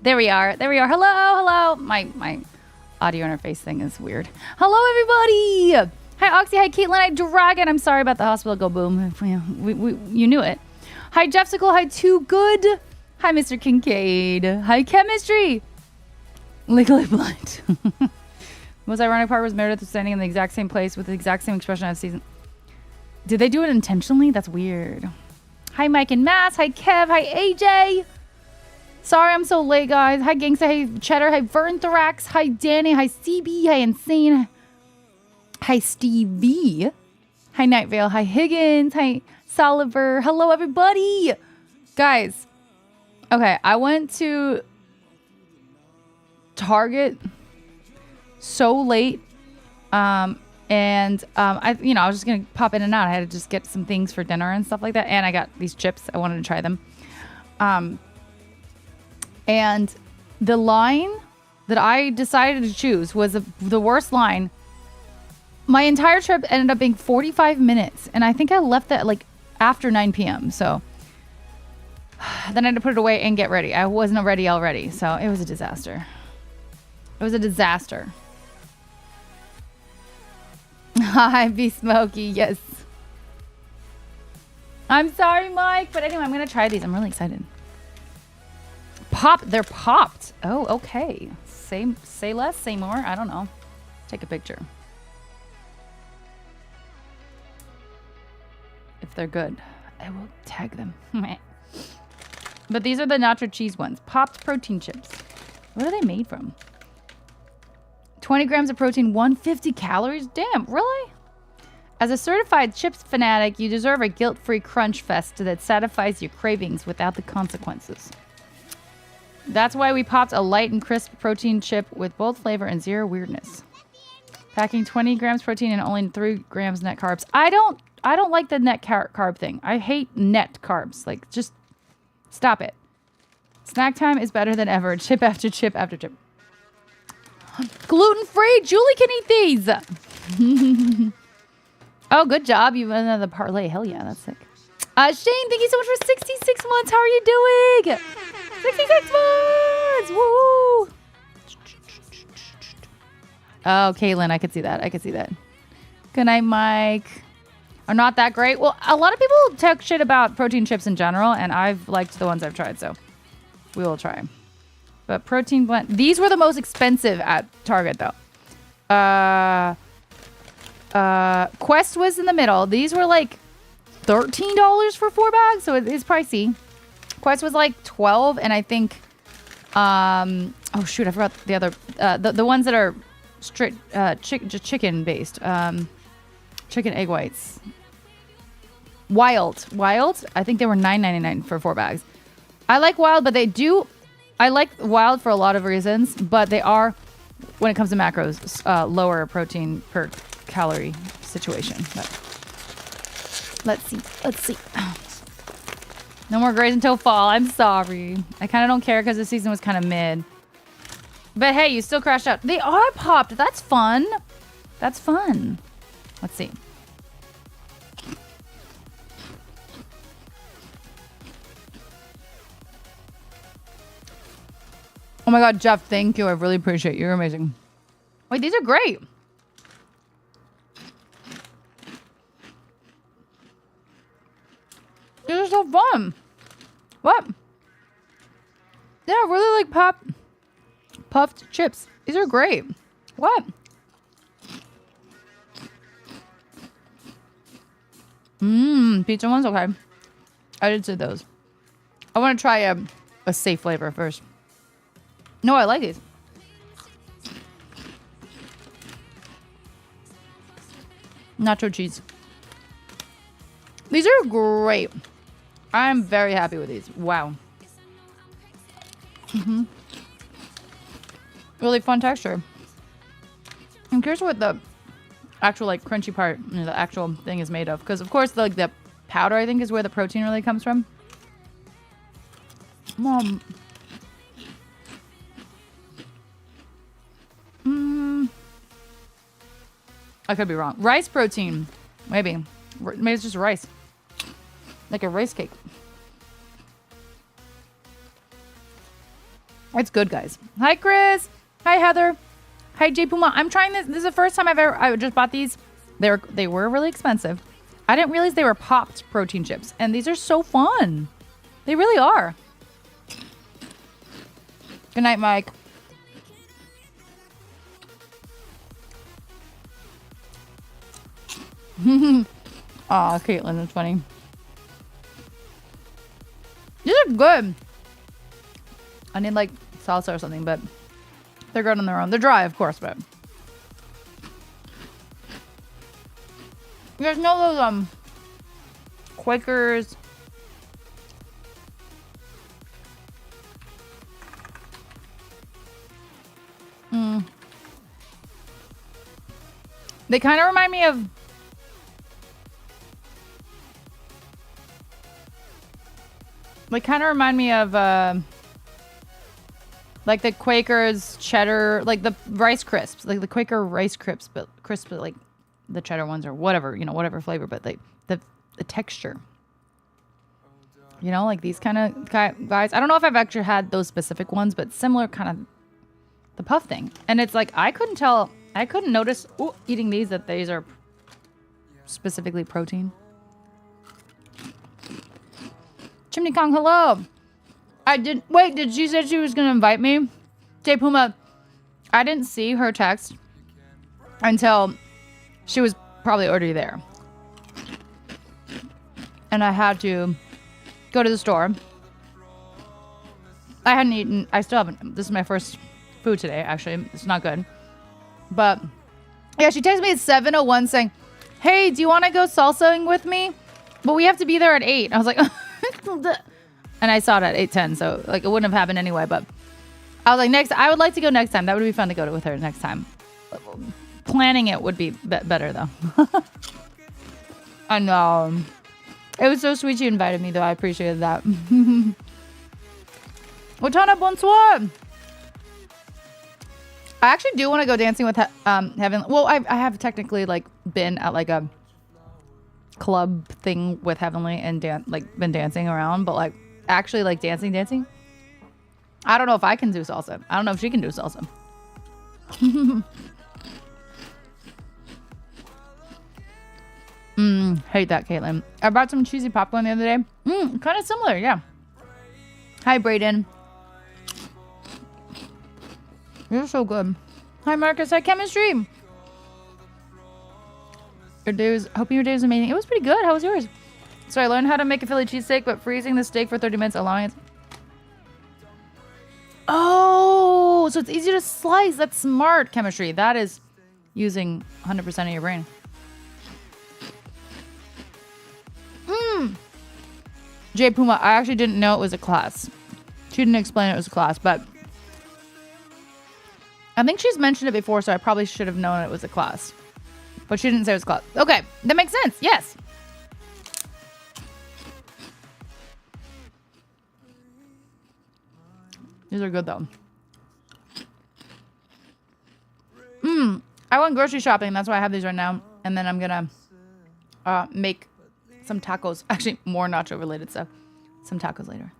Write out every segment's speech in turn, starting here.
There we are. There we are. Hello, hello. My audio interface thing is weird. Hello, everybody. Hi, Oxy. Hi, Caitlin. Hi, Dragon. I'm sorry about the hospital go boom. You knew it. Hi, Jeffsicle. Hi, Too Good. Hi, Mr. Kincaid. Hi, Chemistry. Legally Blind. Most ironic part was Meredith standing in the exact same place with the exact same expression I've seen. Did they do it intentionally? That's weird. Hi, Mike and Mass. Hi, Kev. Hi, AJ. Sorry I'm so late, guys. Hi, Gangsta. Hi, Cheddar. Hi, Vernthorax. Hi, Danny. Hi, CB. Hi, Insane. Hi, Stevie. Hi, Night Vale. Hi, Higgins. Hi, Soliver. Hello, everybody. Guys. Okay, I went to Target so late. I was just gonna pop in and out. I had to just get some things for dinner and stuff like that. And I got these chips. I wanted to try them. And the line that I decided to choose was the worst line. My entire trip ended up being 45 minutes. And I think I left that like after 9 p.m. So then I had to put it away and get ready. I wasn't ready already. So it was a disaster. It was a disaster. Hi, Be Smoky. Yes. I'm sorry, Mike. But anyway, I'm going to try these. I'm really excited. They're popped. Oh, okay. Say less, say more. I don't know. Take a picture. If they're good, I will tag them. But these are the nacho cheese ones. Popped protein chips. What are they made from? 20 grams of protein, 150 calories? Damn, really? As a certified chips fanatic, you deserve a guilt-free crunch fest that satisfies your cravings without the consequences. That's why we popped a light and crisp protein chip with bold flavor and zero weirdness. Packing 20 grams protein and only 3 grams net carbs. I don't like the net carb thing. I hate net carbs. Like, just stop it. Snack time is better than ever. Chip after chip after chip. Gluten-free. Julie can eat these. Oh, good job. You went another parlay. Hell yeah, that's sick. Shane, thank you so much for 66 months. How are you doing? 66 months. Woo. Oh, Caitlin, I could see that. I could see that. Good night, Mike. Are not that great. Well, a lot of people talk shit about protein chips in general, and I've liked the ones I've tried, so we will try. But protein blend. These were the most expensive at Target, though. Quest was in the middle. These were like $13 for 4 bags, so it is pricey. Quest was like 12, and I think, oh shoot, I forgot the other, the ones that are straight, just chicken based, chicken egg whites. Wild, I think they were $9.99 for 4 bags. I like Wild, but I like Wild for a lot of reasons, but they are, when it comes to macros, lower protein per calorie situation. But let's see. No more grays until fall. I'm sorry. I kind of don't care because the season was kind of mid. But hey, you still crashed out. They are popped. That's fun. Let's see. Oh my god, Jeff, thank you. I really appreciate you. You're amazing. Wait, these are great. These are so fun. What? Yeah, I really like puffed chips. These are great. What? Pizza ones? Okay. I did see those. I want to try a safe flavor first. No, I like these. Nacho cheese. These are great. I'm very happy with these. Wow. Really fun texture. I'm curious what the actual like crunchy part, the actual thing is made of. Because of course the powder I think is where the protein really comes from. Mom. I could be wrong. Rice protein. Maybe it's just rice. Like a rice cake. It's good, guys. Hi, Chris. Hi, Heather. Hi, J Puma. I'm trying this. This is the first time I just bought these. They were really expensive. I didn't realize they were popped protein chips, and these are so fun. They really are. Good night, Mike. Aw, Caitlin, that's funny. These are good. I need like salsa or something, but they're good on their own. They're dry, of course, but you guys know those Quakers. They kind of remind me of like the Quakers cheddar, like the Rice Crisps, like the Quaker Rice Crisps, but like the cheddar ones or whatever, you know, whatever flavor, but like the texture, you know, like these kind of guys. I don't know if I've actually had those specific ones, but similar kind of the puff thing. And it's like I couldn't notice eating these that these are specifically protein. Chimney Kong, hello. Did she say she was gonna invite me? J Puma, I didn't see her text until she was probably already there. And I had to go to the store. I hadn't eaten, I still haven't. This is my first food today, actually. It's not good. But yeah, she texted me at 7:01 saying, hey, do you want to go salsaing with me? But we have to be there at 8. I was like, and I saw it at 8:10, so like it wouldn't have happened anyway. But I was like, I would like to go next time. That would be fun to go with her next time. Planning it would be better though. I know. It was so sweet she invited me though. I appreciated that. Otana bonsoir. I actually do want to go dancing with Heaven. Well, I have technically like been at like a club thing with Heavenly and been dancing around, but like actually like dancing. I don't know if I can do salsa. I don't know if she can do salsa. Hate that, Caitlin. I bought some cheesy popcorn the other day. Kind of similar, yeah. Hi, Brayden. You're so good. Hi, Marcus. Hi, Chemistry. Hoping your day was amazing. It was pretty good. How was yours? So I learned how to make a Philly cheesesteak, but freezing the steak for 30 minutes, allowing it. Oh, so it's easy to slice. That's smart, Chemistry. That is using 100% of your brain. J Puma, I actually didn't know it was a class. She didn't explain it was a class, but I think she's mentioned it before, so I probably should have known it was a class. But she didn't say it was a class. Okay, that makes sense. Yes. These are good, though. I went grocery shopping. That's why I have these right now. And then I'm going to make some tacos. Actually, more nacho-related stuff. Some tacos later.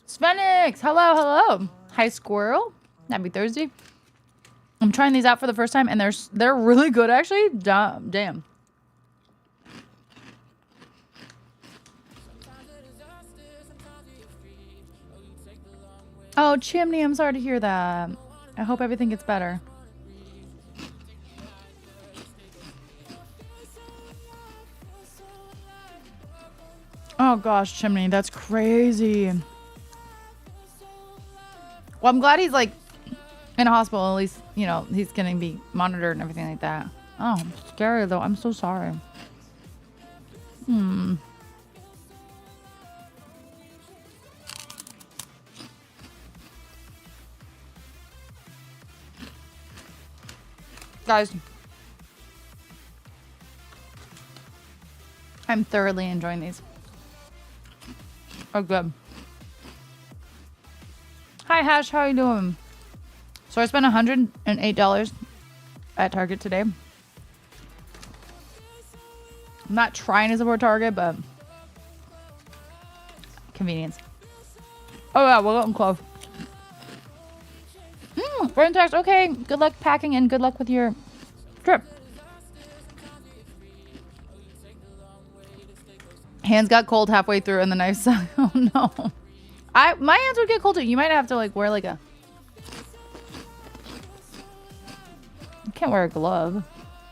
Svenix! Hello. Hi, Squirrel. Happy Thursday. I'm trying these out for the first time, and they're really good, actually. Damn. Oh, Chimney, I'm sorry to hear that. I hope everything gets better. Oh, gosh, Chimney, that's crazy. Well, I'm glad he's, like, in a hospital. At least, you know, he's going to be monitored and everything like that. Oh, scary, though. I'm so sorry. Guys, I'm thoroughly enjoying these. Oh, good. Hi, Hash. How are you doing? So I spent $108 at Target today. I'm not trying to support Target, but convenience. Oh yeah, we're getting close. Brain text. Okay, good luck packing and good luck with your trip. Hands got cold halfway through and the knife sucked. Oh no. My hands would get cold too. You might have to like wear like a... You can't wear a glove.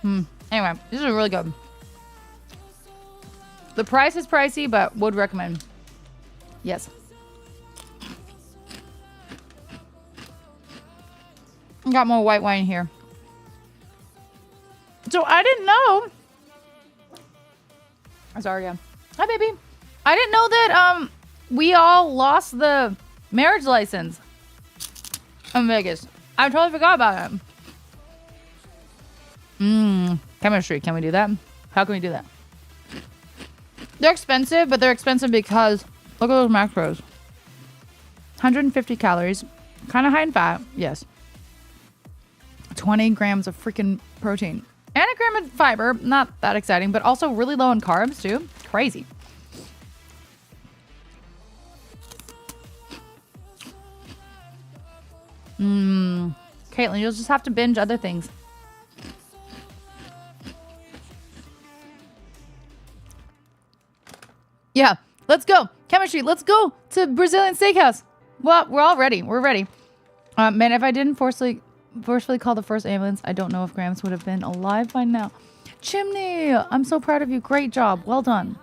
Anyway, this is really good. The price is pricey, but would recommend. Yes. Got more white wine here. So I didn't know. Sorry, yeah. Hi, baby. I didn't know that we all lost the marriage license in Vegas. I totally forgot about it. Chemistry. Can we do that? How can we do that? They're expensive, but they're expensive because look at those macros. 150 calories. Kind of high in fat. Yes. 20 grams of freaking protein. And a gram of fiber. Not that exciting, but also really low in carbs, too. Crazy. Caitlin, you'll just have to binge other things. Yeah, let's go. Chemistry, let's go to Brazilian Steakhouse. Well, we're all ready. We're ready. Man, if I didn't forcefully call the first ambulance, I don't know if Gramps would have been alive by now. Chimney, I'm so proud of you. Great job. Well done.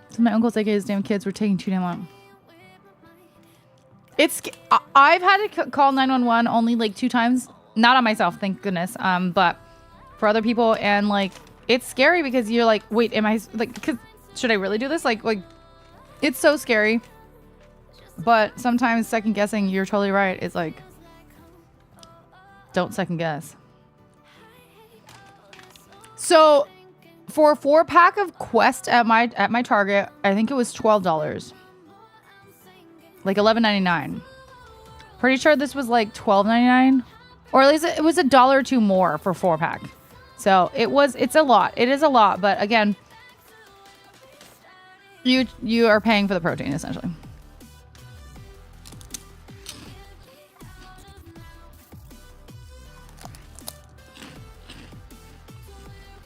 So my uncle's aka his damn kids were taking too damn long. I've had to call 911 only like 2 times. Not on myself, thank goodness. But for other people, and like it's scary because you're like, wait, am I like? Should I really do this? Like it's so scary. But sometimes second guessing, you're totally right. It's like, don't second guess. So for a 4-pack of Quest at my Target, I think it was $12. Like $11.99. Pretty sure this was like $12.99. Or at least it was $1 or $2 more for 4-pack. So it's a lot. It is a lot, but again, you are paying for the protein essentially.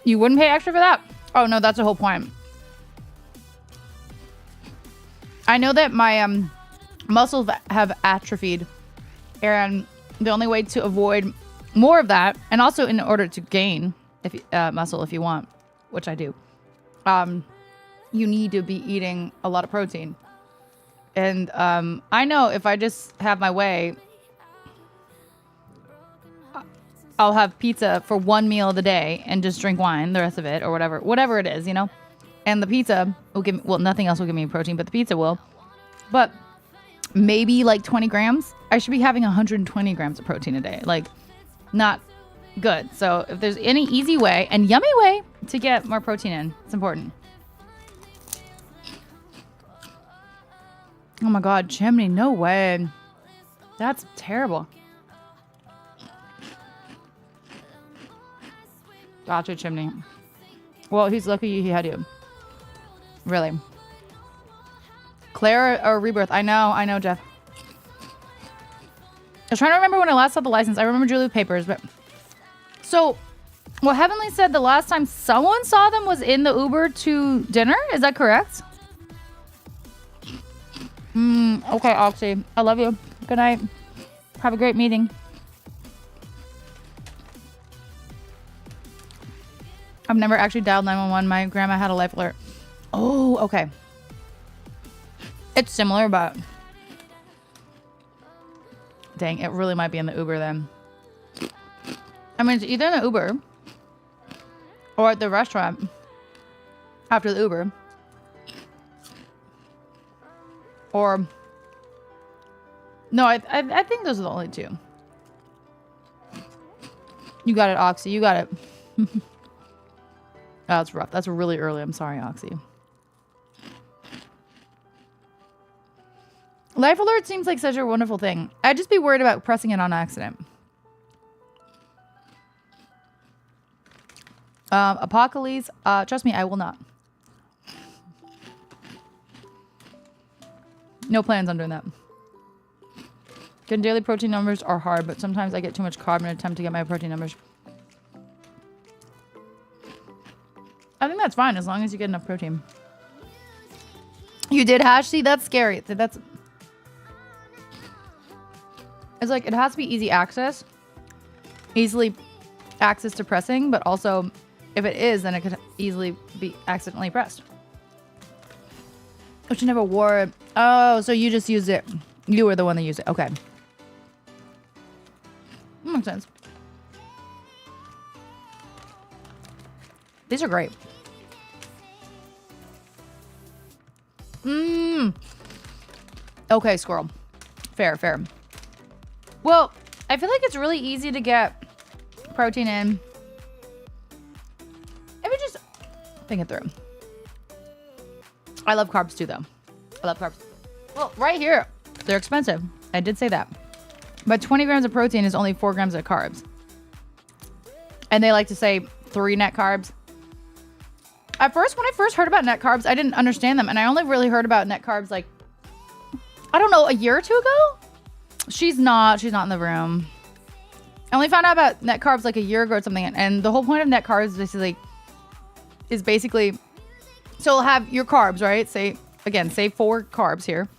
You wouldn't pay extra for that? Oh no, that's the whole point. I know that my muscles have atrophied, and the only way to avoid more of that, and also in order to gain muscle if you want, which I do, you need to be eating a lot of protein. And I know if I just have my way, I'll have pizza for 1 meal of the day and just drink wine the rest of it, or whatever it is, you know. And the pizza will give me, well, nothing else will give me protein, but the pizza will. But maybe like 20 grams. I should be having 120 grams of protein a day. Like, not good. So if there's any easy way and yummy way to get more protein in, it's important. Oh my God, chimney, no way. That's terrible. Gotcha, chimney. Well, he's lucky he had you. Really. Clair or Rebirth? I know, Jeff. I was trying to remember when I last saw the license. I remember Julie with papers, but... So, well, Heavenly said the last time someone saw them was in the Uber to dinner? Is that correct? Okay, Oxy. I love you. Good night. Have a great meeting. I've never actually dialed 911. My grandma had a life alert. Oh, okay. It's similar, but... Dang, it really might be in the Uber then. I mean, it's either in the Uber or at the restaurant after the Uber. Or... No, I think those are the only two. You got it, Oxy. You got it. Oh, that's rough. That's really early. I'm sorry, Oxy. Life alert seems like such a wonderful thing. I'd just be worried about pressing it on accident. Apocalypse. Trust me, I will not. No plans on doing that. Getting daily protein numbers are hard, but sometimes I get too much carb in an attempt to get my protein numbers. I think that's fine as long as you get enough protein. You did hash? See, that's scary. That's... It's like, it has to be easy access. Easily access to pressing, but also, if it is, then it could easily be accidentally pressed. But you never wore it. Oh, so you just used it. You were the one that used it. Okay. Makes sense. These are great. Okay, squirrel. Fair, fair. Well, I feel like it's really easy to get protein in. If you just think it through. I love carbs too, though. I love carbs. Well, right here, they're expensive. I did say that. But 20 grams of protein is only 4 grams of carbs. And they like to say 3 net carbs. At first, when I first heard about net carbs, I didn't understand them. And I only really heard about net carbs like, I don't know, a year or two ago? She's not in the room. I only found out about net carbs like a year ago or something. And the whole point of net carbs is basically, so you'll have your carbs, right? Say 4 carbs here.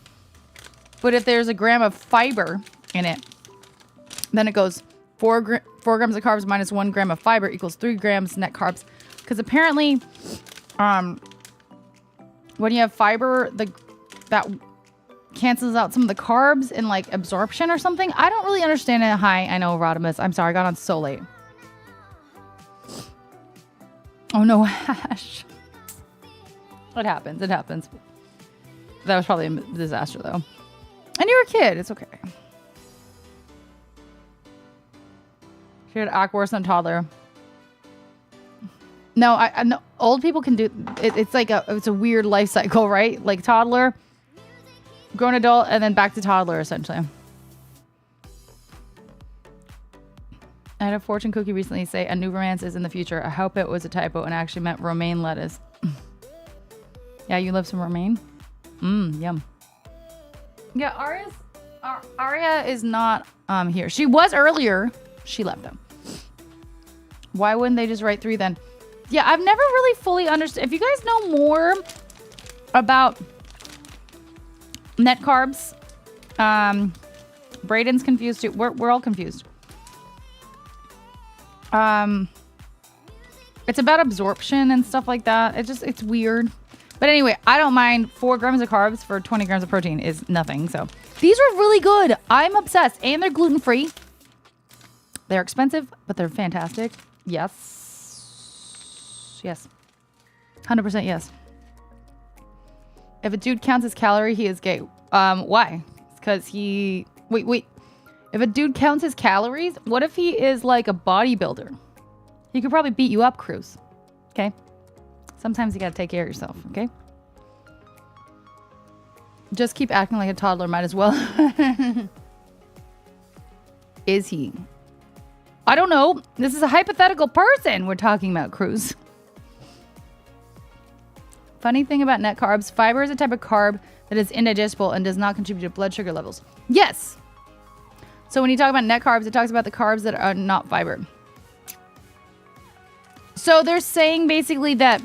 But if there's a gram of fiber in it, then it goes 4 grams of carbs minus 1 gram of fiber equals 3 grams net carbs. Because apparently, when you have fiber, that cancels out some of the carbs in like absorption or something. I don't really understand it. Hi, I know, Rodimus. I'm sorry, I got on so late. Oh no, Ash. It happens. It happens. That was probably a disaster though. And you're a kid. It's okay. She would act worse than a toddler. No, I know old people can do it. It's like it's a weird life cycle, right? Like toddler, grown adult, and then back to toddler, essentially. I had a fortune cookie recently say a new romance is in the future. I hope it was a typo and actually meant romaine lettuce. Yeah, you love some romaine? Yum. Yeah, Aria is not here. She was earlier. She left them. Why wouldn't they just write 3 then? Yeah, I've never really fully understood. If you guys know more about net carbs, Braden's confused too. We're all confused. It's about absorption and stuff like that. It's weird. But anyway, I don't mind 4 grams of carbs for 20 grams of protein is nothing. So these are really good. I'm obsessed. And they're gluten-free. They're expensive, but they're fantastic. Yes. Yes. 100% yes. If a dude counts his calorie, he is gay. Why? Because he... Wait. If a dude counts his calories, what if he is like a bodybuilder? He could probably beat you up, Cruz. Okay? Sometimes you gotta take care of yourself, okay? Just keep acting like a toddler, might as well. Is he? I don't know. This is a hypothetical person we're talking about, Cruz. Funny thing about net carbs, fiber is a type of carb that is indigestible and does not contribute to blood sugar levels. Yes. So when you talk about net carbs, it talks about the carbs that are not fiber. So they're saying basically that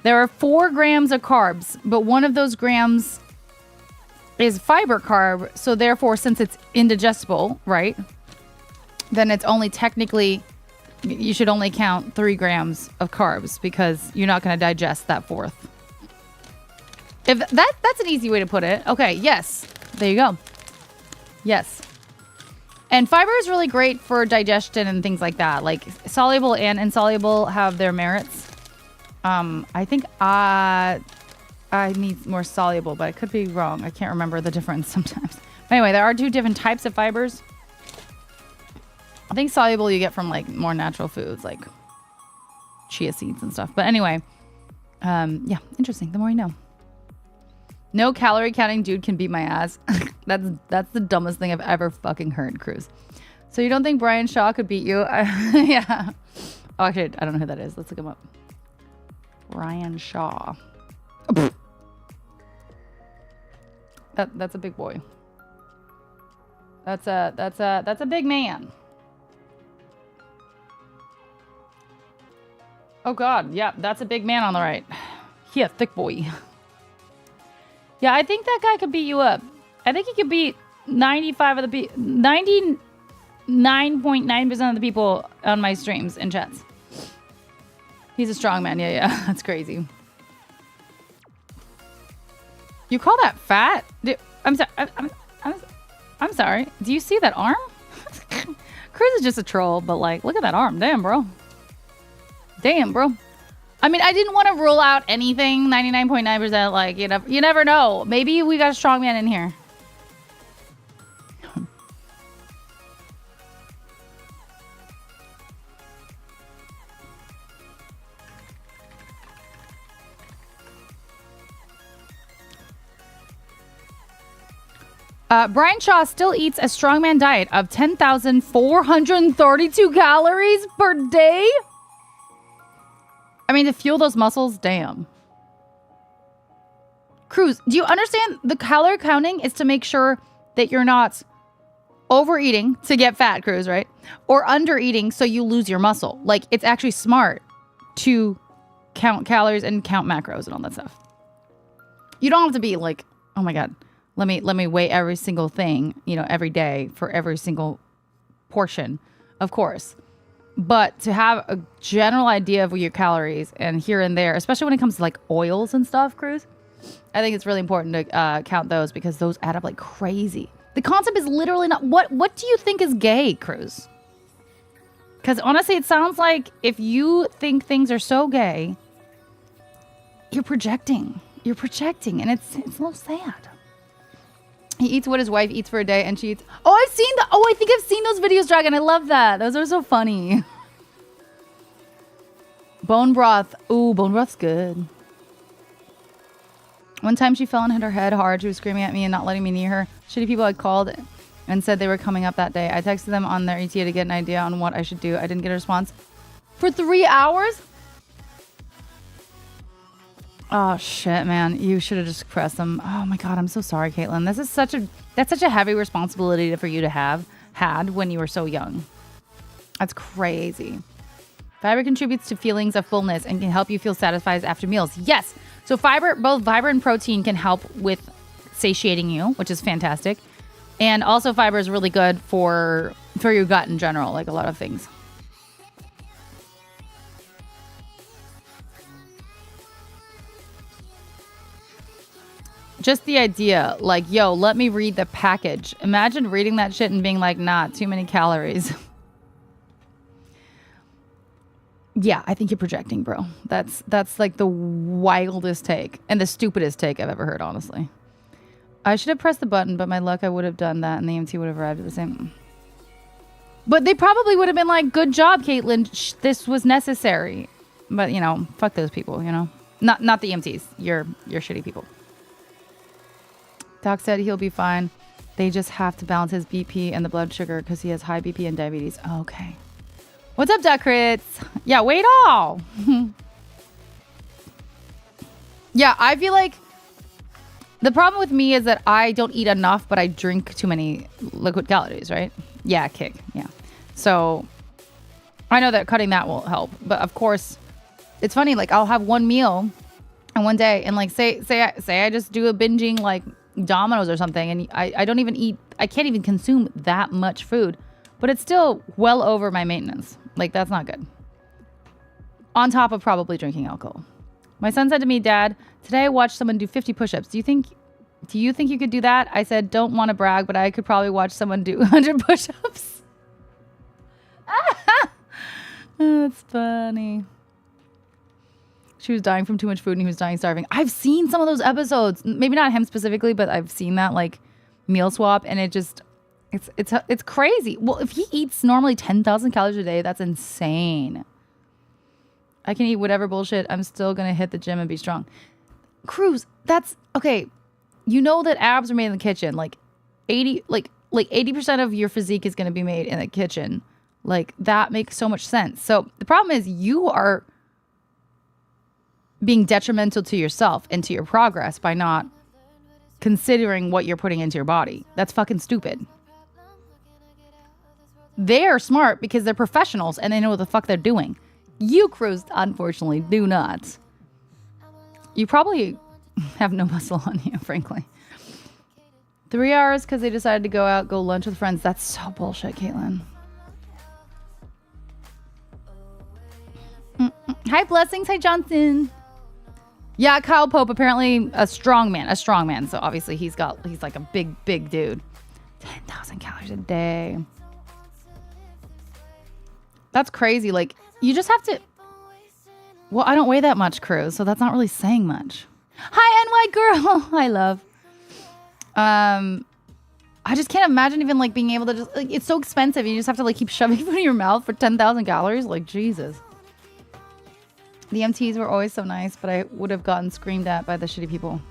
there are 4 grams of carbs, but one of those grams is fiber carb. So therefore, since it's indigestible, right? Then it's only technically, you should only count 3 grams of carbs because you're not going to digest that 4th. If that's an easy way to put it. Okay, yes. There you go. Yes. And fiber is really great for digestion and things like that. Like soluble and insoluble have their merits. I think I need more soluble, but I could be wrong. I can't remember the difference sometimes. But anyway, there are 2 different types of fibers. I think soluble you get from like more natural foods like chia seeds and stuff. But anyway, yeah, interesting. The more you know. No calorie counting dude can beat my ass. That's the dumbest thing I've ever fucking heard, Cruz. So you don't think Brian Shaw could beat you? Yeah. Oh, actually, I don't know who that is. Let's look him up. Brian Shaw. That's a big boy. That's a big man. Oh God, yeah, that's a big man on the right. He a thick boy. Yeah, I think that guy could beat you up. I think he could beat 99.9% of the people on my streams and chats. He's a strong man. Yeah, that's crazy. You call that fat? I'm sorry. I'm sorry. Do you see that arm? Chris is just a troll, but like, look at that arm. Damn, bro. Damn, bro. I mean, I didn't want to rule out anything. 99.9%. Like, you never know. Maybe we got a strong man in here. Brian Shaw still eats a strongman diet of 10,432 calories per day. I mean, to fuel those muscles, damn. Cruz, do you understand the calorie counting is to make sure that you're not overeating to get fat, Cruz, right? Or undereating so you lose your muscle. Like, it's actually smart to count calories and count macros and all that stuff. You don't have to be like, oh my God, let me weigh every single thing, every day for every single portion, of course. But to have a general idea of your calories and here and there, especially when it comes to like oils and stuff, Cruz, I think it's really important to count those because those add up like crazy. The concept is literally not... What do you think is gay, Cruz? Because honestly, it sounds like if you think things are so gay, you're projecting. You're projecting, and it's a little sad. He eats what his wife eats for a day, and she eats... Oh, I've seen that. Oh, I think I've seen those videos, Dragon. I love that. Those are so funny. Bone broth. Ooh, bone broth's good. One time she fell and hit her head hard. She was screaming at me and not letting me near her. Shitty people had called and said they were coming up that day. I texted them on their ETA to get an idea on what I should do. I didn't get a response. For 3 hours? Oh, shit, man. You should have just pressed them. Oh, my God. I'm so sorry, Caitlin. That's such a heavy responsibility for you to have had when you were so young. That's crazy. Fiber contributes to feelings of fullness and can help you feel satisfied after meals. Yes. So both fiber and protein can help with satiating you, which is fantastic. And also fiber is really good for your gut in general, like a lot of things. Just the idea, like, yo, let me read the package. Imagine reading that shit and being like, nah, too many calories. Yeah, I think you're projecting, bro. That's like the wildest take and the stupidest take I've ever heard, honestly. I should have pressed the button, but my luck, I would have done that and the EMT would have arrived at the same. But they probably would have been like, good job, Caitlin. This was necessary. But, fuck those people, Not the EMTs. You're shitty people. Doc said he'll be fine. They just have to balance his BP and the blood sugar because he has high BP and diabetes. Okay. What's up, Doc Crits? Yeah, wait all. Yeah, I feel like the problem with me is that I don't eat enough, but I drink too many liquid calories, right? Yeah, kick. Yeah. So I know that cutting that will help. But of course, it's funny. Like, I'll have one meal and one day and like say I just do a binging like Domino's or something, and I don't even eat. I can't even consume that much food, but it's still well over my maintenance. Like, that's not good. On top of probably drinking alcohol. My son said to me, Dad, today I watched someone do 50 push-ups. Do you think you could do that? I said, don't want to brag, but I could probably watch someone do 100 push-ups. That's funny. She was dying from too much food and he was dying starving. I've seen some of those episodes. Maybe not him specifically, but I've seen that like meal swap, and it just it's crazy. Well, if he eats normally 10,000 calories a day, that's insane. I can eat whatever bullshit. I'm still going to hit the gym and be strong. Cruz, that's okay. You know that abs are made in the kitchen. Like 80% of your physique is going to be made in the kitchen. Like, that makes so much sense. So the problem is you are being detrimental to yourself and to your progress by not considering what you're putting into your body. That's fucking stupid. They are smart because they're professionals and they know what the fuck they're doing. You, Cruz, unfortunately, do not. You probably have no muscle on you, frankly. 3 hours because they decided to go lunch with friends. That's so bullshit, Caitlin. Hi, Blessings. Hi, Johnson. Yeah, Kyle Pope, apparently a strong man. So obviously he's like a big dude. 10,000 calories a day. That's crazy. Like, you just have to... Well, I don't weigh that much, Cruz, so that's not really saying much. Hi, NY girl. Hi, love. I just can't imagine even, like, being able to just... Like, it's so expensive. You just have to, like, keep shoving food in your mouth for 10,000 calories. Like, Jesus. The MTs were always so nice, but I would have gotten screamed at by the shitty people.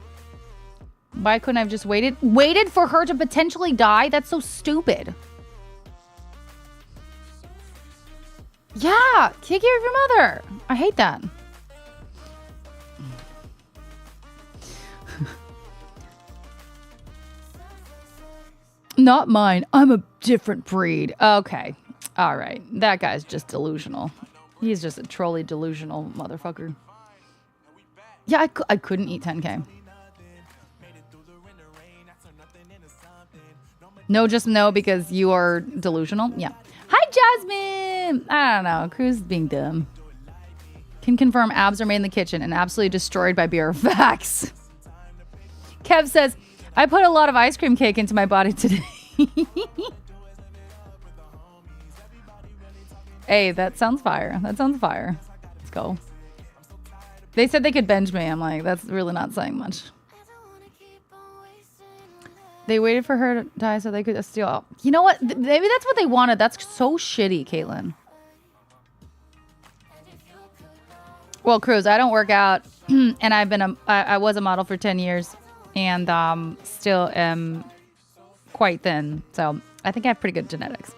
Why couldn't I have just waited? Waited for her to potentially die? That's so stupid. Yeah, take care of your mother. I hate that. Not mine. I'm a different breed. Okay. All right. That guy's just delusional. He's just a trolley delusional motherfucker. Yeah, I couldn't eat 10K. No, just no, because you are delusional. Yeah. Hi, Jasmine. I don't know. Cruz is being dumb. Can confirm abs are made in the kitchen and absolutely destroyed by beer. Facts. Kev says, I put a lot of ice cream cake into my body today. Hey, that sounds fire. That sounds fire. Let's go. They said they could bench me. I'm like, that's really not saying much. They waited for her to die so they could steal. You know what? Maybe that's what they wanted. That's so shitty, Caitlin. Well, Cruz, I don't work out, and I was a model for 10 years, and still am quite thin. So I think I have pretty good genetics.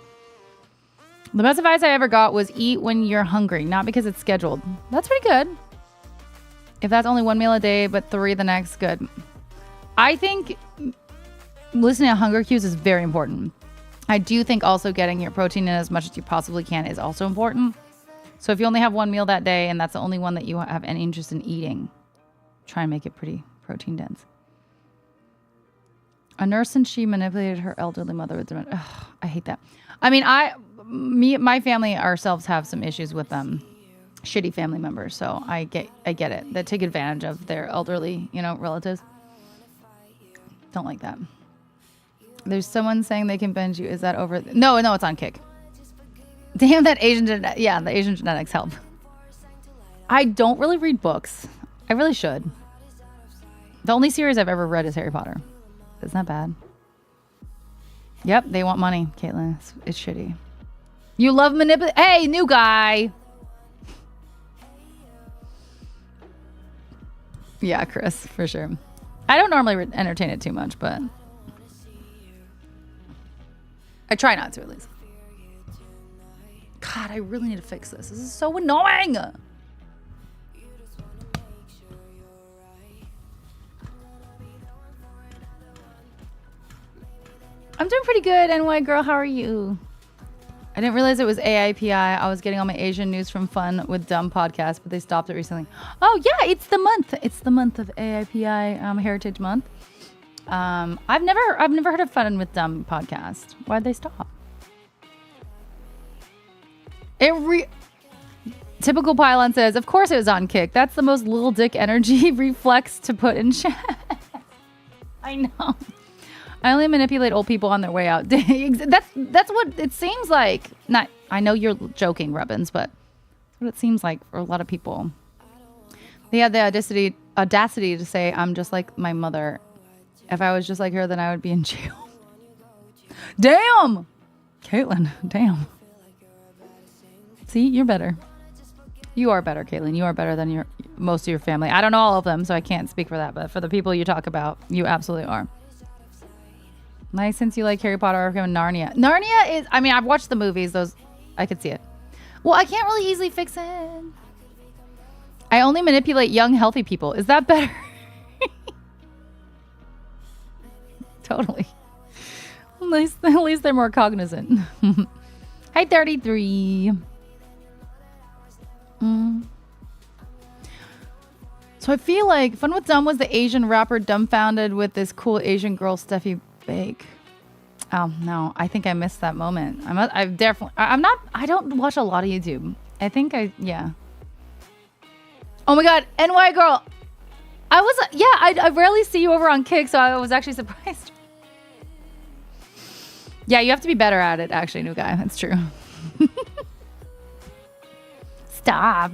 The best advice I ever got was eat when you're hungry, not because it's scheduled. That's pretty good. If that's only 1 meal a day, but 3 the next, good. I think listening to hunger cues is very important. I do think also getting your protein in as much as you possibly can is also important. So if you only have 1 meal that day and that's the only one that you have any interest in eating, try and make it pretty protein dense. A nurse and she manipulated her elderly mother with dementia. Ugh, I hate that. I mean, my family ourselves have some issues with shitty family members, so I get it. That take advantage of their elderly, relatives. Don't like that. There's someone saying they can bend you. Is that over? No, it's on Kick. Damn, that Asian the Asian genetics help. I don't really read books. I really should. The only series I've ever read is Harry Potter. Isn't that bad? Yep, they want money, Caitlin. It's shitty. You love manipulate. Hey, new guy. Yeah, Chris, for sure. I don't normally entertain it too much, but I try not to, at least. God, I really need to fix this. This is so annoying. I'm doing pretty good, NY girl. How are you? I didn't realize it was AIPI. I was getting all my Asian news from Fun with Dumb podcast, but they stopped it recently. Oh yeah, it's the month. It's the month of AAPI Heritage Month. I've never heard of Fun with Dumb podcast. Why'd they stop? Typical Pylon says, of course it was on Kick. That's the most little dick energy reflex to put in chat. I know. I only manipulate old people on their way out. That's what it seems like. Not, I know you're joking, Rubbins, but that's what it seems like for a lot of people. They had the audacity to say, I'm just like my mother. If I was just like her, then I would be in jail. Damn! Caitlin, damn. See, you're better. You are better, Caitlin. You are better than most of your family. I don't know all of them, so I can't speak for that. But for the people you talk about, you absolutely are. Nice, since you like Harry Potter or Narnia. Narnia is, I mean, I've watched the movies. Those, I could see it. Well, I can't really easily fix it. I only manipulate young, healthy people. Is that better? Totally. At least they're more cognizant. Hi, 33. So I feel like Fun with Dumb was the Asian rapper dumbfounded with this cool Asian girl, Steffi Bake. Oh, no. I think I missed that moment. I don't watch a lot of YouTube. Yeah. Oh my God. NY girl. I rarely see you over on Kick, so I was actually surprised. Yeah, you have to be better at it, actually, new guy. That's true. Stop.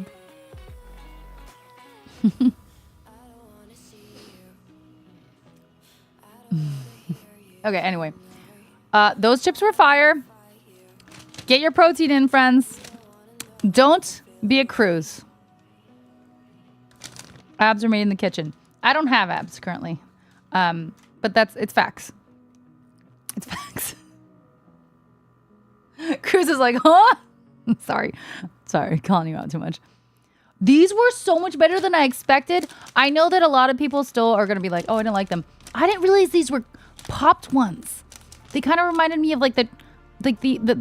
Okay, anyway. Those chips were fire. Get your protein in, friends. Don't be a cruise. Abs are made in the kitchen. I don't have abs currently. But it's facts. It's facts. Cruz is like, huh? Sorry, calling you out too much. These were so much better than I expected. I know that a lot of people still are going to be like, oh, I didn't like them. I didn't realize these were popped ones. They kind of reminded me of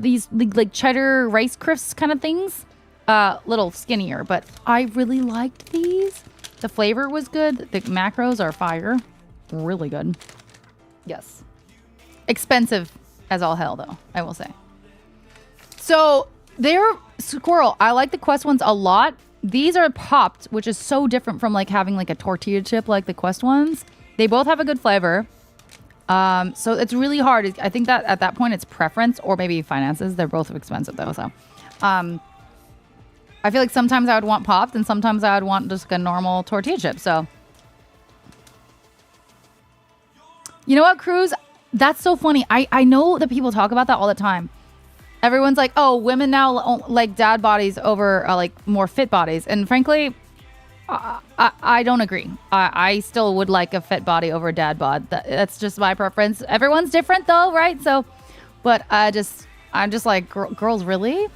these cheddar rice crisps kind of things. Little skinnier, but I really liked these. The flavor was good. The macros are fire. Really good. Yes. Expensive as all hell, though, I will say. So, they're squirrel. I like the Quest ones a lot. These are popped, which is so different from like having like a tortilla chip like the Quest ones. They both have a good flavor. So it's really hard. I think that at that point it's preference or maybe finances. They're both expensive though. So, I feel like sometimes I would want popped and sometimes I would want just a normal tortilla chip. So, you know what, Cruz? That's so funny. I know that people talk about that all the time. Everyone's like, oh, women now like dad bodies over like more fit bodies. And frankly, I don't agree. I still would like a fit body over a dad bod. That's just my preference. Everyone's different though, right? So, but I'm just like, girls, really?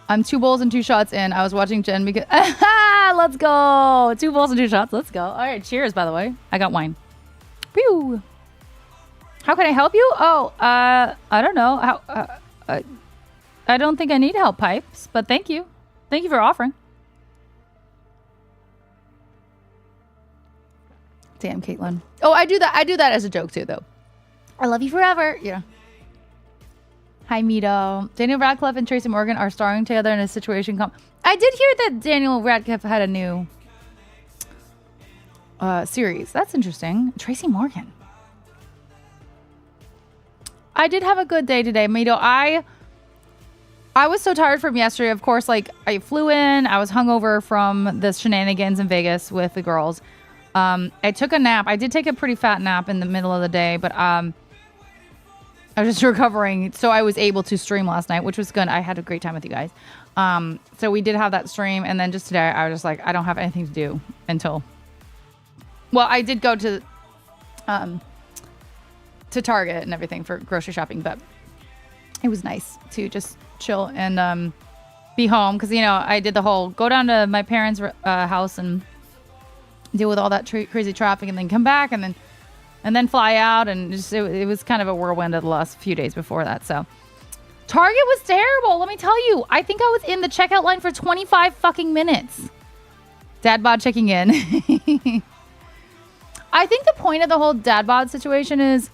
I'm 2 bowls and 2 shots in. I was watching Jen because, let's go. 2 bowls and 2 shots. Let's go. All right. Cheers, by the way. I got wine. Whew. How can I help you? Oh, I don't know. I don't think I need help, Pipes, but thank you. Thank you for offering. Damn, Caitlin. Oh, I do that as a joke too, though. I love you forever. Yeah. Hi, Mito. Daniel Radcliffe and Tracy Morgan are starring together in a situation. I did hear that Daniel Radcliffe had a new series. That's interesting. Tracy Morgan. I did have a good day today, Mito. I was so tired from yesterday. Of course, like I flew in. I was hungover from the shenanigans in Vegas with the girls. I took a nap. I did take a pretty fat nap in the middle of the day, but I was just recovering. So I was able to stream last night, which was good. I had a great time with you guys. So we did have that stream. And then just today, I was just like, I don't have anything to do until... Well, I did go to Target and everything for grocery shopping, but it was nice to just chill and be home because, you know, I did the whole go down to my parents' house and deal with all that crazy traffic and then come back and then fly out, and just it was kind of a whirlwind of the last few days before that. So Target was terrible. Let me tell you, I think I was in the checkout line for 25 fucking minutes. Dad bod checking in. I think the point of the whole dad bod situation is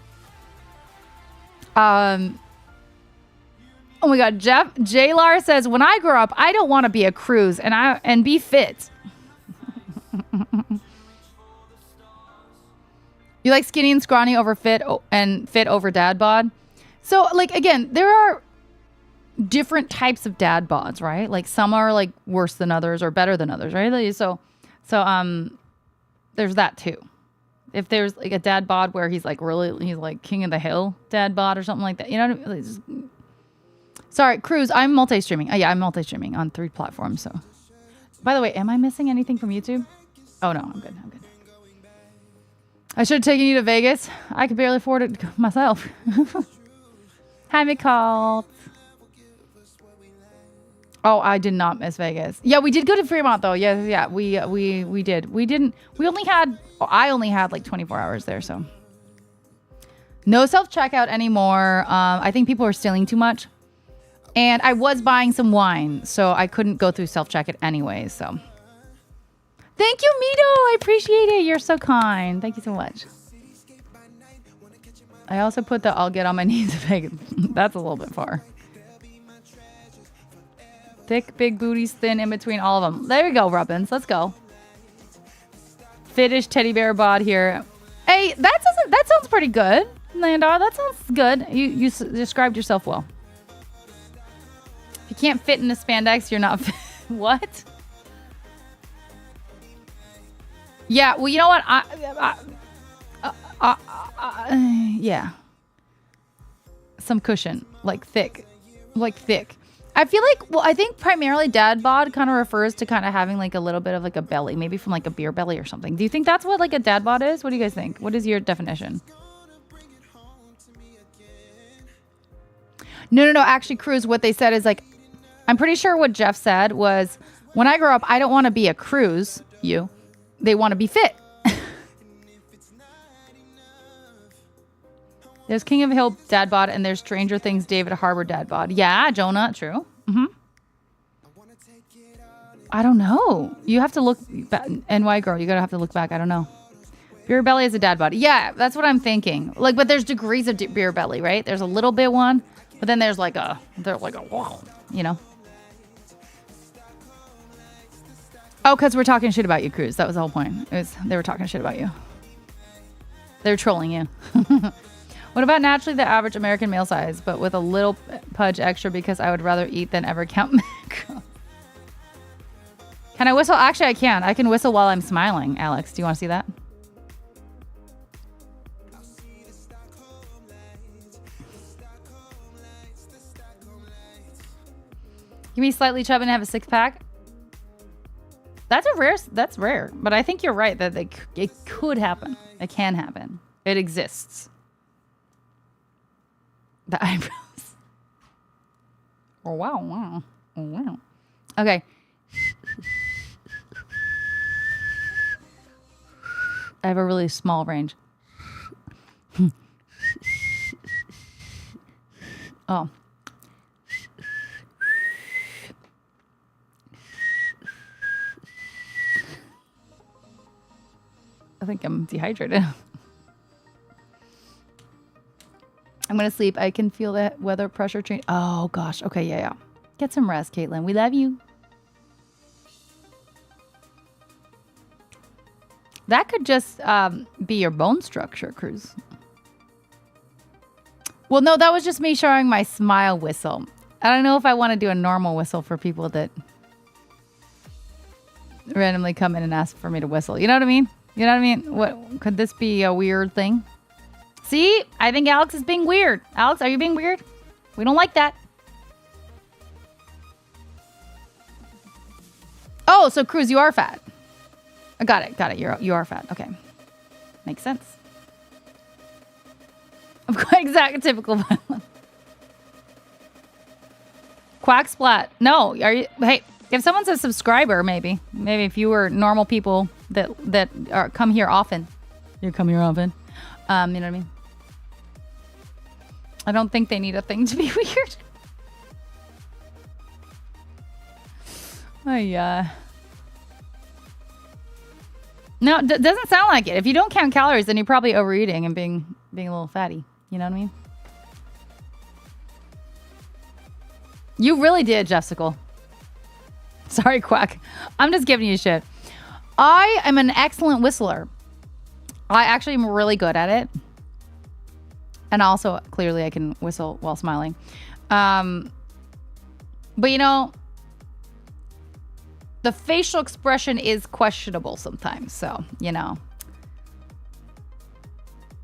oh my God, J. Lar says, when I grow up, I don't want to be a cruise and be fit. You like skinny and scrawny over fit and fit over dad bod? So like, again, there are different types of dad bods, right? Like some are like worse than others or better than others, right? So there's that too. If there's like a dad bod where he's like king of the hill dad bod or something like that, you know what I mean? Sorry, Cruz, I'm multi-streaming. Yeah, I'm multi-streaming on 3 platforms. So, by the way, am I missing anything from YouTube? Oh no, I'm good. I should have taken you to Vegas. I could barely afford it myself. Hi, McCall. Oh, I did not miss Vegas. Yeah, we did go to Fremont though. Yeah, we did. I only had like 24 hours there, so no self-checkout anymore. I think people are stealing too much. And I was buying some wine, so I couldn't go through self-checkout anyway, so. Thank you, Mito. I appreciate it. You're so kind. Thank you so much. I also put the I'll get on my knees. That's a little bit far. Thick, big booties, thin in between all of them. There you go, Rubbins. Let's go. Fittish teddy bear bod here. Hey, that sounds pretty good, Landar. That sounds good. You described yourself well. If you can't fit in the spandex, you're not fit. What? Yeah, well, you know what? Yeah. Some cushion, like thick. I feel like, well, I think primarily dad bod kind of refers to kind of having like a little bit of like a belly, maybe from like a beer belly or something. Do you think that's what like a dad bod is? What do you guys think? What is your definition? No. Actually, Cruz, what they said is like, I'm pretty sure what Jeff said was, when I grow up, I don't want to be a Cruz, they want to be fit. There's King of Hill dad bod, and there's Stranger Things David Harbour dad bod. Yeah, Jonah, true. Mm-hmm. I don't know. You have to look back. NY girl, you gotta have to look back. I don't know. Beer belly is a dad bod. Yeah, that's what I'm thinking. Like, but there's degrees of beer belly, right? There's a little bit one, but then there's like a whoa, you know. Oh, because we're talking shit about you, Cruz. That was the whole point. They were talking shit about you. They were trolling you. What about naturally the average American male size, but with a little pudge extra because I would rather eat than ever count macros? Can I whistle? Actually, I can. I can whistle while I'm smiling, Alex. Do you want to see that? Give me slightly chubby and have a six-pack. That's rare. But I think you're right that it could happen. It can happen. It exists. The eyebrows. Oh, wow. Oh, wow. Okay. I have a really small range. Oh. I think I'm dehydrated. I'm going to sleep. I can feel the weather pressure change. Oh, gosh. Okay, yeah. Get some rest, Caitlin. We love you. That could just be your bone structure, Cruz. Well, no, that was just me showing my smile whistle. I don't know if I want to do a normal whistle for people that randomly come in and ask for me to whistle. You know what I mean? You know what I mean? What could this be a weird thing? See, I think Alex is being weird. Alex, are you being weird? We don't like that. Oh, so Cruz, you are fat. I got it. You are fat. Okay, makes sense. I'm quite exact, typical. Quack splat. No, are you? Hey, if someone's a subscriber, maybe if you were normal people that come here often, you come here often. You know what I mean? I don't think they need a thing to be weird. Oh yeah. No, it doesn't sound like it. If you don't count calories, then you're probably overeating and being a little fatty. You know what I mean? You really did, Jessica. Sorry, Quack. I'm just giving you shit. I am an excellent whistler. I actually am really good at it. And also, clearly, I can whistle while smiling. But, you know, the facial expression is questionable sometimes. So, you know.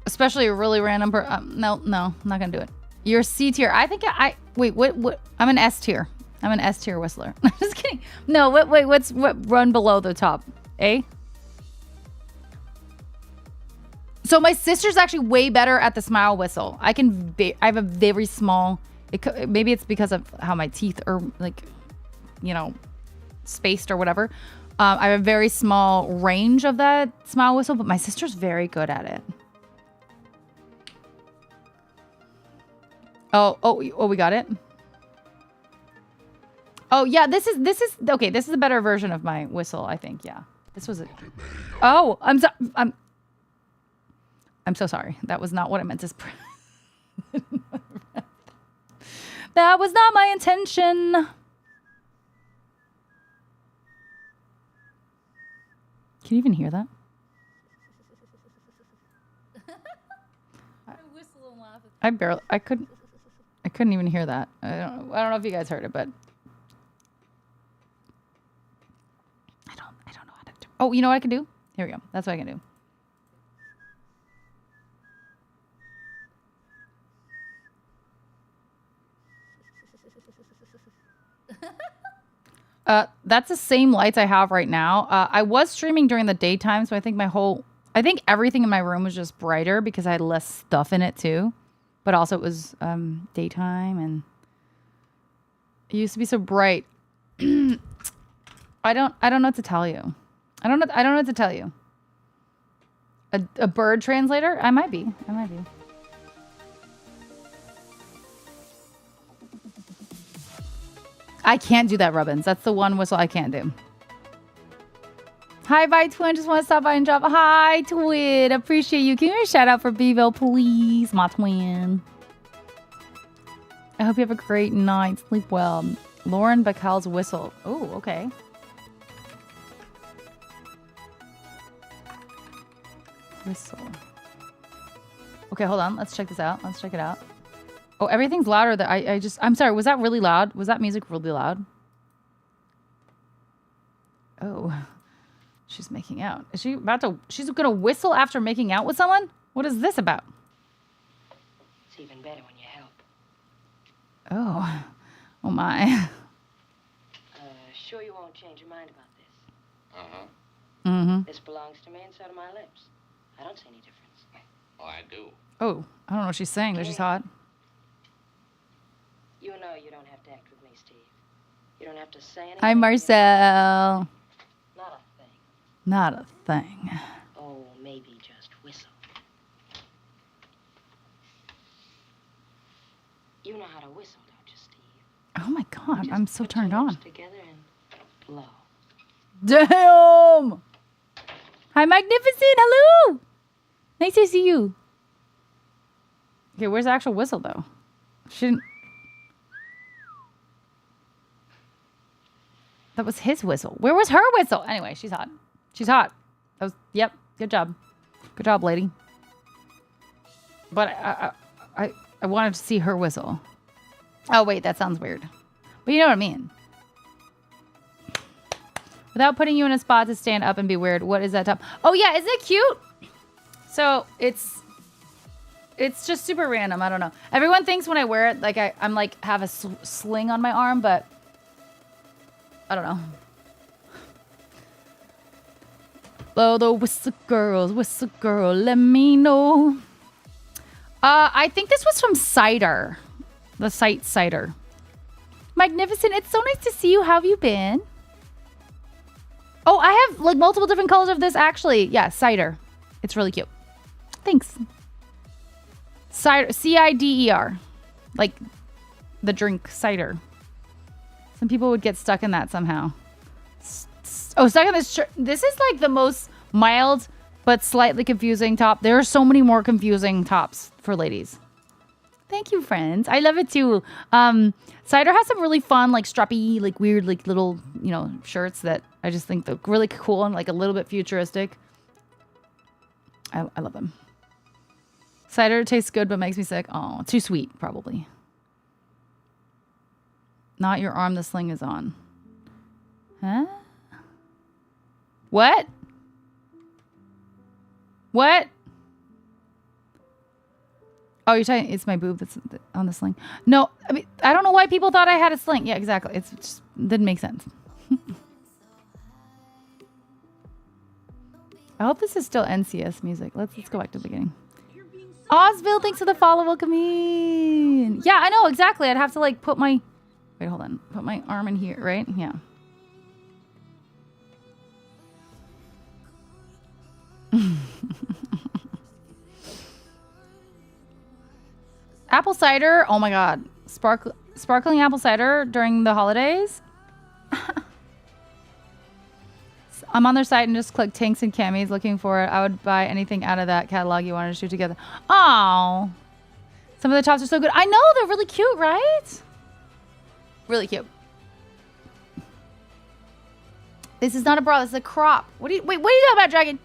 Especially a really random no, I'm not going to do it. You're C tier. I think wait, what? I'm an S tier. I'm an S tier whistler. I'm just kidding. No, what run below the top? A? So my sister's actually way better at the smile whistle. I have a very small, maybe it's because of how my teeth are like you know, spaced or whatever. I have a very small range of that smile whistle, but my sister's very good at it. Oh, we got it. Oh yeah, this is okay. This is a better version of my whistle, I think. Yeah, this was it. Oh, I'm so sorry. That was not what I meant to. That was not my intention. Can you even hear that? I couldn't even hear that. I don't know if you guys heard it, but I don't know how to do. Oh, you know what I can do? Here we go. That's what I can do. That's the same lights I have right now. I was streaming during the daytime, so I think everything in my room was just brighter because I had less stuff in it too. But also it was daytime and it used to be so bright. I don't know what to tell you. I don't know what to tell you. A bird translator? I might be. I can't do that, Rubbins. That's the one whistle I can't do. Hi, bye, Twin. Just want to stop by and drop. Hi, Twin. Appreciate you. Can you give me a shout out for Bevo, please, my twin? I hope you have a great night. Sleep well. Lauren Bacall's whistle. Oh, okay. Whistle. Okay, hold on. Let's check this out. Let's check it out. Oh, everything's louder. I'm sorry. Was that really loud? Was that music really loud? Oh, she's making out. Is she about to? She's gonna whistle after making out with someone? What is this about? It's even better when you help. Oh my. Sure you won't change your mind about this? Uh-huh. Mm-hmm. This belongs to me inside of my lips. I don't see any difference. Oh, I do. Oh, I don't know what she's saying, but she's hot. You know you don't have to act with me, Steve. You don't have to say anything. Hi, Marcel. Not a thing. Not a thing. Oh, maybe just whistle. You know how to whistle, don't you, Steve? Oh my God, Just I'm so put your turned on. lips together and blow. Damn! Hi, Magnificent. Hello. Nice to see you. Okay, where's the actual whistle though? She didn't. That was his whistle. Where was her whistle? Anyway, she's hot. She's hot. That was, yep. Good job. Good job, lady. But I wanted to see her whistle. Oh, wait, that sounds weird. But you know what I mean. Without putting you in a spot to stand up and be weird, what is that top? Oh, yeah, isn't it cute? So it's just super random. I don't know. Everyone thinks when I wear it, like I'm like have a sling on my arm, but I don't know. Oh, the whistle girl, let me know. I think this was from Cider. The site Cider. Magnificent. It's so nice to see you. How have you been? Oh, I have like multiple different colors of this actually. Yeah, Cider. It's really cute. Thanks. Cider. C-I-D-E-R. Like the drink cider. Some people would get stuck in that somehow. Oh, stuck in this shirt. This is like the most mild but slightly confusing top. There are so many more confusing tops for ladies. Thank you, friends. I love it too. Cider has some really fun, like strappy, like weird, like little, you know, shirts that I just think look really cool and like a little bit futuristic. I love them. Cider tastes good but makes me sick. Oh, too sweet, probably. Not your arm the sling is on. Huh? What? What? Oh, you're talking, it's my boob that's on the sling. No, I mean, I don't know why people thought I had a sling. Yeah, exactly. It just didn't make sense. I hope this is still NCS music. Let's go back to the beginning. Osville, thanks for the follow. Welcome in. Yeah, I know, exactly. I'd have to like put my Wait, hold on. Put my arm in here, right? Yeah. Apple cider. Oh my god. Sparkling apple cider during the holidays. I'm on their site and just click Tinks and Camis looking for it. I would buy anything out of that catalog you wanted to shoot together. Oh, some of the tops are so good. I know, they're really cute, right? Really cute. This is not a bra, this is a crop. What are you talking about, Dragon?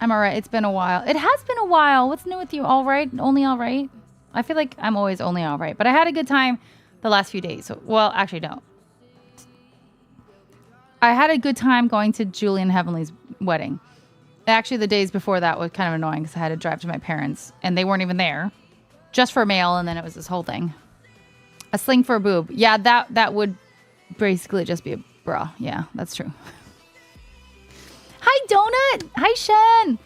I'm all right. It's been a while. It has been a while. What's new with you? All right? Only all right? I feel like I'm always only all right. But I had a good time the last few days. So, well, actually, no. I had a good time going to Julie and Heavenly's wedding. Actually, the days before that was kind of annoying because I had to drive to my parents. And they weren't even there. Just for mail. And then it was this whole thing. A sling for a boob. Yeah, that would basically just be a bra. Yeah, that's true. Hi, Donut. Hi, Shen.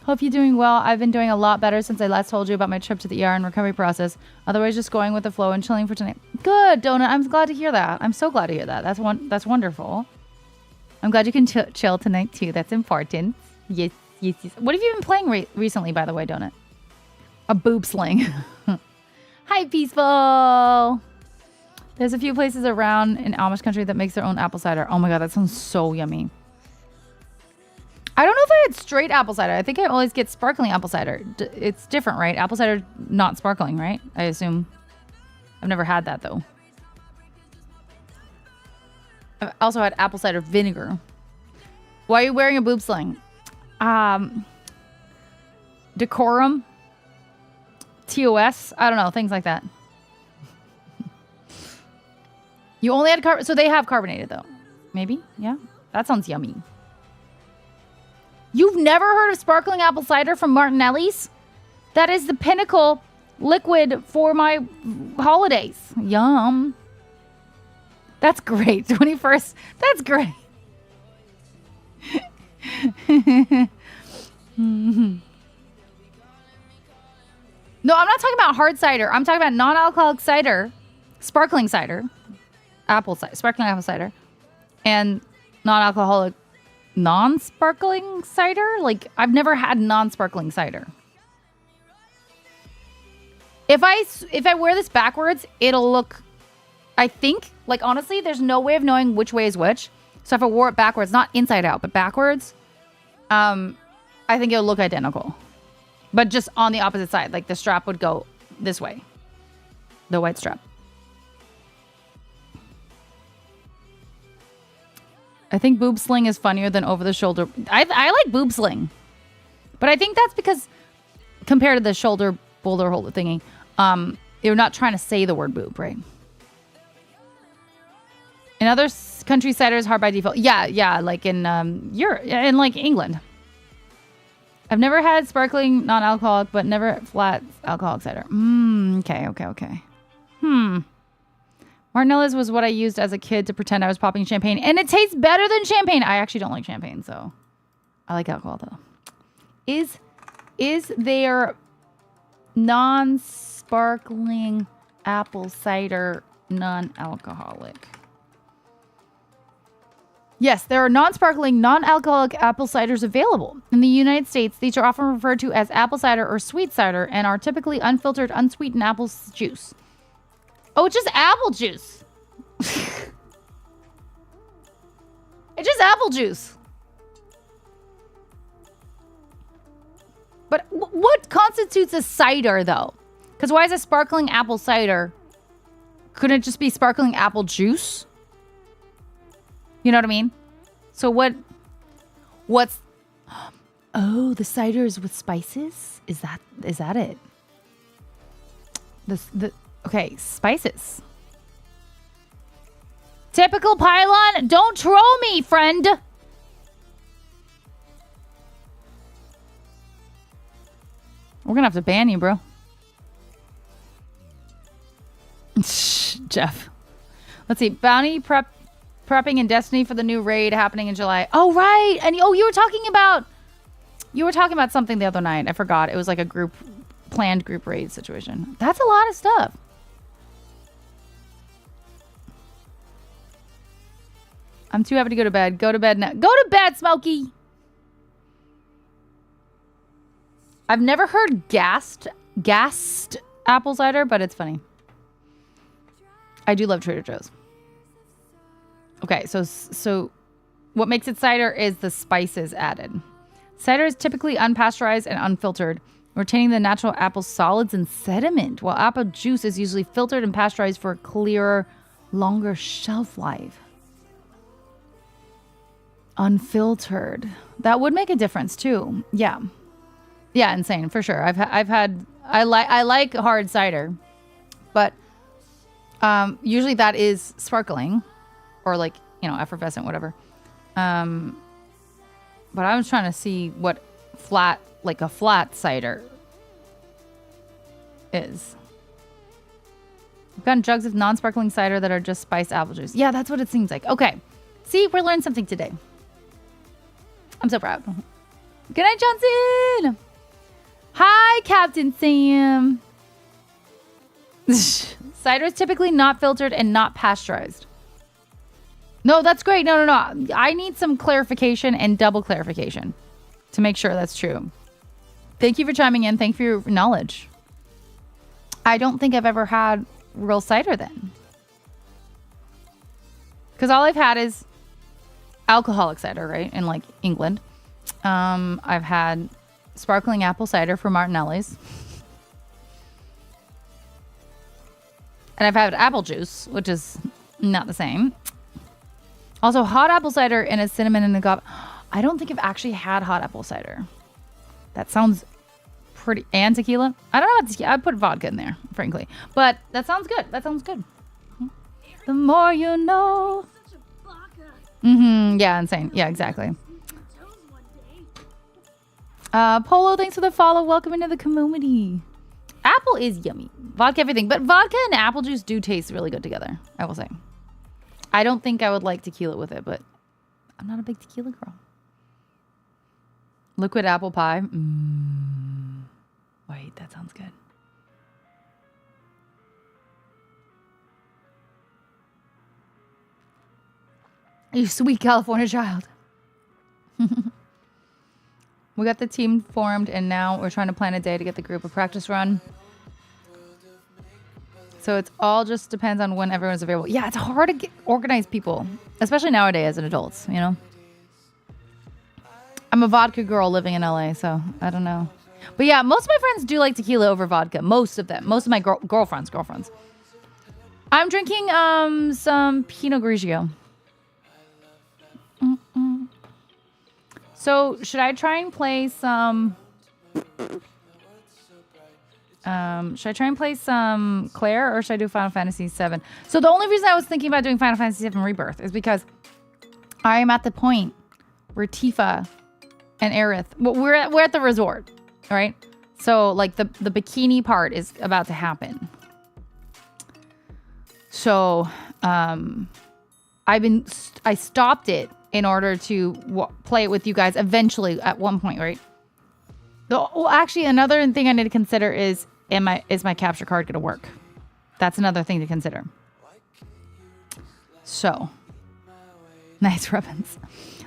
Hope you're doing well. I've been doing a lot better since I last told you about my trip to the ER and recovery process. Otherwise, just going with the flow and chilling for tonight. Good, Donut. I'm glad to hear that. I'm so glad to hear that. That's wonderful. I'm glad you can chill tonight, too. That's important. Yes. What have you been playing recently, by the way, Donut? A boob sling. Hi, Peaceful. There's a few places around in Amish country that makes their own apple cider. Oh, my God. That sounds so yummy. I don't know if I had straight apple cider. I think I always get sparkling apple cider. It's different, right? Apple cider, not sparkling, right? I assume. I've never had that, though. I've also had apple cider vinegar. Why are you wearing a boob sling? Decorum. TOS. I don't know. Things like that. You only had so they have carbonated, though. Maybe? Yeah. That sounds yummy. You've never heard of sparkling apple cider from Martinelli's? That is the pinnacle liquid for my holidays. Yum. That's great. 21st. That's great. No, I'm not talking about hard cider. I'm talking about non-alcoholic cider, sparkling cider, sparkling apple cider, and non-alcoholic non-sparkling cider. Like, I've never had non-sparkling cider. If I wear this backwards, it'll look, I think, like, honestly, there's no way of knowing which way is which. So if I wore it backwards, not inside out, but backwards, I think it'll look identical. But just on the opposite side. Like, the strap would go this way. The white strap. I think boob sling is funnier than over the shoulder. I like boob sling. But I think that's because compared to the shoulder boulder holder thingy, you're not trying to say the word boob, right? In other countries, cider is hard by default. Yeah, like in Europe, in like England. I've never had sparkling non-alcoholic, but never flat alcoholic cider. Okay. Martinelli's was what I used as a kid to pretend I was popping champagne. And it tastes better than champagne. I actually don't like champagne, so I like alcohol, though. Is there non-sparkling apple cider non-alcoholic? Yes, there are non-sparkling, non-alcoholic apple ciders available. In the United States, these are often referred to as apple cider or sweet cider and are typically unfiltered, unsweetened apple juice. Oh, it's just apple juice. It's just apple juice. But what constitutes a cider, though? Because why is a sparkling apple cider? Couldn't it just be sparkling apple juice? You know what I mean? So what's... Oh, the cider is with spices? Is that it? Okay, spices. Typical pylon. Don't troll me, friend. We're gonna have to ban you, bro. Jeff. Let's see. Bounty prepping in Destiny for the new raid happening in July. Oh, right. And you were talking about something the other night. I forgot. It was like a planned group raid situation. That's a lot of stuff. I'm too happy to go to bed. Go to bed now. Go to bed, Smokey. I've never heard gassed apple cider, but it's funny. I do love Trader Joe's. Okay, so what makes it cider is the spices added. Cider is typically unpasteurized and unfiltered, retaining the natural apple solids and sediment, while apple juice is usually filtered and pasteurized for a clearer, longer shelf life. Unfiltered. That would make a difference too. Yeah. Yeah, insane for sure. I like hard cider, but usually that is sparkling or like, you know, effervescent, whatever. But I was trying to see what a flat cider is. We've gotten jugs of non-sparkling cider that are just spiced apple juice. Yeah, that's what it seems like. Okay. See, we're learning something today. I'm so proud. Good night, Johnson. Hi, Captain Sam. Cider is typically not filtered and not pasteurized. No, that's great. No. I need some clarification and double clarification to make sure that's true. Thank you for chiming in. Thank you for your knowledge. I don't think I've ever had real cider then. Because all I've had is alcoholic cider, right? In like England. I've had sparkling apple cider from Martinelli's. And I've had apple juice, which is not the same. Also, hot apple cider and a cinnamon and a agave. I don't think I've actually had hot apple cider. That sounds pretty... And tequila? I don't know about tequila. I'd put vodka in there, frankly. But that sounds good. That sounds good. The more you know. Mm-hmm. Yeah, insane. Yeah, exactly. Polo, thanks for the follow. Welcome into the community. Apple is yummy. Vodka, everything. But vodka and apple juice do taste really good together, I will say. I don't think I would like tequila with it, but I'm not a big tequila girl. Liquid apple pie. Wait, that sounds good. You sweet California child. We got the team formed, and now we're trying to plan a day to get the group a practice run. So it's all just depends on when everyone's available. Yeah, it's hard to organize people, especially nowadays as an adults, you know? I'm a vodka girl living in LA, so I don't know. But yeah, most of my friends do like tequila over vodka. Most of them. Most of my girlfriends. I'm drinking some Pinot Grigio. So should I try and play some... should I try and play some Clair, or should I do Final Fantasy 7? So the only reason I was thinking about doing Final Fantasy 7 Rebirth is because I am at the point where Tifa and Aerith... Well, we're at the resort, right? So like the bikini part is about to happen. So I stopped it in order to play it with you guys eventually at one point, right? Well, actually, another thing I need to consider is my capture card going to work? That's another thing to consider. So, nice ribbons.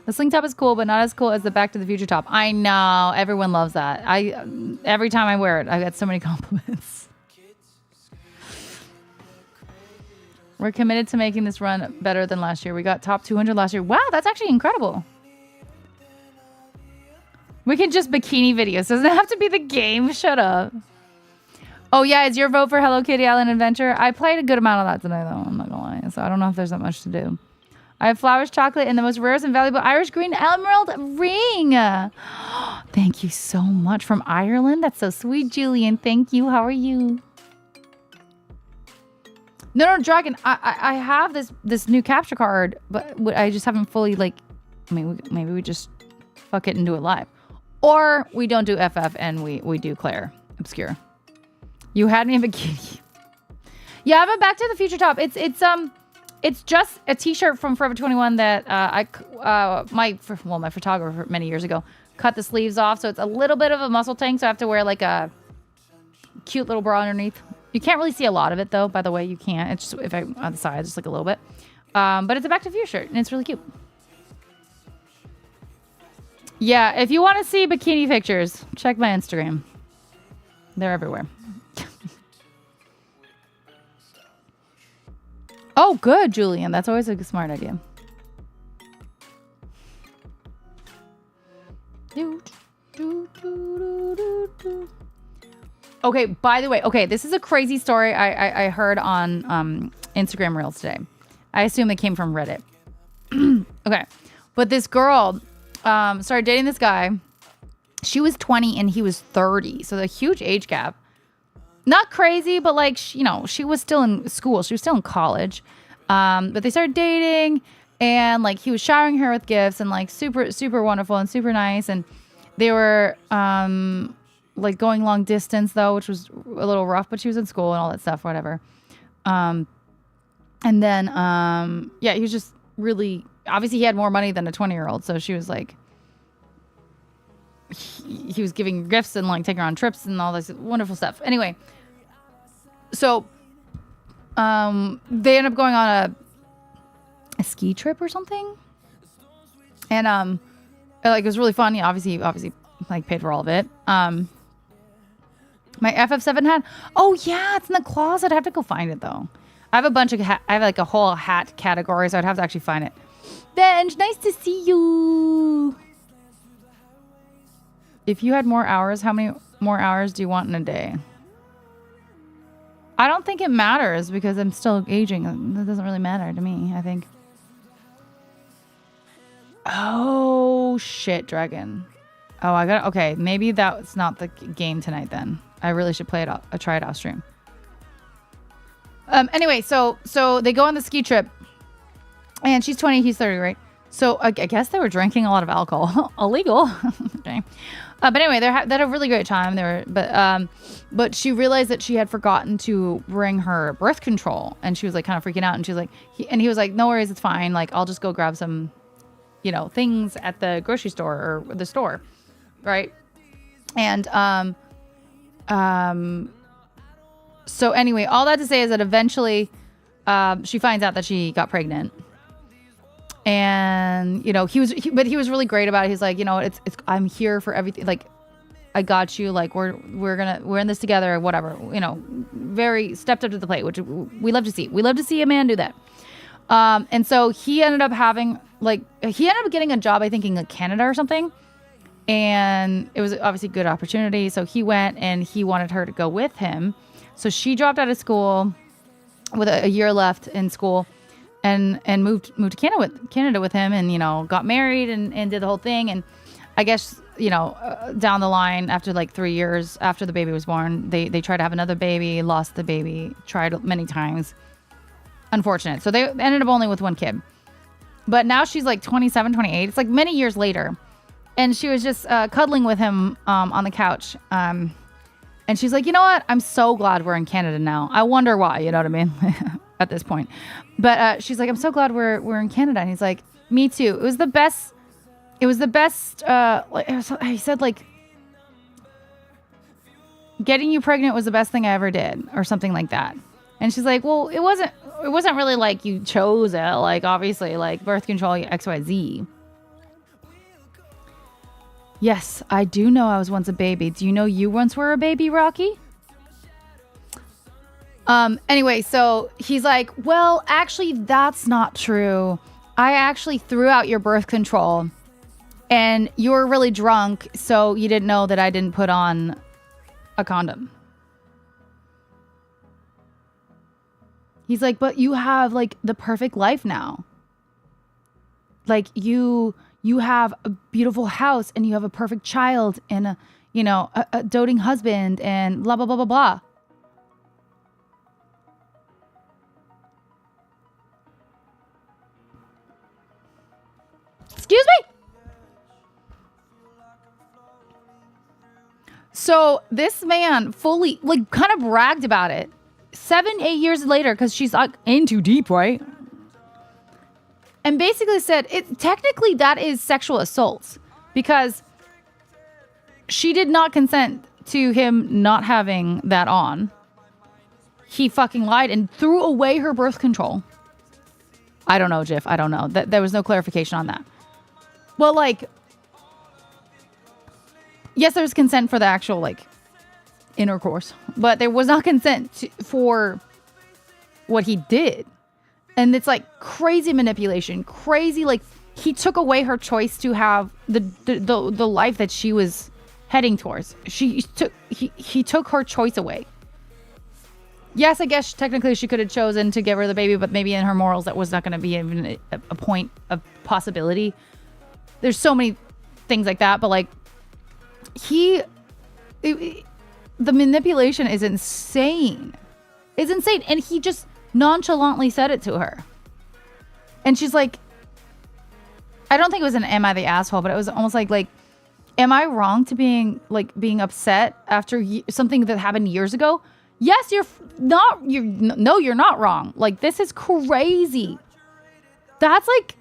The sling top is cool, but not as cool as the Back to the Future top. I know. Everyone loves that. Every time I wear it, I get so many compliments. We're committed to making this run better than last year. We got top 200 last year. Wow, that's actually incredible. We can just bikini videos. Doesn't have to be the game. Shut up. Oh, yeah. Is your vote for Hello Kitty Island Adventure? I played a good amount of that today, though. I'm not going to lie. So I don't know if there's that much to do. I have flowers, chocolate, and the most rarest and valuable Irish green emerald ring. Thank you so much. From Ireland? That's so sweet, Julian. Thank you. How are you? No, Dragon. I have this new capture card, but I just haven't fully, like... I mean, maybe we just fuck it and do it live. Or we don't do FF and we do Clair. Obscure. You had me in bikini. Yeah, I have a Back to the Future top. It's just a t-shirt from Forever 21 that my photographer many years ago cut the sleeves off. So it's a little bit of a muscle tank. So I have to wear like a cute little bra underneath. You can't really see a lot of it though, by the way. You can't. It's just if I on the side, just like a little bit. But it's a Back to the Future shirt, and it's really cute. Yeah, if you want to see bikini pictures, check my Instagram. They're everywhere. Oh, good, Julian. That's always a smart idea. Okay, by the way, this is a crazy story I heard on Instagram Reels today. I assume it came from Reddit. Okay, but this girl started dating this guy. She was 20 and he was 30, so a huge age gap. Not crazy, but like, she was still in school. She was still in college. But they started dating, and like he was showering her with gifts, and like super, super wonderful and super nice. And they were like going long distance though, which was a little rough, but she was in school and all that stuff, whatever. And then, he was just really, obviously he had more money than a 20-year-old. So she was like, he was giving gifts and like taking her on trips and all this wonderful stuff. Anyway, so they end up going on a ski trip or something, and like it was really fun. Yeah, obviously like paid for all of it. My FF7 hat. Oh yeah, it's in the closet. I have to go find it though. I have a bunch of I have like a whole hat category, so I'd have to actually find it. Benj, nice to see you. If you had more hours, how many more hours do you want in a day? I don't think it matters because I'm still aging. That doesn't really matter to me, I think. Oh, shit, Dragon. Oh, okay, maybe that's not the game tonight then. I really should play it off. Try it off stream. Anyway, so they go on the ski trip. And she's 20, he's 30, right? So I guess they were drinking a lot of alcohol. Illegal. Okay. But anyway, they had a really great time. But she realized that she had forgotten to bring her birth control, and she was like kind of freaking out. And she was like, he was like, "No worries, it's fine. Like, I'll just go grab some, things at the grocery store or the store, right?" And so anyway, all that to say is that eventually, she finds out that she got pregnant. And he was really great about it. He's like, it's I'm here for everything. Like, I got you. Like, we're in this together or whatever. Very stepped up to the plate, which we love to see. We love to see a man do that. And so he ended up getting a job, I think, in Canada or something. And it was obviously a good opportunity. So he went, and he wanted her to go with him. So she dropped out of school with a year left in school. And moved to Canada with him, and got married and did the whole thing. And I guess down the line, after like 3 years after the baby was born, they tried to have another baby, lost the baby, tried many times. Unfortunate. So they ended up only with one kid. But now she's like 27, 28. It's like many years later, and she was just cuddling with him on the couch. And she's like, you know what? I'm so glad we're in Canada now. I wonder why. You know what I mean? At this point. But she's like, I'm so glad we're in Canada. And he's like, me too. It was the best. He said, like, getting you pregnant was the best thing I ever did, or something like that. And she's like, well, it wasn't really like you chose it. Like, obviously, like birth control, XYZ. Yes, I do know I was once a baby. Do you know you once were a baby, Rocky? Anyway, so he's like, well, actually, that's not true. I actually threw out your birth control, and you were really drunk, so you didn't know that I didn't put on a condom. He's like, but you have like the perfect life now. Like you have a beautiful house, and you have a perfect child, and a doting husband, and blah, blah, blah, blah, blah. Excuse me? So this man fully, like, kind of bragged about it 7-8 years later, because she's like in too deep, right? And basically said, technically that is sexual assault, because she did not consent to him not having that on. He fucking lied and threw away her birth control. I don't know, Jiff. I don't know. There was no clarification on that. Well, like, yes, there's consent for the actual, like, intercourse, but there was not consent for what he did. And it's like crazy manipulation, crazy, like, he took away her choice to have the life that she was heading towards. He took her choice away. Yes, I guess technically she could have chosen to give her the baby, but maybe in her morals that was not going to be even a point of possibility. There's so many things like that, but like the manipulation is insane. It's insane. And he just nonchalantly said it to her. And she's like, I don't think it was an am I the asshole, but it was almost like, am I wrong to being upset after something that happened years ago? Yes, you're not wrong. Like, this is crazy. That's like,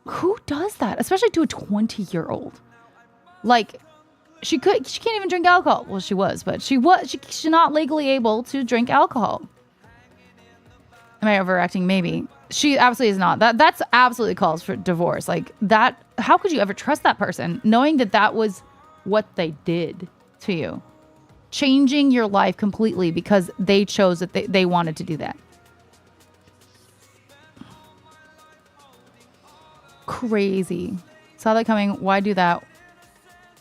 who does that? Especially to a 20-year-old. Like, she can't even drink alcohol. Well, she was, but she's not legally able to drink alcohol. Am I overacting? Maybe. She absolutely is not. That's absolutely calls for divorce. Like that. How could you ever trust that person knowing that was what they did to you? Changing your life completely because they chose that they wanted to do that. Crazy. Saw that coming. Why do that?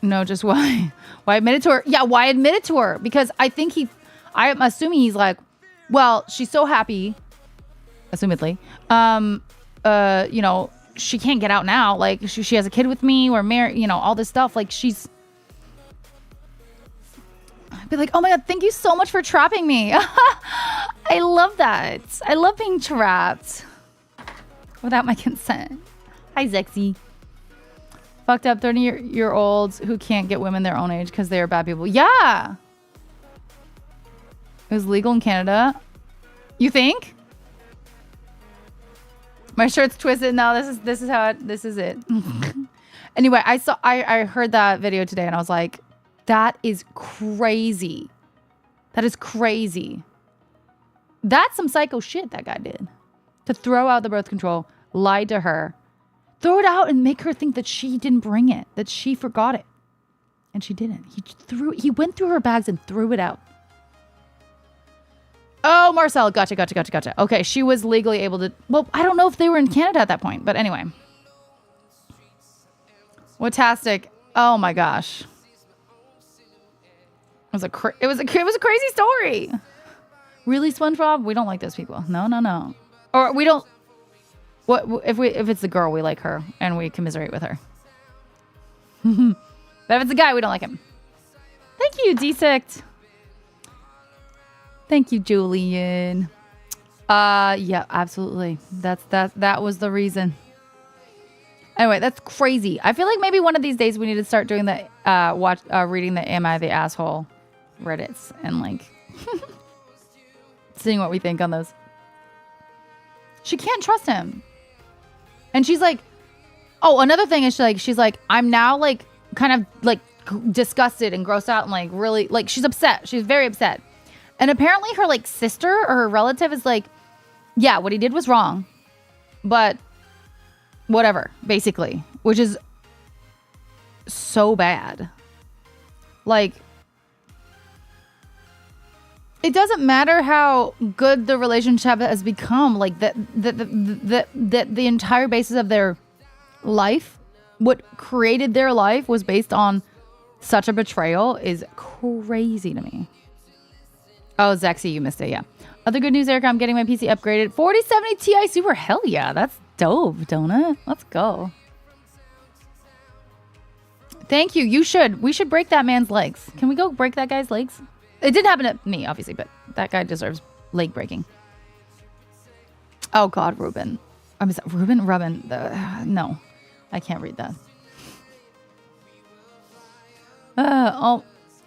No, just why? Why admit it to her? Yeah, why admit it to her? Because I think I'm assuming he's like, well, she's so happy, assumedly. You know, she can't get out now. Like, she has a kid with me. We're married, you know, all this stuff. Like, I'd be like, oh my God, thank you so much for trapping me. I love that. I love being trapped without my consent. Hi, Zexy. Fucked up 30-year-olds who can't get women their own age because they are bad people. Yeah. It was legal in Canada. You think? My shirt's twisted. No, this is it. Anyway, I heard that video today and I was like, that is crazy. That is crazy. That's some psycho shit that guy did. To throw out the birth control, lie to her, throw it out and make her think that she didn't bring it, that she forgot it. And she didn't. He went through her bags and threw it out. Oh, Marcel. Gotcha. Okay, she was legally able to... Well, I don't know if they were in Canada at that point, but anyway. Watastic. Oh my gosh. It was a crazy story. Really, SpongeBob? We don't like those people. No. Or we don't... What if it's the girl, we like her and we commiserate with her. But if it's a guy, we don't like him. Thank you, Desict. Thank you, Julian. Yeah, absolutely. That was the reason. Anyway, that's crazy. I feel like maybe one of these days we need to start doing the reading the Am I the Asshole Reddits and like seeing what we think on those. She can't trust him. And she's like, oh, another thing is she's like, I'm now like kind of like disgusted and grossed out and like really like she's upset. She's very upset. And apparently her like sister or her relative is like, yeah, what he did was wrong, but whatever, basically, which is so bad. Like, it doesn't matter how good the relationship has become. Like the entire basis of their life, what created their life was based on such a betrayal is crazy to me. Oh, Zexy, you missed it. Yeah. Other good news, Erica, I'm getting my PC upgraded. 4070 Ti Super. Hell yeah. That's dope, don't it? Let's go. Thank you. You should. We should break that man's legs. Can we go break that guy's legs? It didn't happen to me, obviously, but that guy deserves leg breaking. Oh, God, Ruben. I'm sorry, Ruben. No, I can't read that.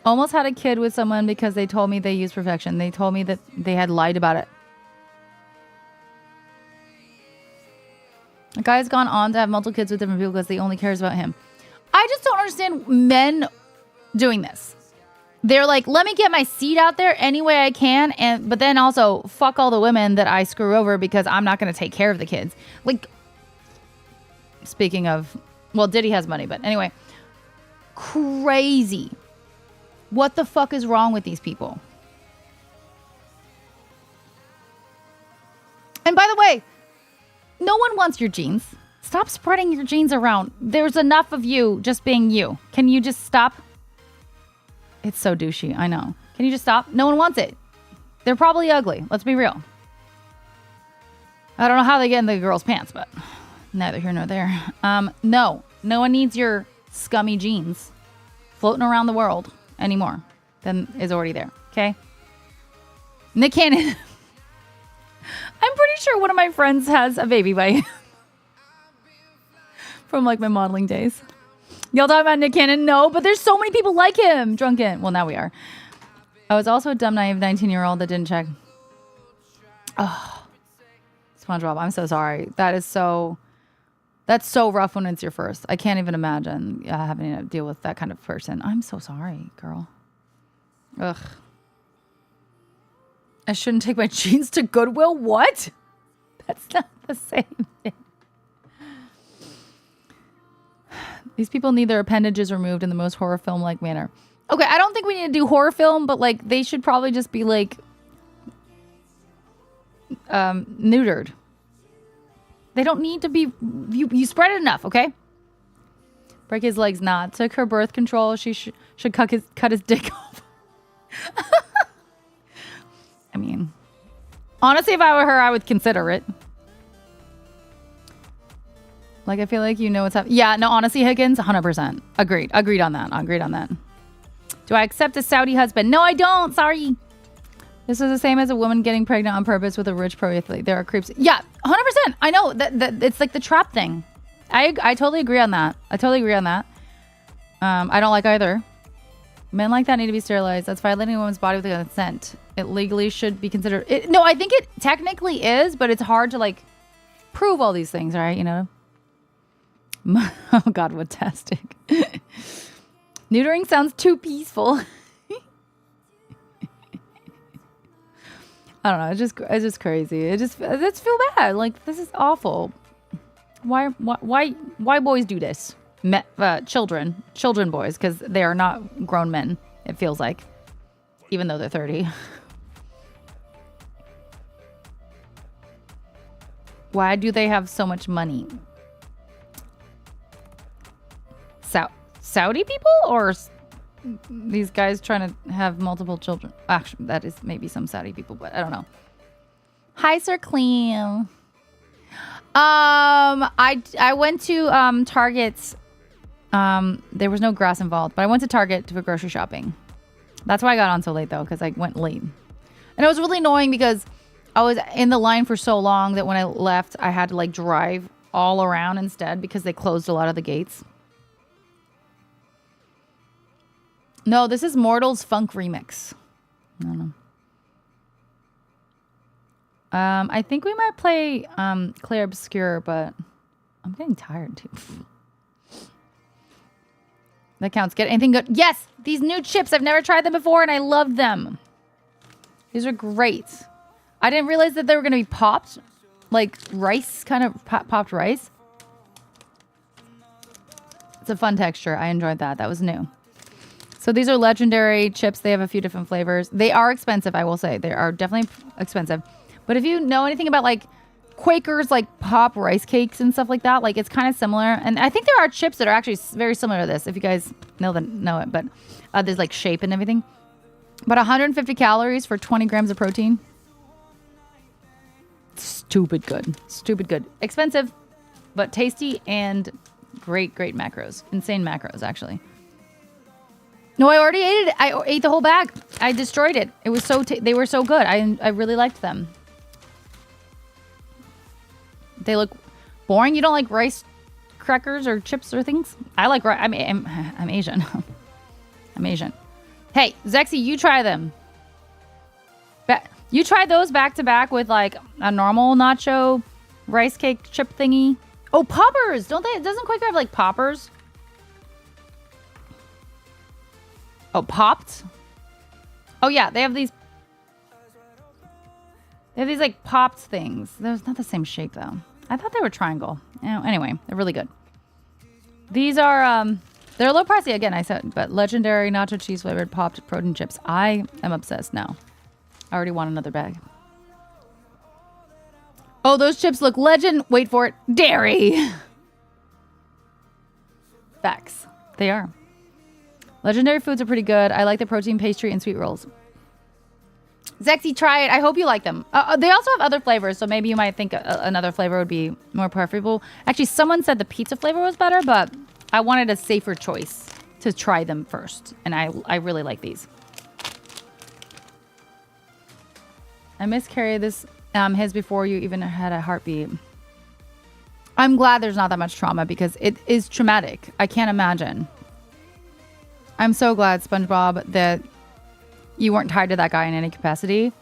Almost had a kid with someone because they told me they used perfection. They told me that they had lied about it. A guy's gone on to have multiple kids with different people because he only cares about him. I just don't understand men doing this. they're like, let me get my seed out there any way I can. But then also fuck all the women that I screw over because I'm not going to take care of the kids. Like, speaking of, well, Diddy has money, but anyway, crazy. What the fuck is wrong with these people? And by the way, no one wants your genes. Stop spreading your genes around. There's enough of you just being you. Can you just stop? It's so douchey. I know. Can you just stop? No one wants it. They're probably ugly. Let's be real. I don't know how they get in the girls' pants, but neither here nor there. No one needs your scummy genes floating around the world anymore than is already there. Okay? Nick Cannon. I'm pretty sure one of my friends has a baby by from like my modeling days. Y'all talking about Nick Cannon? No, but there's so many people like him. Drunken. Well, now we are. I was also a dumb, naive 19-year-old that didn't check. Oh, SpongeBob, I'm so sorry. That's so rough when it's your first. I can't even imagine having to deal with that kind of person. I'm so sorry, girl. Ugh. I shouldn't take my jeans to Goodwill? What? That's not the same thing. These people need their appendages removed in the most horror film-like manner. Okay, I don't think we need to do horror film, but like they should probably just be like neutered. They don't need to be. You spread it enough, okay? Break his legs. Not took her birth control. She should cut his dick off. I mean, honestly, if I were her, I would consider it. Like, I feel like you know what's happening. Yeah, no, honestly, Higgins, 100%. Agreed on that. Do I accept a Saudi husband? No, I don't. Sorry. This is the same as a woman getting pregnant on purpose with a rich pro athlete. There are creeps. Yeah, 100%. I know. That it's like the trap thing. I totally agree on that. I don't like either. Men like that need to be sterilized. That's violating a woman's body with consent. It legally should be considered. No, I think it technically is, but it's hard to like prove all these things, right? You know? Oh God, what tastic. Neutering sounds too peaceful. I don't know. It's just crazy. I just feel bad. Like, this is awful. Why boys do this? Children boys, because they are not grown men. It feels like, even though they're 30. Why do they have so much money? Saudi people or these guys trying to have multiple children? Actually, that is maybe some Saudi people, but I don't know. Hi, Sir Clean. I went to Target. There was no grass involved, but I went to Target for grocery shopping. That's why I got on so late though, because I went late, and it was really annoying because I was in the line for so long that when I left, I had to like drive all around instead because they closed a lot of the gates. No, this is Mortal's Funk Remix. I don't know. I think we might play Clair Obscure, but I'm getting tired too. That counts. Get anything good? Yes! These new chips. I've never tried them before and I love them. These are great. I didn't realize that they were going to be popped. Like rice, kind of popped rice. It's a fun texture. I enjoyed that. That was new. So these are legendary chips. They have a few different flavors. They are expensive, I will say. They are definitely expensive. But if you know anything about like Quakers, like pop rice cakes and stuff like that, like it's kind of similar. And I think there are chips that are actually very similar to this, if you guys know it. But there's like shape and everything. But 150 calories for 20 grams of protein. Stupid good. Expensive, but tasty and great macros. Insane macros, actually. No, I already ate it. I ate the whole bag. I destroyed it. It was they were so good. I really liked them. They look boring. You don't like rice crackers or chips or things? I like rice. I'm Asian. I'm Asian. Hey, Zexy, you try them. You try those back to back with like a normal nacho rice cake chip thingy. Oh, poppers. Doesn't Quaker have like poppers? Oh, popped? Oh yeah, they have these like popped things. They're not the same shape though. I thought they were triangle. Anyway, they're really good. These are they're a little pricey again, I said, but legendary nacho cheese flavored popped protein chips. I am obsessed now. I already want another bag. Oh, those chips look legend. Wait for it. Dairy. Facts. They are. Legendary foods are pretty good. I like the protein pastry and sweet rolls. Zexy, try it. I hope you like them. They also have other flavors, so maybe you might think another flavor would be more preferable. Actually, someone said the pizza flavor was better, but I wanted a safer choice to try them first, and I really like these. I miscarried this his before you even had a heartbeat. I'm glad there's not that much trauma because it is traumatic. I can't imagine. I'm so glad, SpongeBob, that you weren't tied to that guy in any capacity.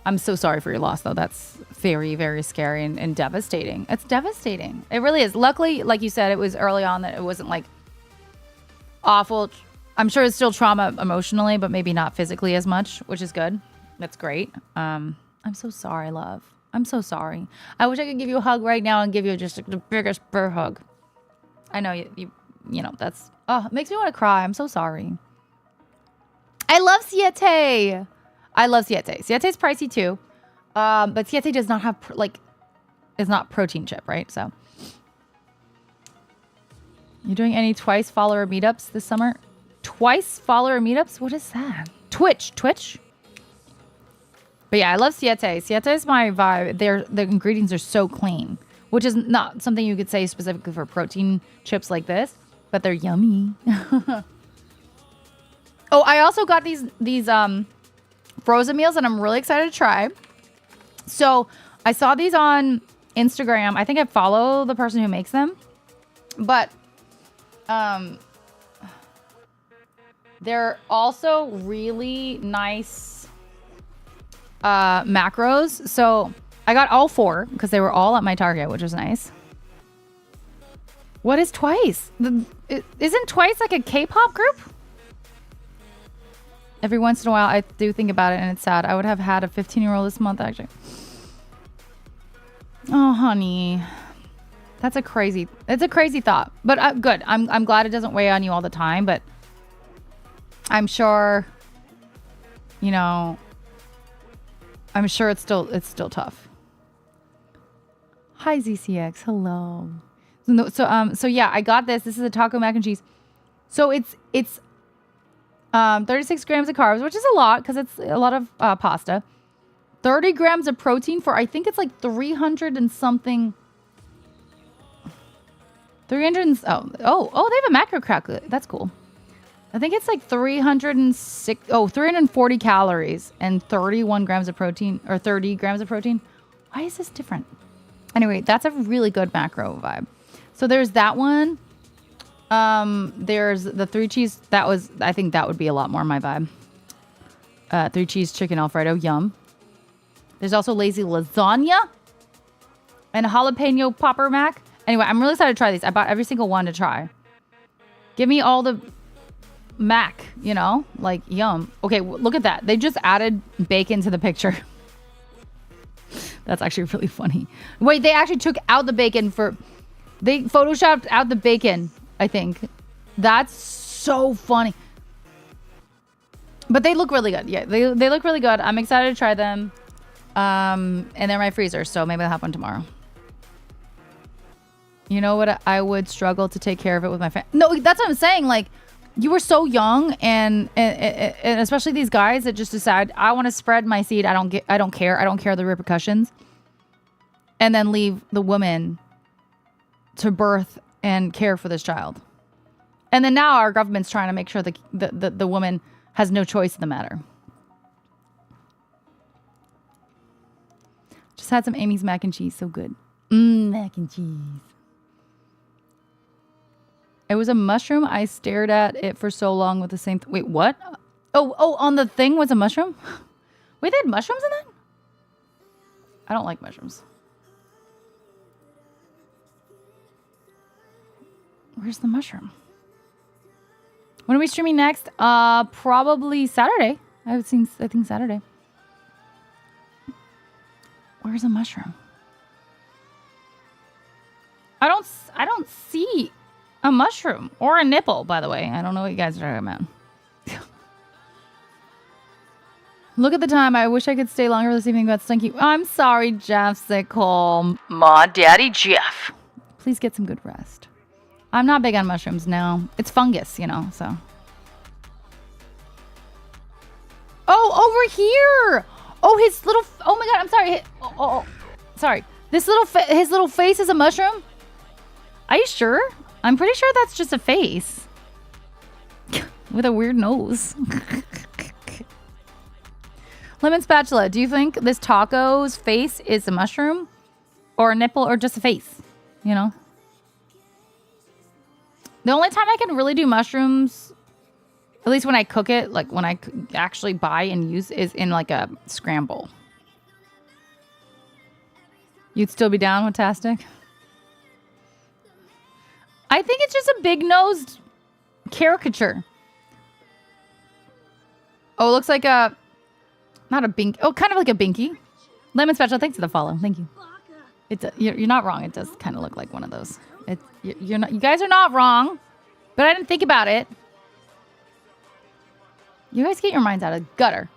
I'm so sorry for your loss, though. That's very, very scary and devastating. It's devastating. It really is. Luckily, like you said, it was early on that it wasn't like awful. I'm sure it's still trauma emotionally, but maybe not physically as much, which is good. That's great. I'm so sorry, love. I'm so sorry. I wish I could give you a hug right now and give you just the biggest bear hug. I know you know, that's, oh, it makes me want to cry. I'm so sorry. I love Siete. I love Siete. Siete's pricey too. But Siete does not have, is not protein chip, right? So. You doing any Twice follower meetups this summer? Twice follower meetups? What is that? Twitch. But yeah, I love Siete. Siete is my vibe. The ingredients are so clean, which is not something you could say specifically for protein chips like this, but they're yummy. Oh, I also got these frozen meals that I'm really excited to try. So I saw these on Instagram. I think I follow the person who makes them, but they're also really nice macros. So I got all 4 because they were all at my Target, which was nice. What is Twice? Isn't Twice like a K-pop group? Every once in a while, I do think about it, and it's sad. I would have had a 15-year-old this month, actually. Oh, honey. It's a crazy thought. But good. I'm glad it doesn't weigh on you all the time, but I'm sure, you know, I'm sure it's still tough. Hi, ZCX. Hello. So yeah, I got this. This is a taco mac and cheese. So it's 36 grams of carbs, which is a lot because it's a lot of pasta. 30 grams of protein for, I think it's like 300 and something. 300 oh, they have a macro calculator. That's cool. I think it's like 340 calories and 31 grams of protein, or 30 grams of protein. Why is this different? Anyway, that's a really good macro vibe. So there's that one. There's the 3 cheese. I think that would be a lot more my vibe. 3 cheese chicken Alfredo. Yum. There's also lazy lasagna and a jalapeno popper mac. Anyway, I'm really excited to try these. I bought every single one to try. Give me all the mac, you know, like yum. Okay, look at that. They just added bacon to the picture. That's actually really funny. Wait, they actually took out the bacon they photoshopped out the bacon, I think. That's so funny. But they look really good. Yeah, they look really good. I'm excited to try them. And they're in my freezer, so maybe I'll have one tomorrow. You know what? I would struggle to take care of it with my family. No, that's what I'm saying. Like, you were so young, and especially these guys that just decide, I want to spread my seed. I don't care. I don't care the repercussions. And then leave the woman to birth and care for this child. And then now our government's trying to make sure the woman has no choice in the matter. Just had some Amy's mac and cheese. So good. Mac and cheese. It was a mushroom. I stared at it for so long with the same... Wait, what? Oh, on the thing was a mushroom? Wait, they had mushrooms in that? I don't like mushrooms. Where's the mushroom? When are we streaming next? Probably Saturday. I think Saturday. Where's a mushroom? I don't see a mushroom or a nipple, by the way. I don't know what you guys are talking about. Look at the time. I wish I could stay longer this evening, but stinky. I'm sorry, Jeff Sickle. Ma, Daddy Jeff. Please get some good rest. I'm not big on mushrooms, no. It's fungus, you know, so. Oh, over here. Oh, his little, oh my God, I'm sorry. Sorry. His little face is a mushroom? Are you sure? I'm pretty sure that's just a face. With a weird nose. Lemon Spatula, do you think this taco's face is a mushroom? Or a nipple or just a face? You know? The only time I can really do mushrooms, at least when I cook it, like when I actually buy and use, is in like a scramble. You'd still be down with Tastic? I think it's just a big-nosed caricature. Oh, it looks like a... Not a bink. Oh, kind of like a binky. Lemon Special, thanks for the follow. Thank you. You're not wrong. It does kind of look like one of those. You're not. You guys are not wrong, but I didn't think about it. You guys get your minds out of the gutter.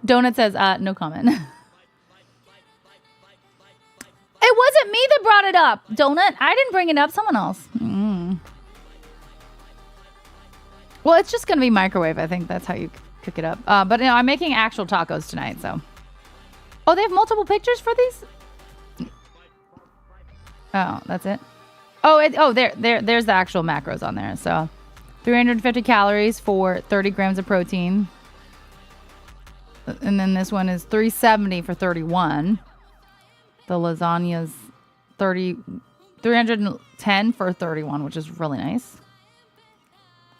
Donut says, no comment. It wasn't me that brought it up, Donut. I didn't bring it up. Someone else. Well, it's just going to be microwave. I think that's how you cook it up. But you know, I'm making actual tacos tonight, so. Oh, they have multiple pictures for these? Oh, that's it. Oh, there's the actual macros on there. So, 350 calories for 30 grams of protein. And then this one is 370 for 31. The lasagna's 310 for 31, which is really nice.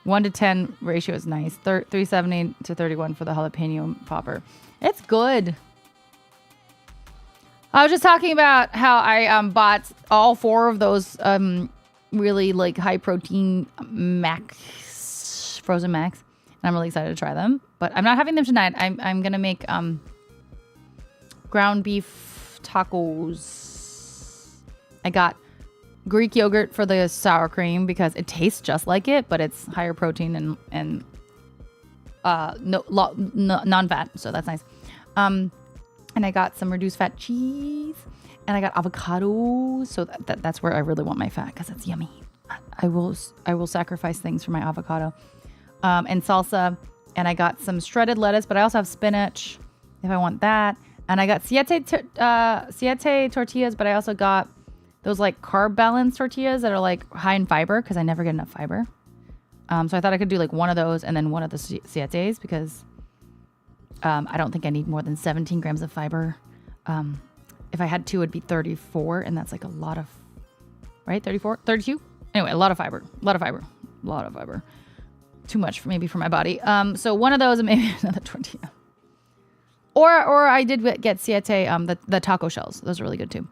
1 to 10 ratio is nice. 370 to 31 for the jalapeno popper. It's good. I was just talking about how I bought all 4 of those really like high protein max, frozen max. And I'm really excited to try them. But I'm not having them tonight. I'm going to make ground beef tacos. I got Greek yogurt for the sour cream because it tastes just like it, but it's higher protein and non-fat, so that's nice. And I got some reduced fat cheese, and I got avocado, so that's where I really want my fat because it's yummy. I will sacrifice things for my avocado, and salsa, and I got some shredded lettuce, but I also have spinach if I want that, and I got siete tortillas, but I also got those like carb balance tortillas that are like high in fiber because I never get enough fiber. So I thought I could do like one of those and then one of the sietes because I don't think I need more than 17 grams of fiber. If I had 2, it'd be 34, and that's like a lot of, right? 34, 32. Anyway, a lot of fiber. Too much maybe for my body. So one of those and maybe another tortilla. Or I did get siete, the taco shells. Those are really good too.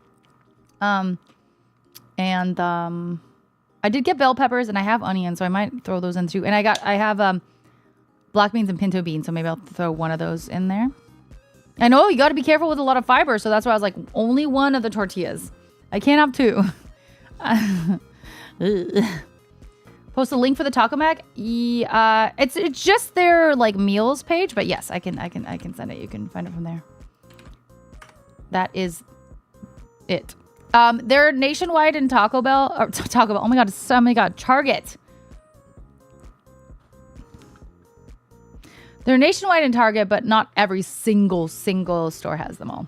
And I did get bell peppers and I have onions, so I might throw those in too. And I have black beans and pinto beans, so maybe I'll throw one of those in there. I know you got to be careful with a lot of fiber, so that's why I was like, only one of the tortillas. I can't have 2. Post a link for the Taco Mac. Yeah, it's just their like meals page, but yes, I can send it. You can find it from there. That is it. They're nationwide in Taco Bell. Oh my god, Target. They're nationwide in Target, but not every single store has them all.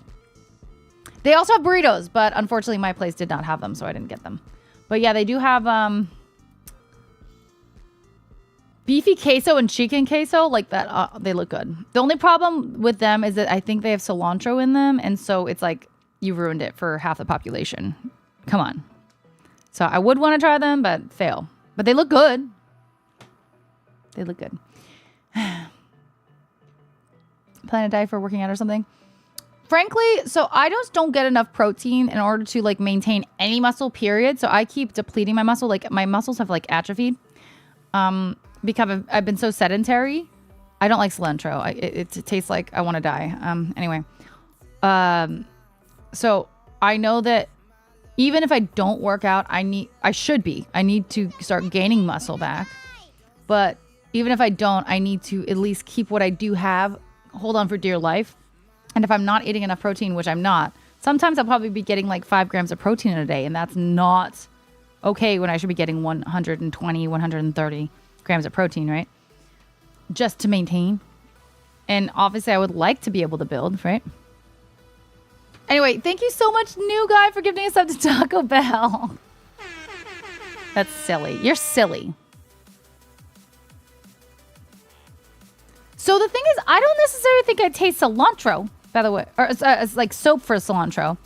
They also have burritos, but unfortunately my place did not have them, so I didn't get them. But yeah, they do have beefy queso and chicken queso, like that. They look good. The only problem with them is that I think they have cilantro in them, and so it's like you ruined it for half the population. Come on. So I would want to try them, but fail. But they look good. They look good. Plan a diet for working out or something? Frankly, so I just don't get enough protein in order to like maintain any muscle, period. So I keep depleting my muscle. Like my muscles have like atrophied. I've been so sedentary. I don't like cilantro. It tastes like I want to die. Anyway. So I know that even if I don't work out, I need to start gaining muscle back. But even if I don't, I need to at least keep what I do have, hold on for dear life. And if I'm not eating enough protein, which I'm not, sometimes I'll probably be getting like 5 grams of protein in a day. And that's not okay when I should be getting 120, 130 grams of protein, right? Just to maintain. And obviously I would like to be able to build, right? Anyway, thank you so much, new guy, for giving us up to Taco Bell. That's silly. You're silly. So the thing is, I don't necessarily think I taste cilantro, by the way. Or it's like soap for cilantro.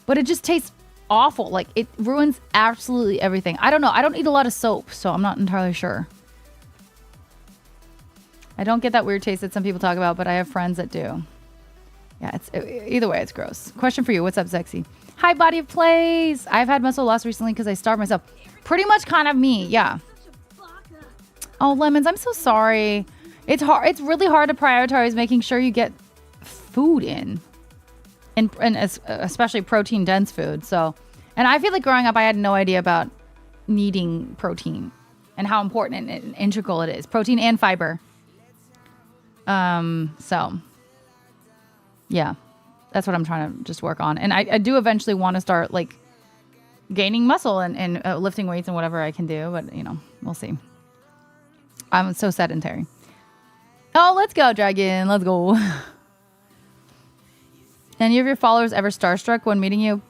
But it just tastes awful. Like, it ruins absolutely everything. I don't know. I don't eat a lot of soap, so I'm not entirely sure. I don't get that weird taste that some people talk about, but I have friends that do. Yeah, either way, it's gross. Question for you. What's up, sexy? Hi, Body of Plays. I've had muscle loss recently because I starved myself. Pretty much kind of me, yeah. Oh, Lemons, I'm so sorry. It's hard. It's really hard to prioritize making sure you get food in. And especially protein-dense food. So, and I feel like growing up, I had no idea about needing protein and how important and integral it is. Protein and fiber. So... yeah, that's what I'm trying to just work on. And I do eventually want to start like gaining muscle and lifting weights and whatever I can do. But, you know, we'll see. I'm so sedentary. Oh, let's go, Dragon. Let's go. Any of your followers ever starstruck when meeting you?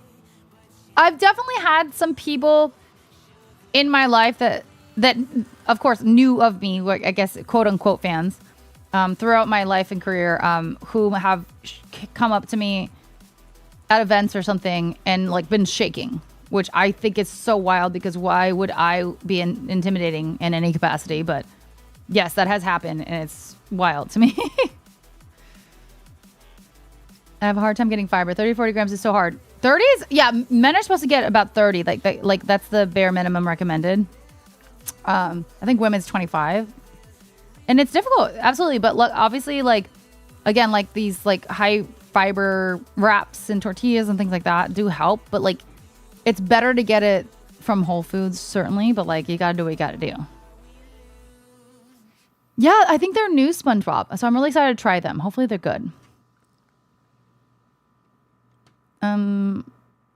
I've definitely had some people in my life that of course, knew of me, like, I guess, quote unquote fans. Throughout my life and career, who have come up to me at events or something and like been shaking, which I think is so wild because why would I be intimidating in any capacity? But yes, that has happened and it's wild to me. I have a hard time getting fiber. 30, 40 grams is so hard. 30s? Yeah, men are supposed to get about 30. Like that's the bare minimum recommended. I think women's 25. And it's difficult, absolutely. But look, obviously, like, again, like these like high fiber wraps and tortillas and things like that do help. But like, it's better to get it from Whole Foods, certainly. But like, you got to do what you got to do. Yeah, I think they're new SpongeBob. So I'm really excited to try them. Hopefully they're good.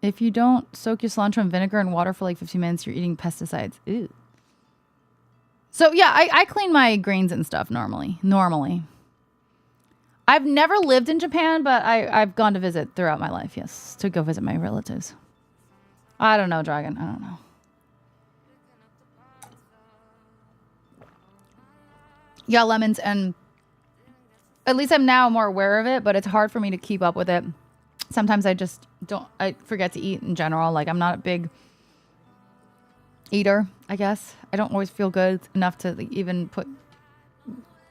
If you don't soak your cilantro in vinegar and water for like 15 minutes, you're eating pesticides. Ew. So yeah, I clean my grains and stuff normally. I've never lived in Japan, but I've gone to visit throughout my life, yes. To go visit my relatives. I don't know, Dragon. I don't know. Yeah, Lemons, and at least I'm now more aware of it, but it's hard for me to keep up with it. Sometimes I forget to eat in general. Like, I'm not a big eater, I guess. I don't always feel good enough to even put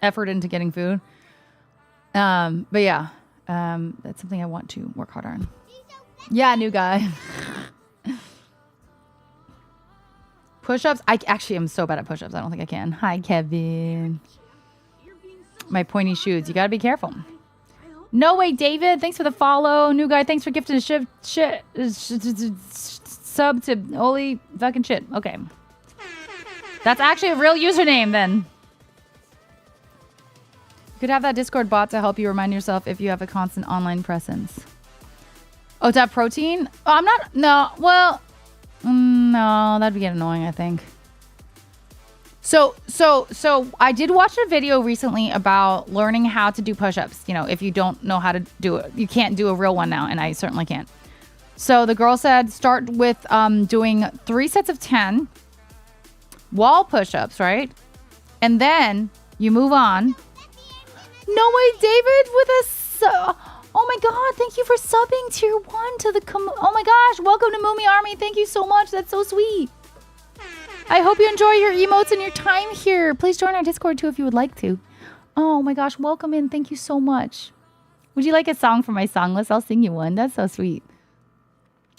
effort into getting food. But yeah, that's something I want to work harder on. Yeah, new guy. Push-ups? I actually am so bad at push-ups. I don't think I can. Hi, Kevin. My pointy shoes. You gotta be careful. No way, David. Thanks for the follow. New guy, thanks for gifting a sub to holy fucking shit. Okay. That's actually a real username then. You could have that Discord bot to help you remind yourself if you have a constant online presence. Oh, to have protein? Oh, I'm not. No. Well, no, that'd get annoying, I think. So I did watch a video recently about learning how to do push-ups. You know, if you don't know how to do it, you can't do a real one now, and I certainly can't. So the girl said start with doing 3 sets of 10 wall push-ups, right? And then you move on. No way, David, with a oh my god, thank you for subbing tier 1 to the oh my gosh, welcome to Moomy Army. Thank you so much. That's so sweet. I hope you enjoy your emotes and your time here. Please join our Discord too if you would like to. Oh my gosh, welcome in. Thank you so much. Would you like a song for my song list? I'll sing you one. That's so sweet.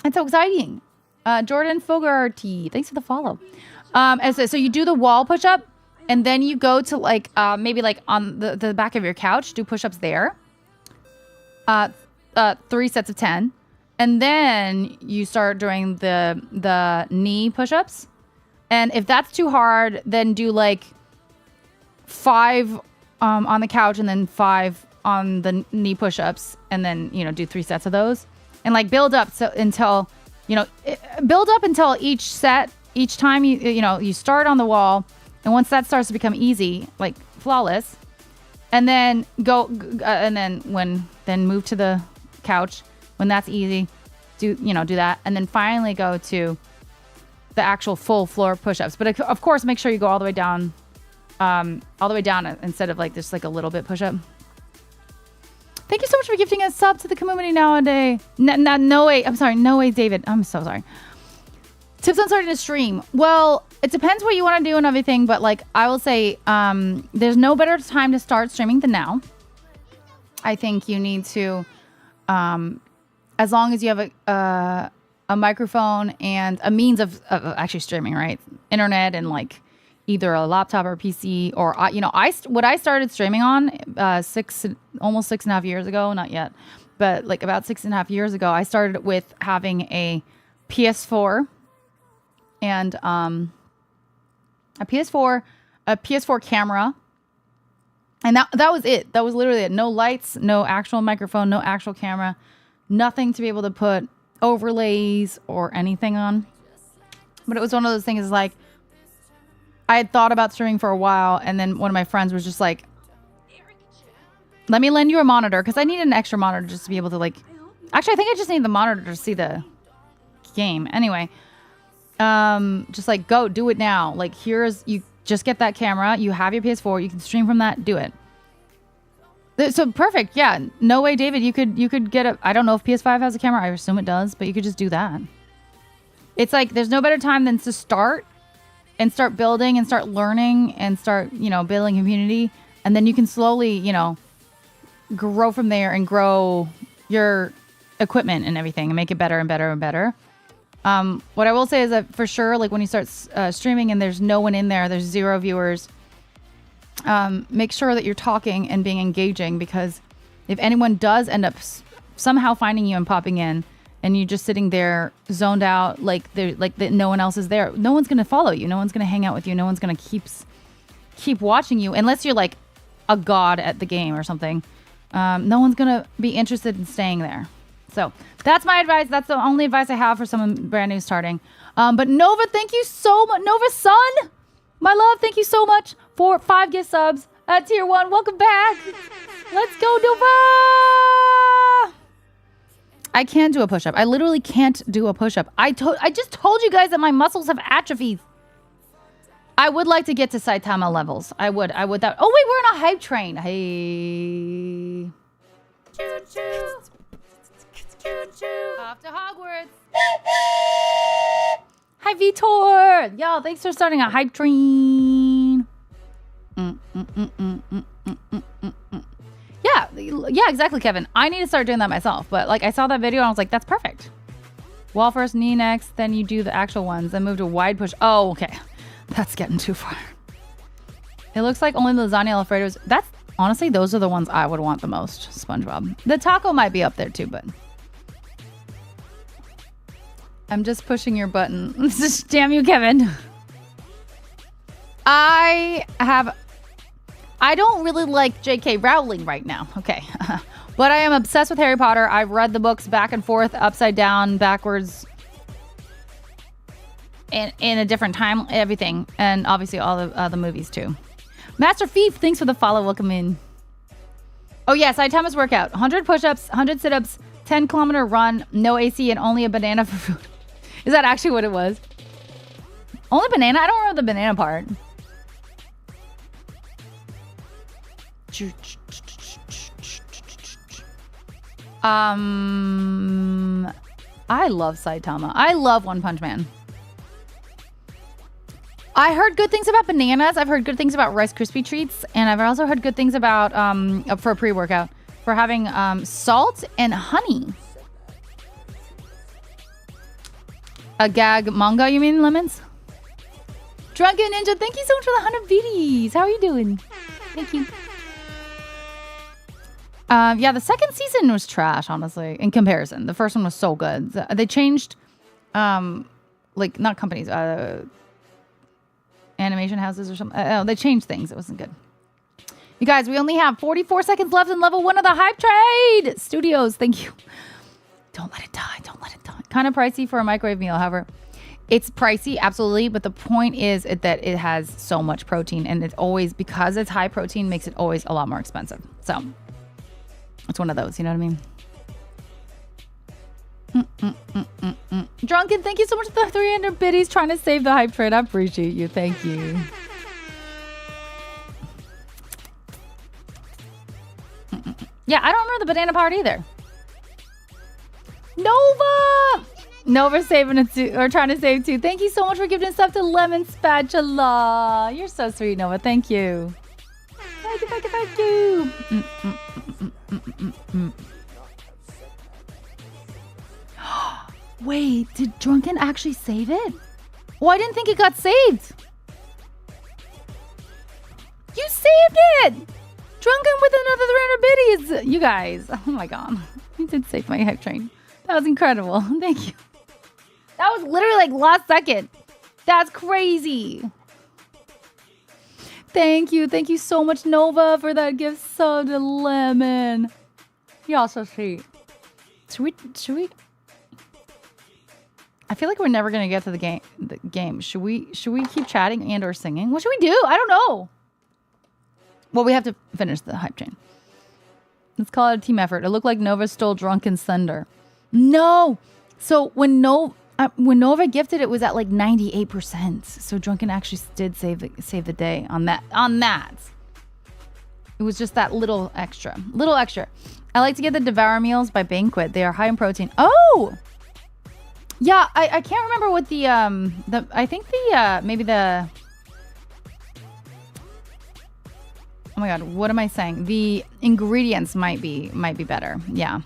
That's so exciting. Jordan Fogarty, thanks for the follow. So you do the wall push-up, and then you go to like maybe like on the back of your couch, do push-ups there. 3 sets of 10, and then you start doing the knee push-ups. And if that's too hard, then do like 5 on the couch and then 5 on the knee push-ups, and then, you know, do 3 sets of those, and like build up until, you know, build up until each time you start on the wall, and once that starts to become easy, like flawless, and then go and then move to the couch when that's easy, do that, and then finally go to the actual full floor push-ups. But of course, make sure you go all the way down instead of like just like a little bit push-up. Thank you so much for gifting a sub to the community nowadays. No way, David. I'm so sorry. Tips on starting a stream. Well, it depends what you want to do and everything, but like I will say, there's no better time to start streaming than now. I think you need to, as long as you have a microphone and a means of actually streaming, right? Internet and like either a laptop or PC, or what I started streaming on almost 6.5 years ago, not yet, but like about 6.5 years ago, I started with having a PS4 and a PS4 camera, and that was it. That was literally it. No lights, no actual microphone, no actual camera, nothing to be able to put overlays or anything on. But it was one of those things like, I had thought about streaming for a while, and then one of my friends was just like, let me lend you a monitor, because I needed an extra monitor just to be able to like, actually I think I just need the monitor to see the game. Anyway, just like, go do it now. Like, you just get that camera, you have your PS4, you can stream from that, do it. So perfect. Yeah, no way, David, you could get I don't know if PS5 has a camera, I assume it does, but you could just do that. It's like, there's no better time than to start building and start learning and start, building community. And then you can slowly, grow from there and grow your equipment and everything and make it better and better and better. What I will say is that for sure, like when you start streaming and there's no one in there's 0 viewers, make sure that you're talking and being engaging, because if anyone does end up somehow finding you and popping in, and you're just sitting there zoned out, like no one else is there, no one's gonna follow you, no one's gonna hang out with you, no one's gonna keep watching you, unless you're like a god at the game or something. No one's gonna be interested in staying there. So that's my advice. That's the only advice I have for someone brand new starting. But Nova, thank you so much. Nova Sun, my love, thank you so much for 5 gift subs at tier 1. Welcome back. Let's go, Nova. I can't do a push-up. I literally can't do a push-up. I just told you guys that my muscles have atrophied. I would like to get to Saitama levels. I would. Oh wait, we're on a hype train. Hey. Choo choo. Choo choo. Off to Hogwarts. Hi Vitor. Yo, thanks for starting a hype train. Yeah, exactly, Kevin. I need to start doing that myself. But like, I saw that video and I was like, that's perfect. Wall first, knee next, then you do the actual ones, then move to wide push. Oh, okay. That's getting too far. It looks like only the lasagna Alfredo's. That's honestly, those are the ones I would want the most. SpongeBob. The taco might be up there too, but I'm just pushing your button. Damn you, Kevin. I don't really like J.K. Rowling right now. Okay. But I am obsessed with Harry Potter. I've read the books back and forth, upside down, backwards, in a different time, everything. And obviously all the movies too. Master Fief, thanks for the follow. Welcome in. Oh yes, Saitama's workout. 100 push-ups, 100 sit-ups, 10-kilometer run, no AC, and only a banana for food. Is that actually what it was? Only banana? I don't remember the banana part. I love Saitama. I love One Punch Man. I heard good things about bananas. I've heard good things about Rice Krispie treats, and I've also heard good things about for a pre-workout for having salt and honey. A gag manga, you mean, Lemons? Drunken Ninja, thank you so much for the 100 biddies. How are you doing? Thank you. Yeah, the second season was trash, honestly, in comparison. The first one was so good. They changed, like, not companies, animation houses or something. Oh, they changed things. It wasn't good. You guys, we only have 44 seconds left in level 1 of the Hype Trade Studios. Thank you. Don't let it die. Don't let it die. Kind of pricey for a microwave meal, however. It's pricey, absolutely, but the point is that it has so much protein, and it's always, because it's high protein, makes it always a lot more expensive. So, it's one of those, you know what I mean? Drunken, thank you so much for the 300 biddies trying to save the Hype Trade. I appreciate you. Thank you. Yeah, I don't remember the banana part either. Nova saving it too, or trying to save too. Thank you so much for giving us up to Lemon Spatula. You're so sweet, Nova. Thank you. Thank you. Wait, did Drunken actually save it? Oh, I didn't think it got saved. You saved it! Drunken with another 300 biddies. You guys, oh my god. You did save my Hype Train. That was incredible. Thank you. That was literally like last second. That's crazy. Thank you. Thank you so much, Nova, for that gift sub to Lemon. Y'all so sweet. Should we? I feel like we're never gonna get to the game. Should we keep chatting and or singing? What should we do? I don't know. Well, we have to finish the Hype Chain. Let's call it a team effort. It looked like Nova stole Drunken's thunder. No. So when Nova gifted, it was at like 98%. So Drunken actually did save the day on that. It was just that little extra. I like to get the Devour meals by Banquet. They are high in protein. Oh. Yeah, I can't remember what I think maybe the. Oh my god, what am I saying? The ingredients might be better. Yeah.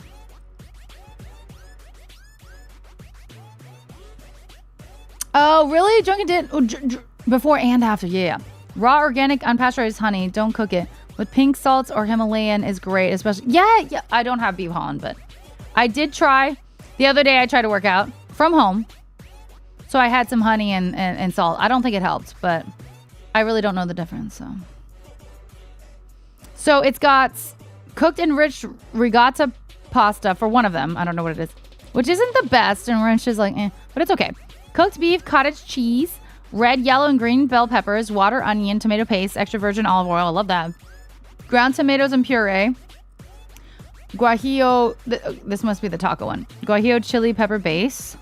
Oh, really? Drunken did before and after. Yeah. Raw organic unpasteurized honey. Don't cook it. With pink salts or Himalayan is great, especially. Yeah. I don't have beef Holland, but I did try. The other day I tried to work out from home. So I had some honey and salt. I don't think it helped, but I really don't know the difference, So it's got cooked enriched ricotta pasta for one of them. I don't know what it is. Which isn't the best. Enriched is like, but it's okay. Cooked beef, cottage cheese, red, yellow, and green bell peppers, water, onion, tomato paste, extra virgin olive oil. I love that. Ground tomatoes and puree. Guajillo. This must be the taco one. Guajillo chili pepper base.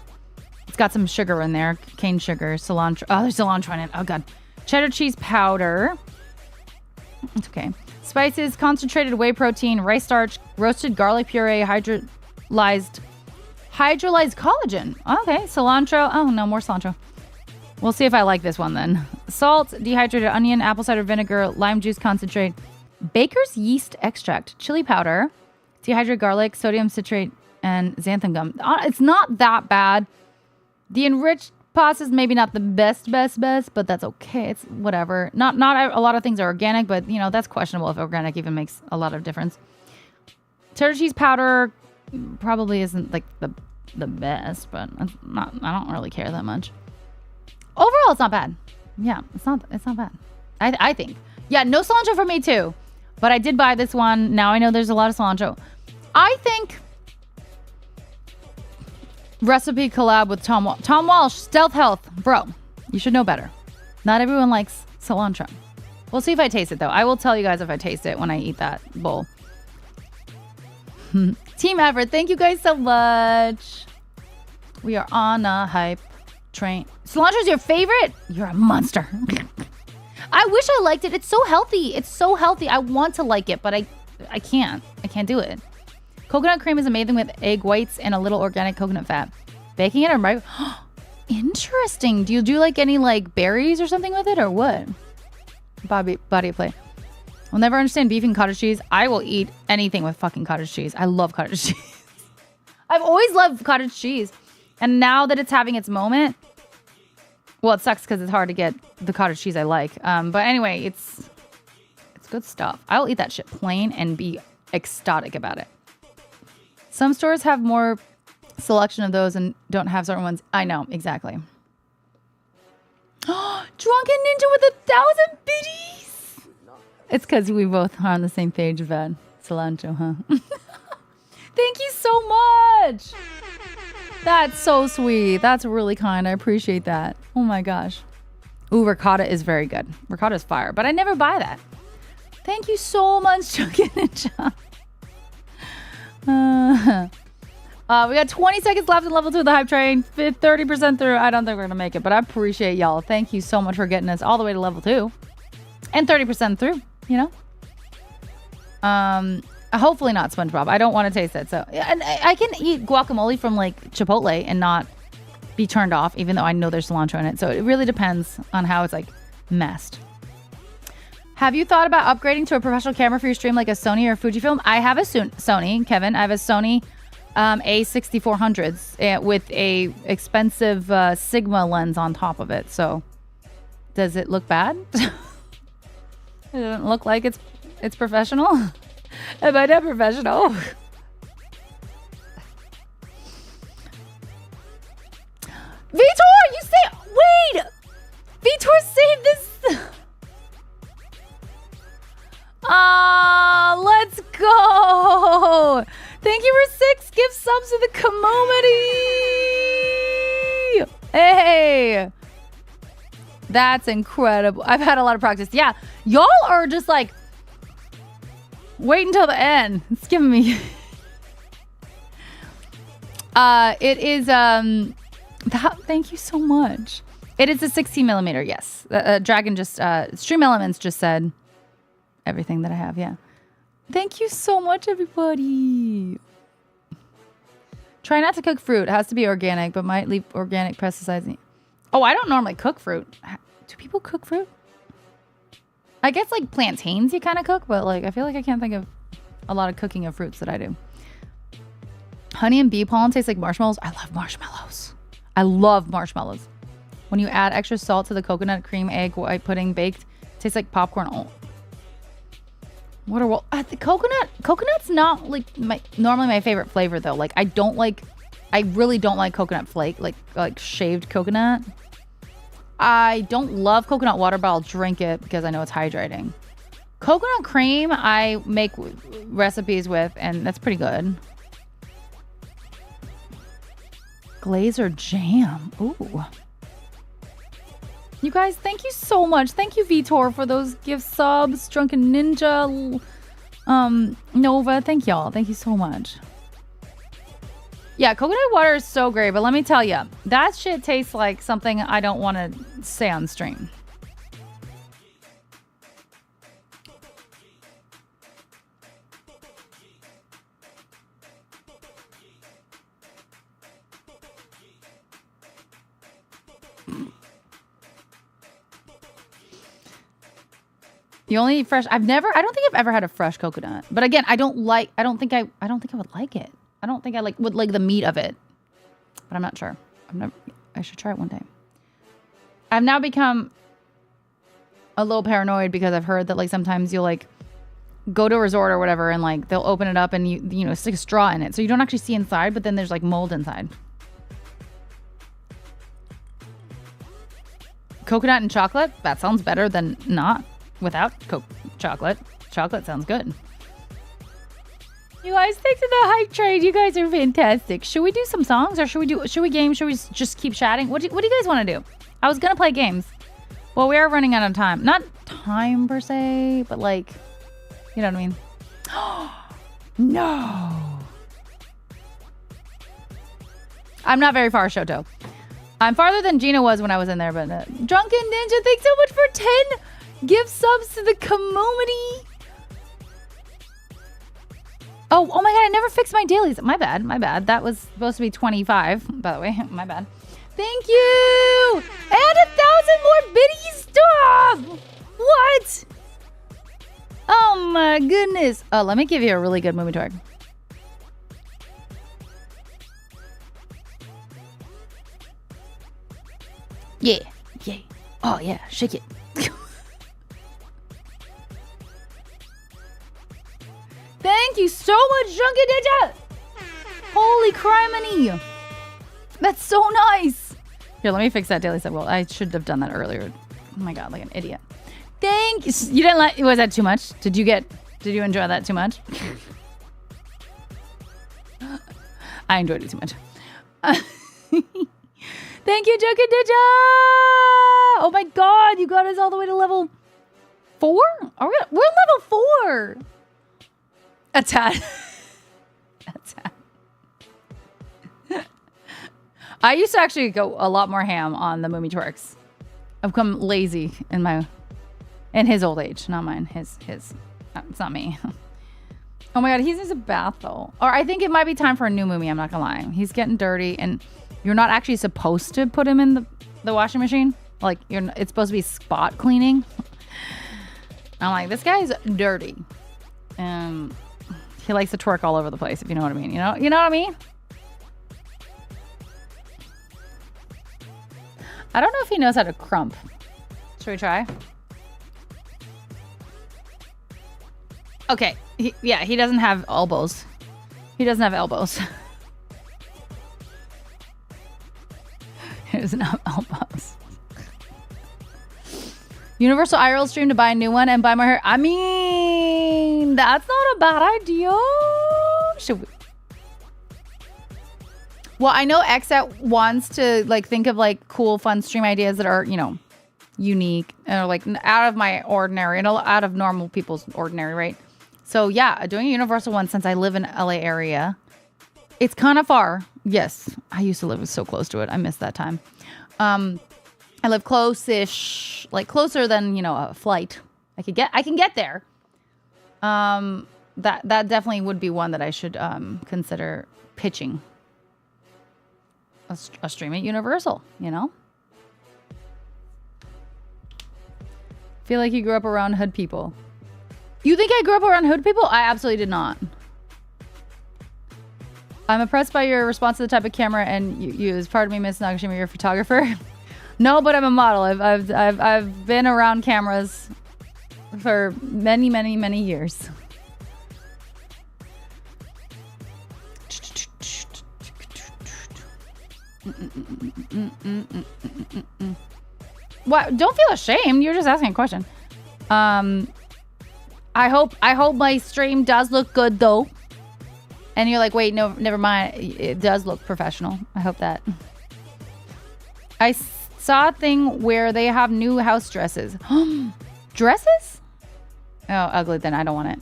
It's got some sugar in there. Cane sugar. Cilantro. Oh, there's cilantro in it. Oh, God. Cheddar cheese powder. It's okay. Spices, concentrated whey protein, rice starch, roasted garlic puree, hydrolyzed collagen. Okay, cilantro. Oh, no, more cilantro. We'll see if I like this one then. Salt, dehydrated onion, apple cider vinegar, lime juice concentrate, baker's yeast extract, chili powder, dehydrated garlic, sodium citrate, and xanthan gum. It's not that bad. The enriched pasta is maybe not the best, but that's okay. It's whatever. Not a lot of things are organic, but you know that's questionable if organic even makes a lot of difference. Cheddar cheese powder probably isn't like the best, but I don't really care that much. Overall, it's not bad. Yeah, it's not bad. I think. Yeah, no cilantro for me too, but I did buy this one. Now I know there's a lot of cilantro. I think. Recipe collab with Tom Walsh, Stealth Health. Bro, you should know better. Not everyone likes cilantro. We'll see if I taste it, though. I will tell you guys if I taste it when I eat that bowl. Team effort. Thank you guys so much. We are on a hype train. Cilantro's your favorite? You're a monster. I wish I liked it. It's so healthy. I want to like it, but I can't. I can't do it. Coconut cream is amazing with egg whites and a little organic coconut fat. Baking it or micro... Interesting. Do you do like any like berries or something with it or what? Body play. I'll never understand beef and cottage cheese. I will eat anything with fucking cottage cheese. I love cottage cheese. I've always loved cottage cheese. And now that it's having its moment... Well, it sucks because it's hard to get the cottage cheese I like. But anyway, it's good stuff. I'll eat that shit plain and be ecstatic about it. Some stores have more selection of those and don't have certain ones. I know, exactly. Drunken Ninja with 1,000 biddies. It's because we both are on the same page about cilantro, huh? Thank you so much. That's so sweet. That's really kind. I appreciate that. Oh my gosh. Ooh, ricotta is very good. Ricotta is fire, but I never buy that. Thank you so much, Drunken Ninja. We got 20 seconds left in level 2 of the hype train. 30% through. I don't think we're going to make it, but I appreciate y'all. Thank you so much for getting us all the way to level 2. And 30% through, you know? Hopefully not SpongeBob. I don't want to taste it. So, and I can eat guacamole from like Chipotle and not be turned off, even though I know there's cilantro in it. So it really depends on how it's like messed. Have you thought about upgrading to a professional camera for your stream like a Sony or Fujifilm? I have a Sony, Kevin. I have a Sony A6400s with a expensive Sigma lens on top of it. So does it look bad? It doesn't look like it's professional. Am I not professional? Vitor, you say, wait! Vitor saved this. Let's go. Thank you for 6 gift subs to the community. Hey. That's incredible. I've had a lot of practice. Yeah, y'all are just like, wait until the end. It's giving me. It is thank you so much. It is a 16 millimeter. Yes. Dragon just Stream Elements just said everything that I have. Yeah. Thank you so much, everybody. Try not to cook fruit. It has to be organic, but might leave organic pesticides. Oh, I don't normally cook fruit. Do people cook fruit? I guess like plantains you kind of cook, but like I feel like I can't think of a lot of cooking of fruits that I do. Honey and bee pollen tastes like marshmallows. I love marshmallows. I love marshmallows. When you add extra salt to the coconut cream, egg, white pudding, baked, it tastes like popcorn. Oh. What are the coconut's not like normally my favorite flavor though. Like I really don't like coconut flake, like shaved coconut. I don't love coconut water, but I'll drink it because I know it's hydrating. Coconut cream, I make recipes with, and that's pretty good. Glaze or jam. Ooh. You guys, thank you so much. Thank you, Vitor, for those gift subs. Drunken Ninja, Nova. Thank y'all. Thank you so much. Yeah, coconut water is so great, but let me tell you, that shit tastes like something I don't want to say on stream. You only eat fresh. I don't think I've ever had a fresh coconut. But again, I don't think I would like it. I don't think I would like the meat of it. But I'm not sure. I should try it one day. I've now become a little paranoid because I've heard that like sometimes you'll like go to a resort or whatever and like they'll open it up and you know stick a straw in it. So you don't actually see inside, but then there's like mold inside. Coconut and chocolate? That sounds better than not without chocolate. Chocolate sounds good. You guys, thanks to the hype train. You guys are fantastic. Should we do some songs or should we game? Should we just keep chatting? What do you guys want to do? I was going to play games. Well, we are running out of time. Not time per se, but like, you know what I mean? No. I'm not very far, Shoto. I'm farther than Gina was when I was in there, but Drunken Ninja, thanks so much for 10 gift subs to the community. Oh my god, I never fixed my dailies. My bad. That was supposed to be 25, by the way. My bad. Thank you! And 1,000 more biddy stuff! What? Oh my goodness. Oh, let me give you a really good movie tour. Yeah. Oh yeah, shake it. Thank you so much, Junkie Ninja! Holy criminy! That's so nice! Here, let me fix that daily sub goal. I should have done that earlier. Oh my god, like an idiot. Thank you. You didn't like, was that too much? Did you enjoy that too much? I enjoyed it too much. Thank you, Junkie Ninja! Oh my god, you got us all the way to level 4? We're level 4! A tad. A tad. I used to actually go a lot more ham on the Moomy Twerks. I've become lazy in his old age, not mine. His. It's not me. Oh my god, he needs a bath though. Or I think it might be time for a new Moomy, I'm not gonna lie. He's getting dirty and you're not actually supposed to put him in the washing machine. Like it's supposed to be spot cleaning. I'm like, this guy's dirty. He likes to twerk all over the place, if you know what I mean. You know what I mean? I don't know if he knows how to crump. Should we try? Okay. He doesn't have elbows. He doesn't have elbows. He doesn't have elbows. Universal IRL stream to buy a new one and buy more hair. I mean, that's not a bad idea. Should we? Well, I know Xet wants to like think of like cool, fun stream ideas that are, you know, unique and like out of my ordinary and out of normal people's ordinary, right? So yeah, doing a universal one since I live in LA area. It's kind of far. Yes, I used to live so close to it. I missed that time. I live close-ish, like closer than, you know, a flight. I can get there. That definitely would be one that I should consider pitching. A stream at Universal, you know? Feel like you grew up around hood people. You think I grew up around hood people? I absolutely did not. I'm impressed by your response to the type of camera and you use. Pardon me, Miss Nagashima, you're a photographer. No, but I'm a model. I've been around cameras for many, many, many years. What? Don't feel ashamed. You're just asking a question. I hope my stream does look good though. And you're like, wait, no, never mind. It does look professional. I hope that. I saw a thing where they have new house dresses. Dresses? Oh, ugly. Then I don't want it.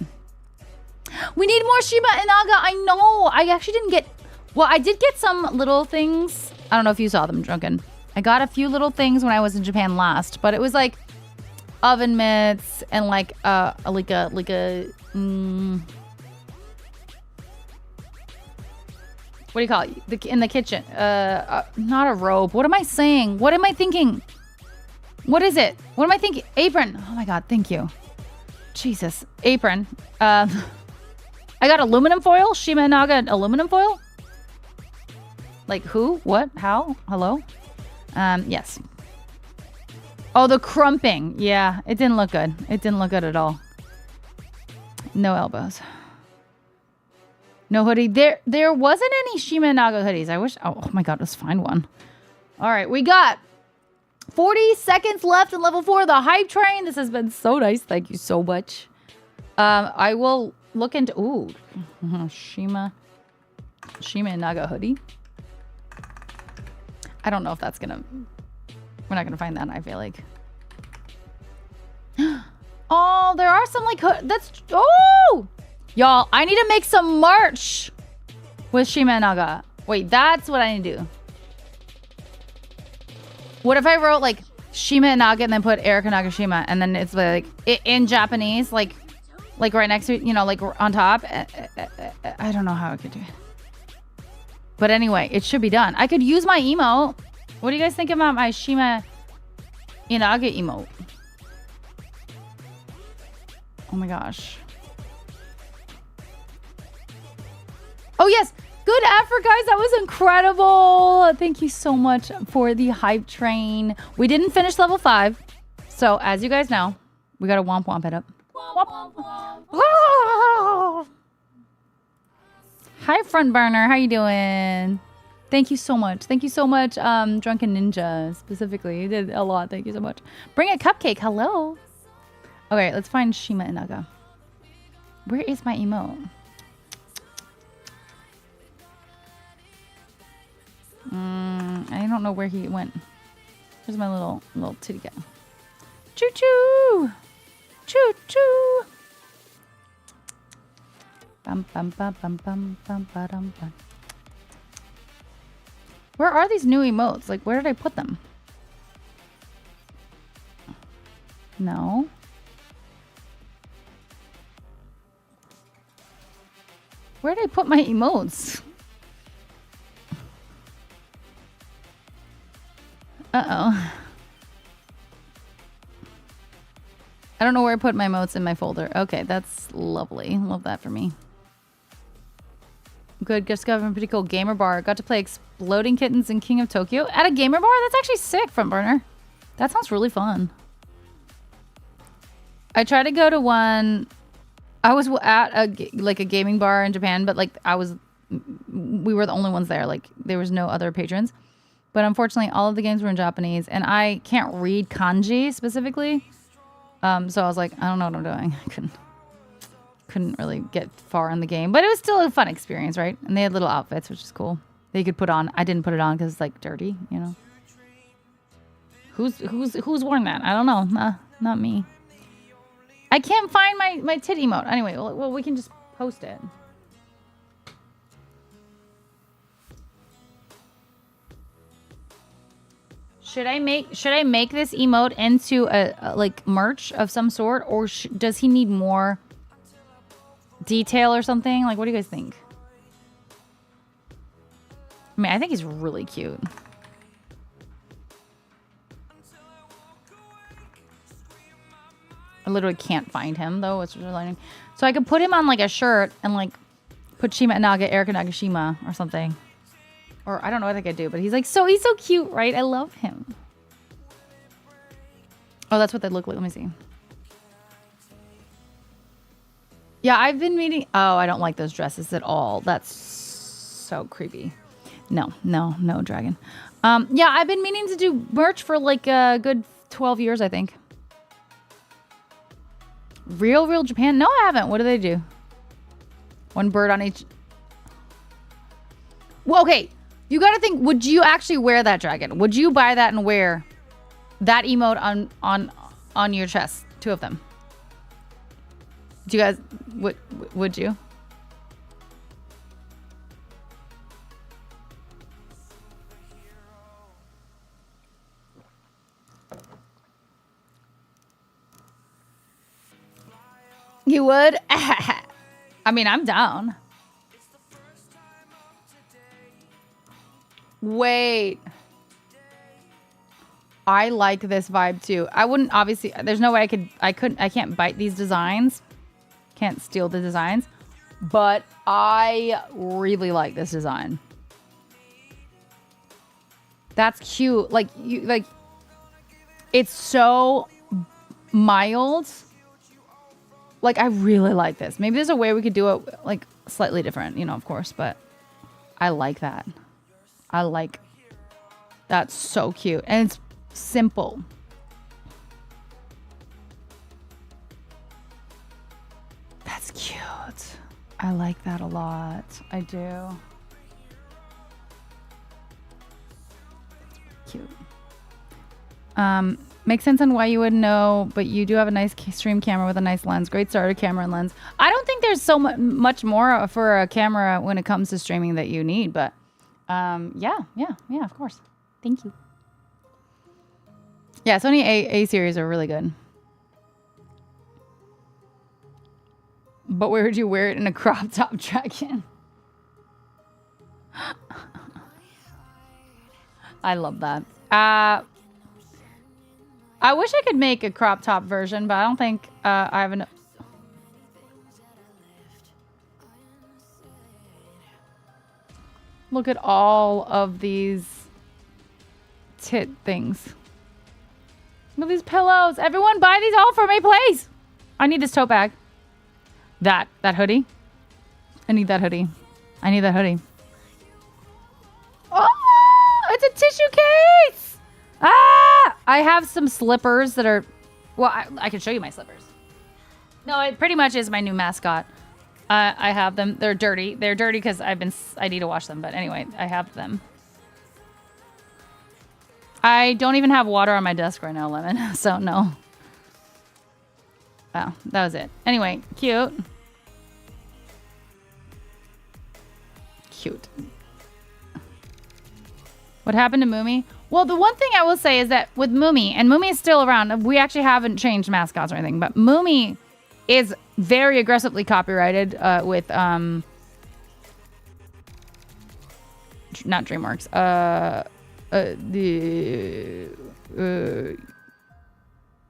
We need more Shima and Naga. I know. I actually didn't get. Well, I did get some little things. I don't know if you saw them, Drunken. I got a few little things when I was in Japan last, but it was like oven mitts and like a what do you call it? In the kitchen. Not a robe. What am I saying? What am I thinking? What is it? What am I thinking? Apron. Oh my god, thank you. Jesus. Apron. I got aluminum foil. Shima Naga aluminum foil? Like who? What? How? Hello? Yes. Oh, the crumping. Yeah, it didn't look good. It didn't look good at all. No elbows. No hoodie. There wasn't any Shima Naga hoodies. I wish. Oh my god, let's find one. All right, we got 40 seconds left in level 4 of the hype train. This has been so nice. Thank you so much. I will look into Shima Naga hoodie. I don't know if that's gonna. We're not gonna find that. I feel like. Oh, there are some like that's. Oh. Y'all, I need to make some merch with Shima Naga. Wait, that's what I need to do. What if I wrote like Shima Naga and then put Erika Nagashima and then it's like in Japanese, like right next to it, you know, like on top. I don't know how I could do it. But anyway, it should be done. I could use my emote. What do you guys think about my Shima Naga emote? Oh my gosh. Oh yes, Good effort, guys. That was incredible. Thank you so much for the hype train. We didn't finish level 5. So, as you guys know, we got to womp womp it up. Womp. Hi, Front Burner. How you doing? Thank you so much. Thank you so much, Drunken Ninja, specifically. You did a lot. Thank you so much. Bring a cupcake. Hello. Okay, let's find Shima Inaga. Where is my emote? I don't know where he went. Here's my little titty guy. Choo choo! Choo choo! Bum bum bum bum bum bum bum bum. Where are these new emotes? Like, where did I put them? No. Where did I put my emotes? Uh-oh. I don't know where I put my emotes in my folder. Okay, that's lovely. Love that for me. Good, just got a pretty cool gamer bar. Got to play Exploding Kittens and King of Tokyo at a gamer bar? That's actually sick, Front Burner. That sounds really fun. I tried to go to one. I was at a gaming bar in Japan, but like we were the only ones there. Like there was no other patrons. But unfortunately, all of the games were in Japanese, and I can't read kanji specifically. So I was like, I don't know what I'm doing. I couldn't really get far in the game, but it was still a fun experience, right? And they had little outfits, which is cool. That you could put on. I didn't put it on because it's like dirty, you know. Who's worn that? I don't know. Not me. I can't find my tit emote. Anyway, well, we can just post it. Should I make this emote into a like merch of some sort, or does he need more detail or something? Like, what do you guys think? I mean, I think he's really cute. I literally can't find him though. It's really annoying. So I could put him on like a shirt and like put Shima Inaga, Erika Nagashima or something. Or I don't know what I could do, but he's so cute, right? I love him. Oh, that's what they look like. Let me see. Yeah, I've been meaning. Oh, I don't like those dresses at all. That's so creepy. No, dragon. Yeah, I've been meaning to do merch for like a good 12 years, I think. Real Japan? No, I haven't. What do they do? One bird on each. Well, okay. You gotta think, would you actually wear that dragon? Would you buy that and wear that emote on your chest? 2 of them. Do you guys, would you? You would? I mean, I'm down. Wait. I like this vibe too. I wouldn't, obviously, there's no way I can't bite these designs. Can't steal the designs. But I really like this design. That's cute. Like, it's so mild. Like, I really like this. Maybe there's a way we could do it, like, slightly different, you know, of course, but I like that. I like, that's so cute. And it's simple. That's cute. I like that a lot. I do. Cute. Makes sense on why you would know, but you do have a nice stream camera with a nice lens. Great starter camera and lens. I don't think there's so much more for a camera when it comes to streaming that you need, but yeah, of course. Thank you. Yeah, Sony A series are really good. But where would you wear it in a crop top dragon? I love that. I wish I could make a crop top version, but I don't think I have enough. Look at all of these tit things. Look at these pillows. Everyone buy these all for me, please. I need this tote bag. That hoodie. I need that hoodie. I need that hoodie. Oh, it's a tissue case. Ah, I have some slippers that are, well, I can show you my slippers. No, it pretty much is my new mascot. I have them. They're dirty. They're dirty because I need to wash them. But anyway, I have them. I don't even have water on my desk right now, Lemon. So no. Wow, that was it. Anyway, cute. Cute. What happened to Moomy? Well, the one thing I will say is that with Moomy, and Moomy is still around. We actually haven't changed mascots or anything, but Moomy is very aggressively copyrighted with not DreamWorks.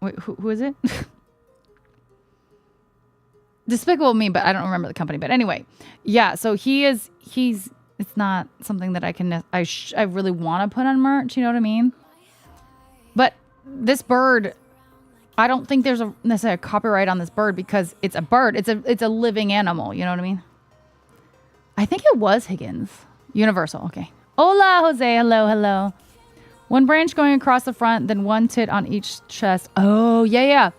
Wait, who is it? Despicable Me, but I don't remember the company. But anyway, yeah. So he's. It's not something that I can. I really want to put on merch. You know what I mean? But this bird, I don't think there's necessarily a copyright on this bird because it's a bird. It's a living animal. You know what I mean? I think it was Higgins. Universal. Okay. Hola, Jose. Hello, hello. One branch going across the front, then one tit on each chest. Oh, yeah.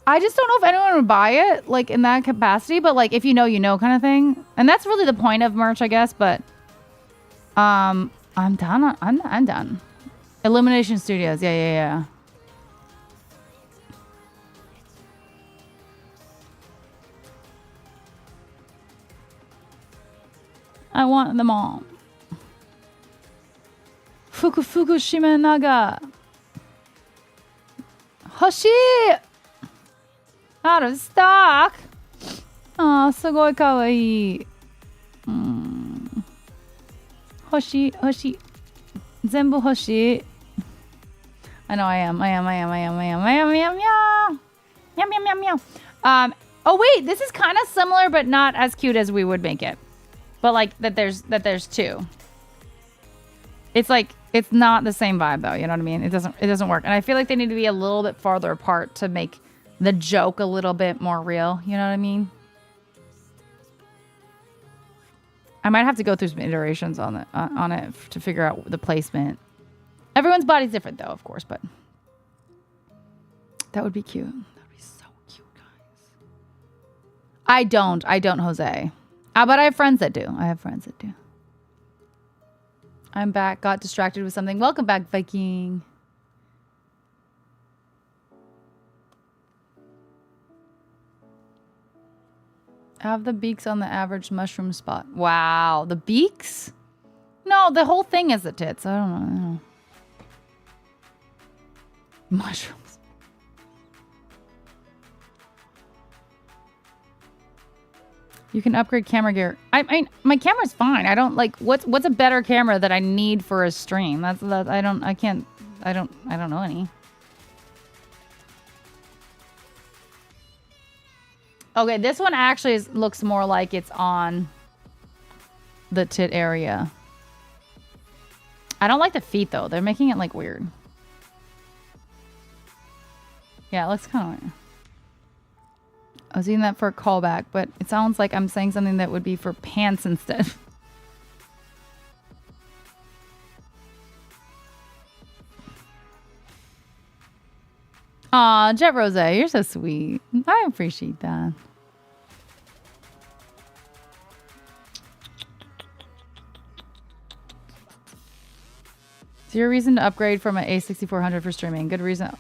I just don't know if anyone would buy it, like, in that capacity. But, like, if you know, you know kind of thing. And that's really the point of merch, I guess. But, I'm done. I'm done. Illumination Studios. Yeah. I want them all. Fukushima Naga. Hoshi! Out of stock. Oh, すごいかわいい。欲しい。全部欲しい。I know I am. Oh wait, this is kind of similar, but not as cute as we would make it. But like that there's two. It's like, it's not the same vibe though. You know what I mean? It doesn't work. And I feel like they need to be a little bit farther apart to make the joke a little bit more real. You know what I mean? I might have to go through some iterations on it to figure out the placement. Everyone's body's different though, of course, but that would be cute. That would be so cute, guys. I don't, Jose. But I have friends that do. I'm back. Got distracted with something. Welcome back, Viking. Have the beaks on the average mushroom spot. Wow. The beaks? No, the whole thing is the tits. I don't know. Mushrooms. You can upgrade camera gear. I mean, my camera's fine. I don't like what's a better camera that I need for a stream. I don't know any. Okay, this one actually looks more like it's on the tit area. I don't like the feet though. They're making it like weird. Yeah, it looks kind of weird. I was using that for a callback, but it sounds like I'm saying something that would be for pants instead. Aw, Jet Rose, you're so sweet. I appreciate that. Is there a reason to upgrade from an A6400 for streaming? Good reason.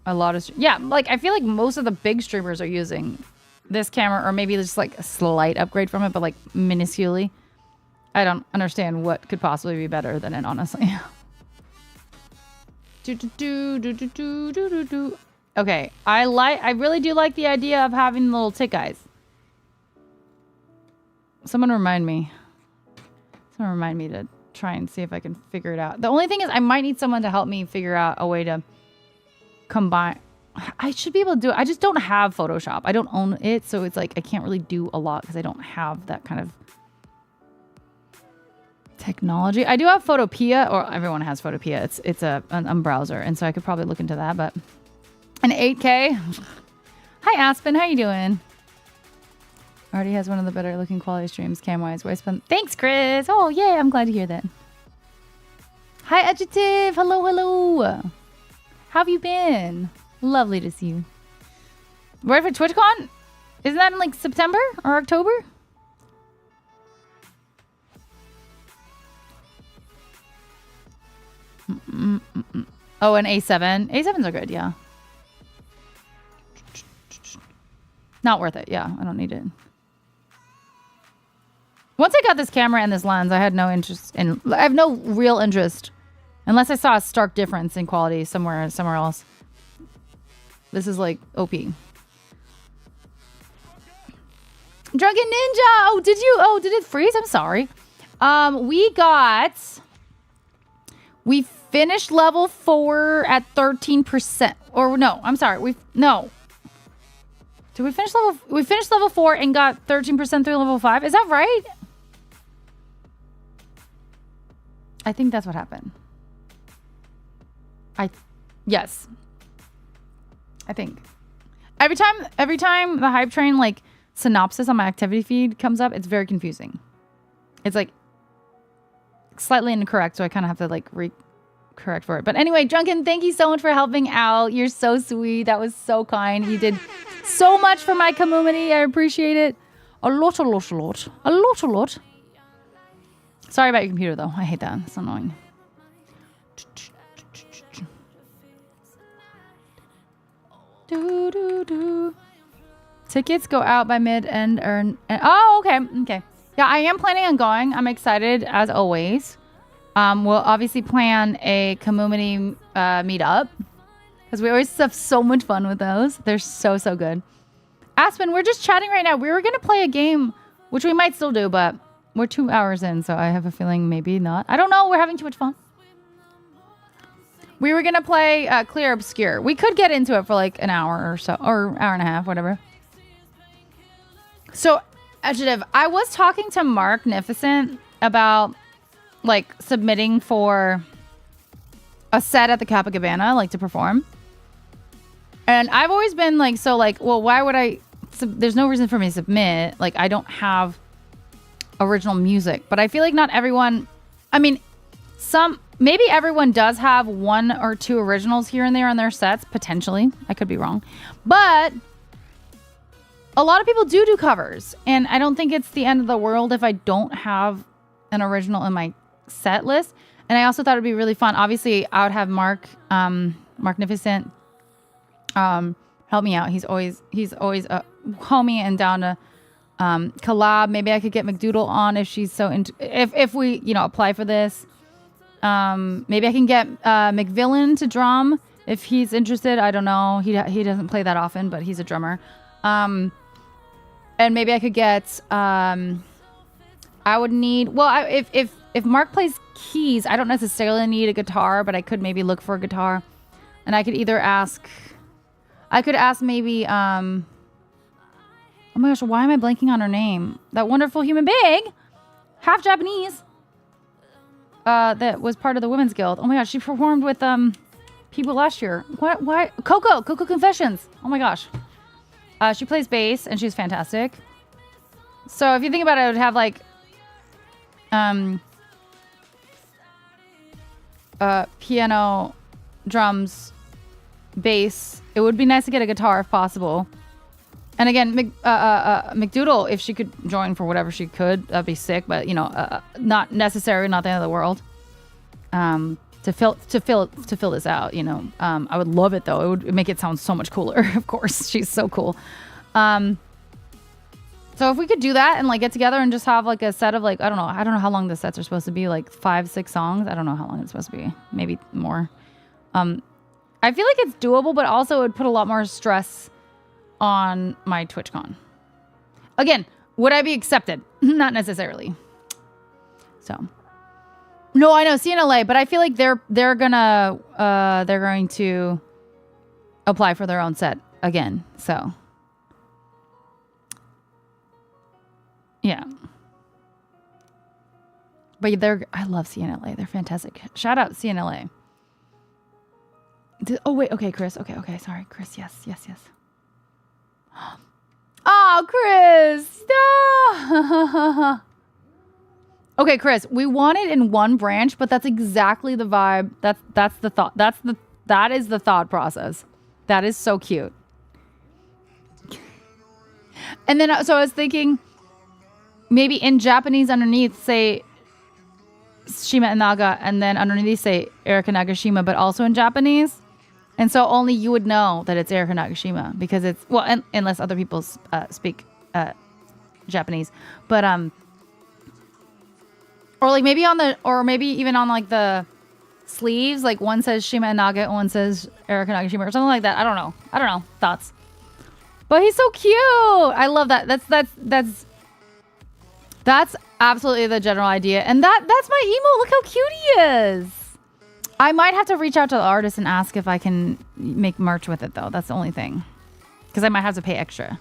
A lot of... Yeah, like, I feel like most of the big streamers are using this camera, or maybe just, like, a slight upgrade from it, but, like, minusculely. I don't understand what could possibly be better than it, honestly. Okay, I really do like the idea of having the little tick eyes. Someone remind me to try and see if I can figure it out. The only thing is I might need someone to help me figure out a way to combine. I should be able to do it. I just don't have Photoshop. I don't own it, so it's like I can't really do a lot because I don't have that kind of Technology. I do have Photopea, or everyone has Photopea. It's a browser, and so I could probably look into that. But an 8K. Hi Aspen, how you doing? Already has one of the better looking quality streams, cam-wise. Thanks, Chris. Oh yeah, I'm glad to hear that. Hi Adjective. Hello, hello. How have you been? Lovely to see you. Ready for TwitchCon? Isn't that in like September or October? Oh, an A7. A7s are good, yeah. Not worth it, yeah. I don't need it. Once I got this camera and this lens, I had no interest in... I have no real interest. Unless I saw a stark difference in quality somewhere else. This is like OP. Drunken Ninja! Oh, did you... Oh, did it freeze? I'm sorry. We finished level 4 at 13%. Or no, I'm sorry. No. Did we finish level... We finished level 4 and got 13% through level 5. Is that right? I think that's what happened. Yes. I think. Every time the hype train like synopsis on my activity feed comes up, it's very confusing. It's like slightly incorrect, so I kind of have to like correct for it. But anyway, Drunken, thank you so much for helping out. You're so sweet. That was so kind. You did so much for my community. I appreciate it. A lot. Sorry about your computer, though. I hate that. It's annoying. Tickets go out by mid-end. Oh, okay. Yeah, I am planning on going. I'm excited, as always. We'll obviously plan a community meetup. Because we always have so much fun with those. They're so good. Aspen, we're just chatting right now. We were going to play a game, which we might still do, but we're 2 hours in, so I have a feeling maybe not. I don't know. We're having too much fun. We were going to play Clear Obscure. We could get into it for like an hour or so, or hour and a half, whatever. So, Adjective, I was talking to Marknificent about like submitting for a set at the Copacabana, like to perform. And I've always been like, well, why would I? There's no reason for me to submit. Like, I don't have original music, but I feel like not everyone. I mean, maybe everyone does have 1 or 2 originals here and there on their sets, potentially. I could be wrong, but a lot of people do covers, and I don't think it's the end of the world if I don't have an original in my set list. And I also thought it'd be really fun. Obviously, I would have Marknificent help me out. He's always a homie and down to collab. Maybe I could get McDoodle on if she's so into. If we apply for this. Maybe I can get McVillain to drum if he's interested. I don't know. He doesn't play that often, but he's a drummer. And maybe I could get. I would need. Well, if Mark plays keys, I don't necessarily need a guitar, but I could maybe look for a guitar, and I could either ask. I could ask maybe. Oh my gosh, why am I blanking on her name? That wonderful human being, half Japanese. That was part of the Women's Guild. Oh my gosh, she performed with people last year. What? Why? Coco Confessions. Oh my gosh. She plays bass and she's fantastic. So if you think about it, I would have like piano, drums, bass. It would be nice to get a guitar if possible. And again, McDoodle, if she could join for whatever she could, that'd be sick. But not necessary, not the end of the world. To fill this out, I would love it though. It would make it sound so much cooler. Of course, she's so cool. So if we could do that and like get together and just have like a set of like I don't know how long the sets are supposed to be, like 5-6 songs. I don't know how long it's supposed to be. Maybe more. I feel like it's doable, but also it would put a lot more stress on my TwitchCon. Again, would I be accepted? Not necessarily. So, no, I know CNLA, but I feel like they're going to apply for their own set again. So, yeah. But I love CNLA. They're fantastic. Shout out CNLA. Oh, wait. Okay, Chris. Okay. Sorry, Chris. Yes. Oh, Chris. No. Okay, Chris. We want it in one branch, but that's exactly the vibe. That's the thought. That is the thought process. That is so cute. And then, so I was thinking, maybe in Japanese underneath, say Shima and Naga, and then underneath say Erika Nagashima, but also in Japanese. And so only you would know that it's Erika Nagashima because it's, well, unless other people speak Japanese. But, or like maybe maybe even on like the sleeves, like one says Shima and Naga and one says Erika Nagashima or something like that. I don't know. Thoughts. But he's so cute. I love that. That's absolutely the general idea. And that's my emo. Look how cute he is. I might have to reach out to the artist and ask if I can make merch with it, though. That's the only thing. Because I might have to pay extra.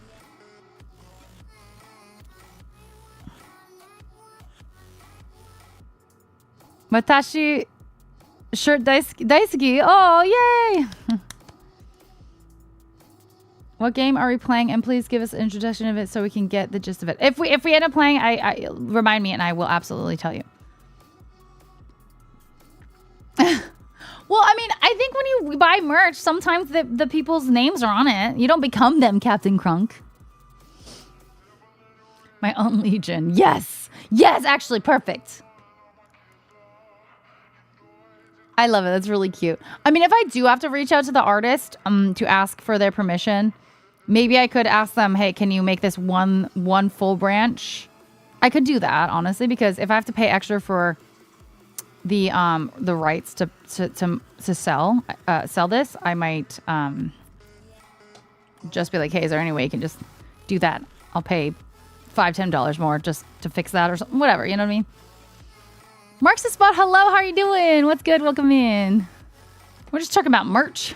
Watashi shirt daisuki. Oh, yay. What game are we playing? And please give us an introduction of it so we can get the gist of it. If we end up playing, I remind me and I will absolutely tell you. Well, I mean, I think when you buy merch, sometimes the people's names are on it. You don't become them, Captain Crunk. My own Legion. Yes, actually, perfect. I love it. That's really cute. I mean, if I do have to reach out to the artist to ask for their permission, maybe I could ask them, hey, can you make this one full branch? I could do that, honestly, because if I have to pay extra for the rights to sell this, I might just be like, hey, is there any way you can just do that? I'll pay $5-10 more just to fix that or something, whatever. You know what I mean? Mark's the spot. Hello, how are you doing? What's good? Welcome in. We're just talking about merch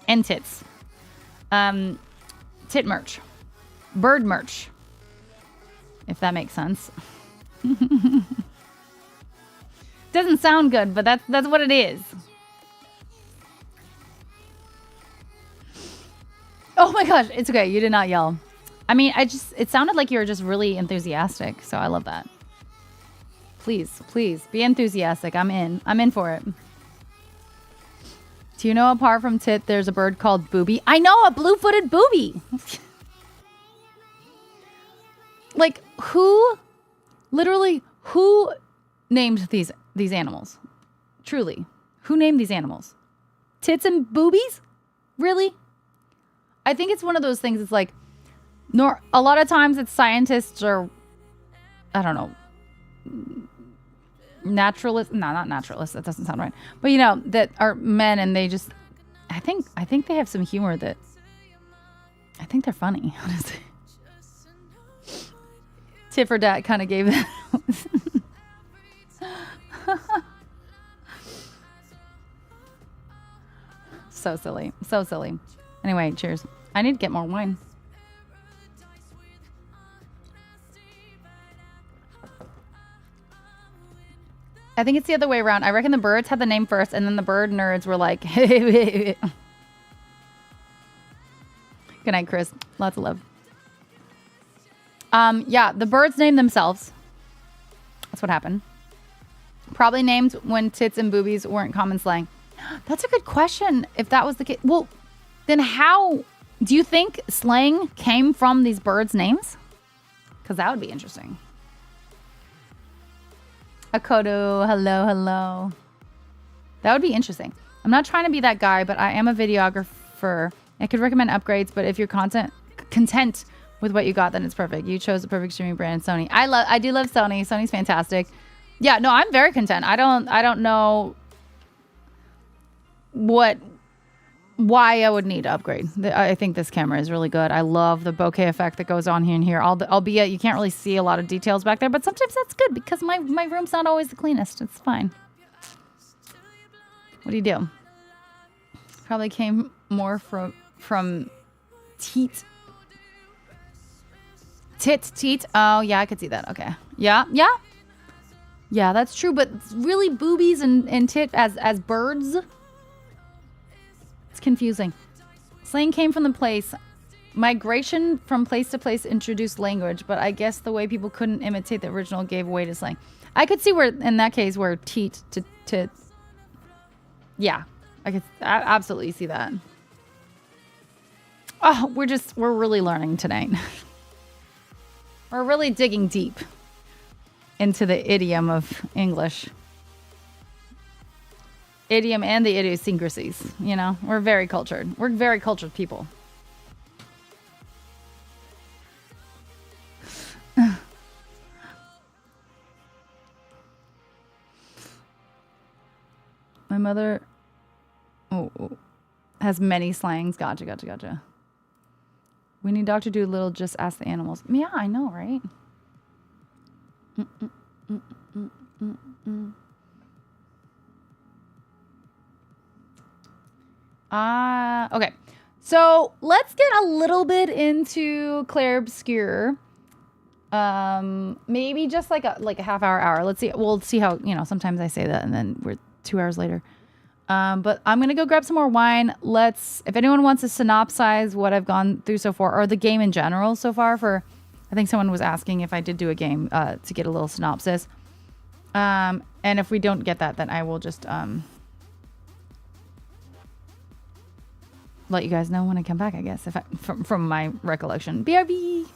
and tits. Tit merch, bird merch, if that makes sense. Doesn't sound good, but that's what it is. Oh my gosh, it's okay. You did not yell. I mean, it sounded like you were just really enthusiastic, so I love that. Please be enthusiastic. I'm in for it. Do you know apart from tit, there's a bird called booby? I know, a blue-footed booby. Like, who named these animals? Truly. Who named these animals? Tits and boobies? Really? I think it's one of those things, it's like, a lot of times it's scientists or, I don't know, naturalists. No, not naturalists. That doesn't sound right. But, you know, that are men and they just, I think they have some humor that, I think they're funny, honestly. Tit for Dat kind of gave that. So silly. So silly. Anyway, cheers. I need to get more wine. I think it's the other way around. I reckon the birds had the name first, and then the bird nerds were like, good night, Chris. Lots of love. Yeah, the birds named themselves. That's what happened. Probably named when tits and boobies weren't common slang. That's a good question. If that was the case, well, then how do you think slang came from these birds' names? Because that would be interesting. Akodo, hello. That would be interesting. I'm not trying to be that guy, but I am a videographer. I could recommend upgrades, but if you're content with what you got, then it's perfect. You chose the perfect streaming brand, Sony. I do love Sony. Sony's fantastic. Yeah, no, I'm very content. I don't know why I would need to upgrade. I think this camera is really good. I love the bokeh effect that goes on here and here. Albeit you can't really see a lot of details back there, but sometimes that's good because my room's not always the cleanest. It's fine. What do you do? Probably came more from teat. Teat. Oh, yeah, I could see that. Okay. Yeah. Yeah, that's true, but really boobies and tit as birds? It's confusing. Slang came from the place. Migration from place to place introduced language, but I guess the way people couldn't imitate the original gave way to slang. I could see where, in that case, where teat to yeah, I could absolutely see that. Oh, we're really learning tonight. We're really digging deep into the idiom of English. Idiom and the idiosyncrasies, you know? We're very cultured. We're very cultured people. My mother has many slangs. Gotcha. We need Dr. Doolittle, just ask the animals. Yeah, I know, right? Okay. So let's get a little bit into Clair Obscure. Maybe just like a half hour. Let's see. We'll see how, sometimes I say that and then we're 2 hours later. But I'm going to go grab some more wine. If anyone wants to synopsize what I've gone through so far, or the game in general so far I think someone was asking if I did do a game, to get a little synopsis. And if we don't get that, then I will just, let you guys know when I come back, I guess, from my recollection. BRB!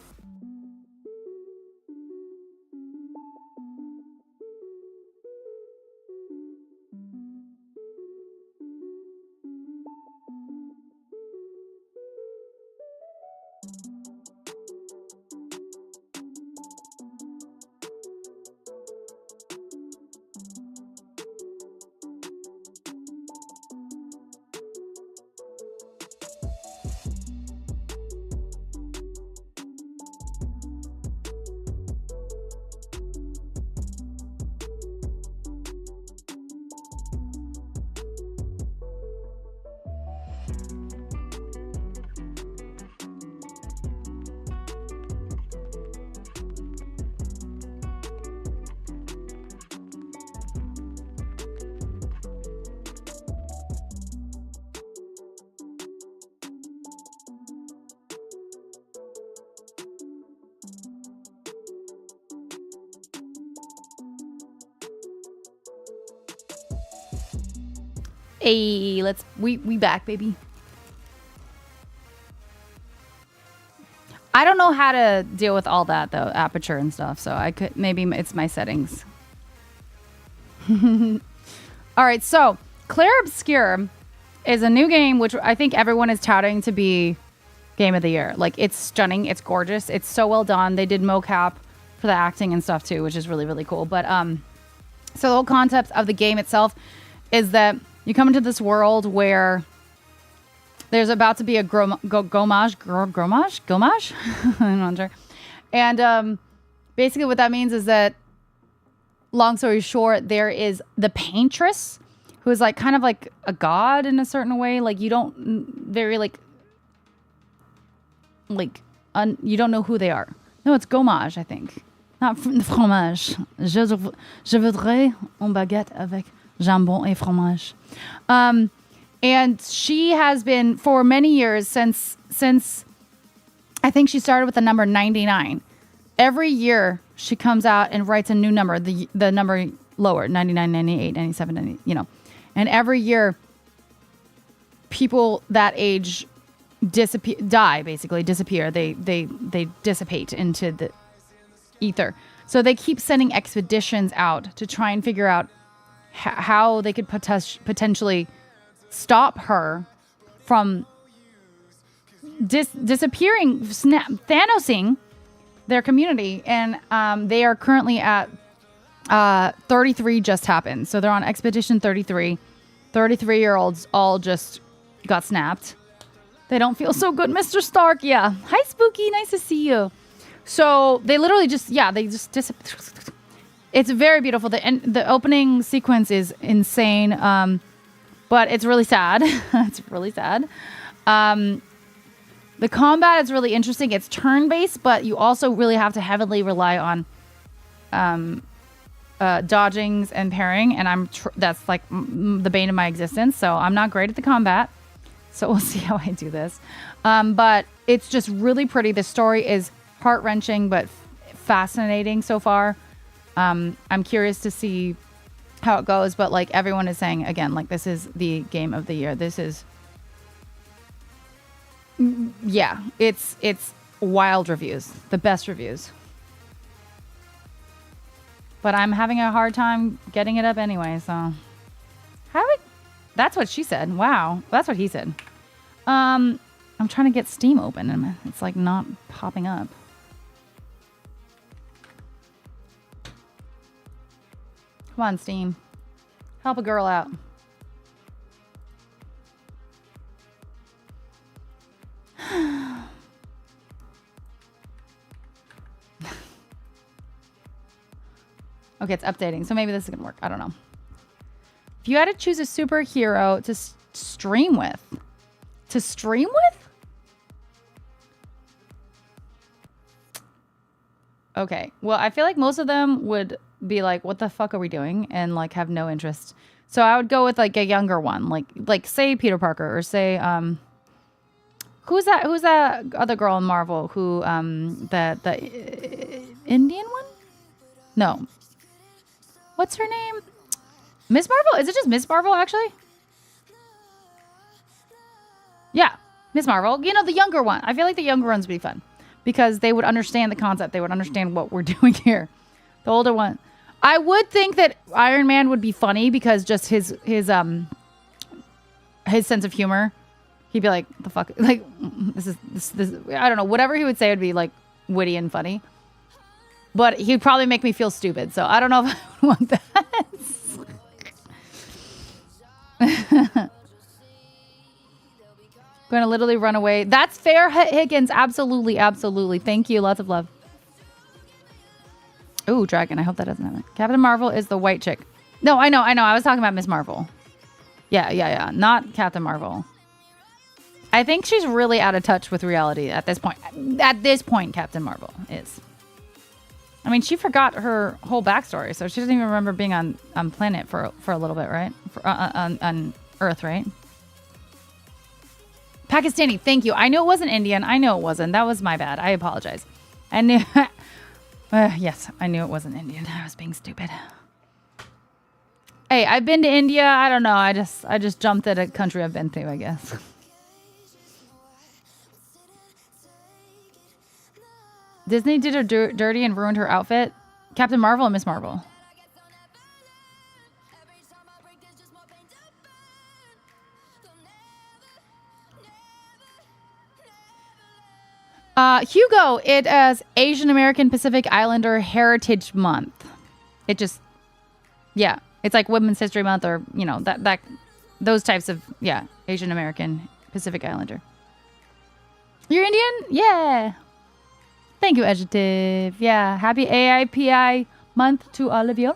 Hey, we back, baby. I don't know how to deal with all that though, aperture and stuff. So maybe it's my settings. All right, so Clair Obscure is a new game which I think everyone is touting to be game of the year. Like, it's stunning, it's gorgeous, it's so well done. They did mocap for the acting and stuff too, which is really, really cool. But so the whole concept of the game itself is that you come into this world where there's about to be a gomage. I'm not sure. And basically what that means is that, long story short, there is the paintress, who is like kind of like a god in a certain way. Like, you don't very you don't know who they are. No, it's gomage, I think. Not fromage. Je voudrais une baguette avec jambon et fromage. And she has been for many years, since I think she started with the number 99. Every year she comes out and writes a new number, the number lower, 99, 98, 97, 90, And every year people that age disappear. They dissipate into the ether. So they keep sending expeditions out to try and figure out how they could potentially stop her from disappearing, Thanosing their community. And they are currently at 33 just happened. So they're on expedition 33. 33-year-olds all just got snapped. They don't feel so good, Mr. Stark. Yeah. Hi, Spooky. Nice to see you. So they literally just disappear. It's very beautiful. The opening sequence is insane. But it's really sad. It's really sad. The combat is really interesting. It's turn-based, but you also really have to heavily rely on dodgings and parrying, and that's like the bane of my existence. So I'm not great at the combat. So we'll see how I do this. But it's just really pretty. The story is heart-wrenching but fascinating so far. I'm curious to see how it goes, but like everyone is saying again, like this is the game of the year. This is, yeah, it's wild reviews, the best reviews. But I'm having a hard time getting it up anyway, so that's what she said. Wow, that's what he said. I'm trying to get Steam open and it's like not popping up. Come on, Steam. Help a girl out. Okay, it's updating, so maybe this is gonna work. I don't know. If you had to choose a superhero to stream with. To stream with? Okay, well, I feel like most of them would be like, what the fuck are we doing? And like have no interest. So I would go with like a younger one, like say Peter Parker, or say who's that other girl in Marvel who the Indian one? No. What's her name? Miss Marvel? Is it just Miss Marvel actually? Yeah, Miss Marvel. You know, the younger one. I feel like the younger ones would be fun because they would understand the concept. They would understand what we're doing here. The older one. I would think that Iron Man would be funny because just his sense of humor. He'd be like, the fuck, like this. I don't know. Whatever he would say would be like witty and funny. But he'd probably make me feel stupid. So I don't know if I would want that. Going to literally run away. That's fair, Higgins. Absolutely, absolutely. Thank you. Lots of love. Ooh, Dragon. I hope that doesn't happen. Captain Marvel is the white chick. No, I know. I was talking about Miss Marvel. Yeah. Not Captain Marvel. I think she's really out of touch with reality at this point. At this point, Captain Marvel is. I mean, she forgot her whole backstory, so she doesn't even remember being on planet for a little bit, right? On Earth, right? Pakistani, thank you. I knew it wasn't Indian. I know it wasn't. That was my bad. I apologize. I knew... yes, I knew it wasn't Indian. I was being stupid. Hey, I've been to India. I don't know. I just jumped at a country I've been to, I guess. Disney did her dirty and ruined her outfit. Captain Marvel and Miss Marvel. Hugo, it is Asian American Pacific Islander Heritage Month. It just, yeah, it's like Women's History Month, or you know that those types of, yeah, Asian American Pacific Islander. You're Indian? Yeah. Thank you, Adjective. Yeah, happy AAPI month to all of you.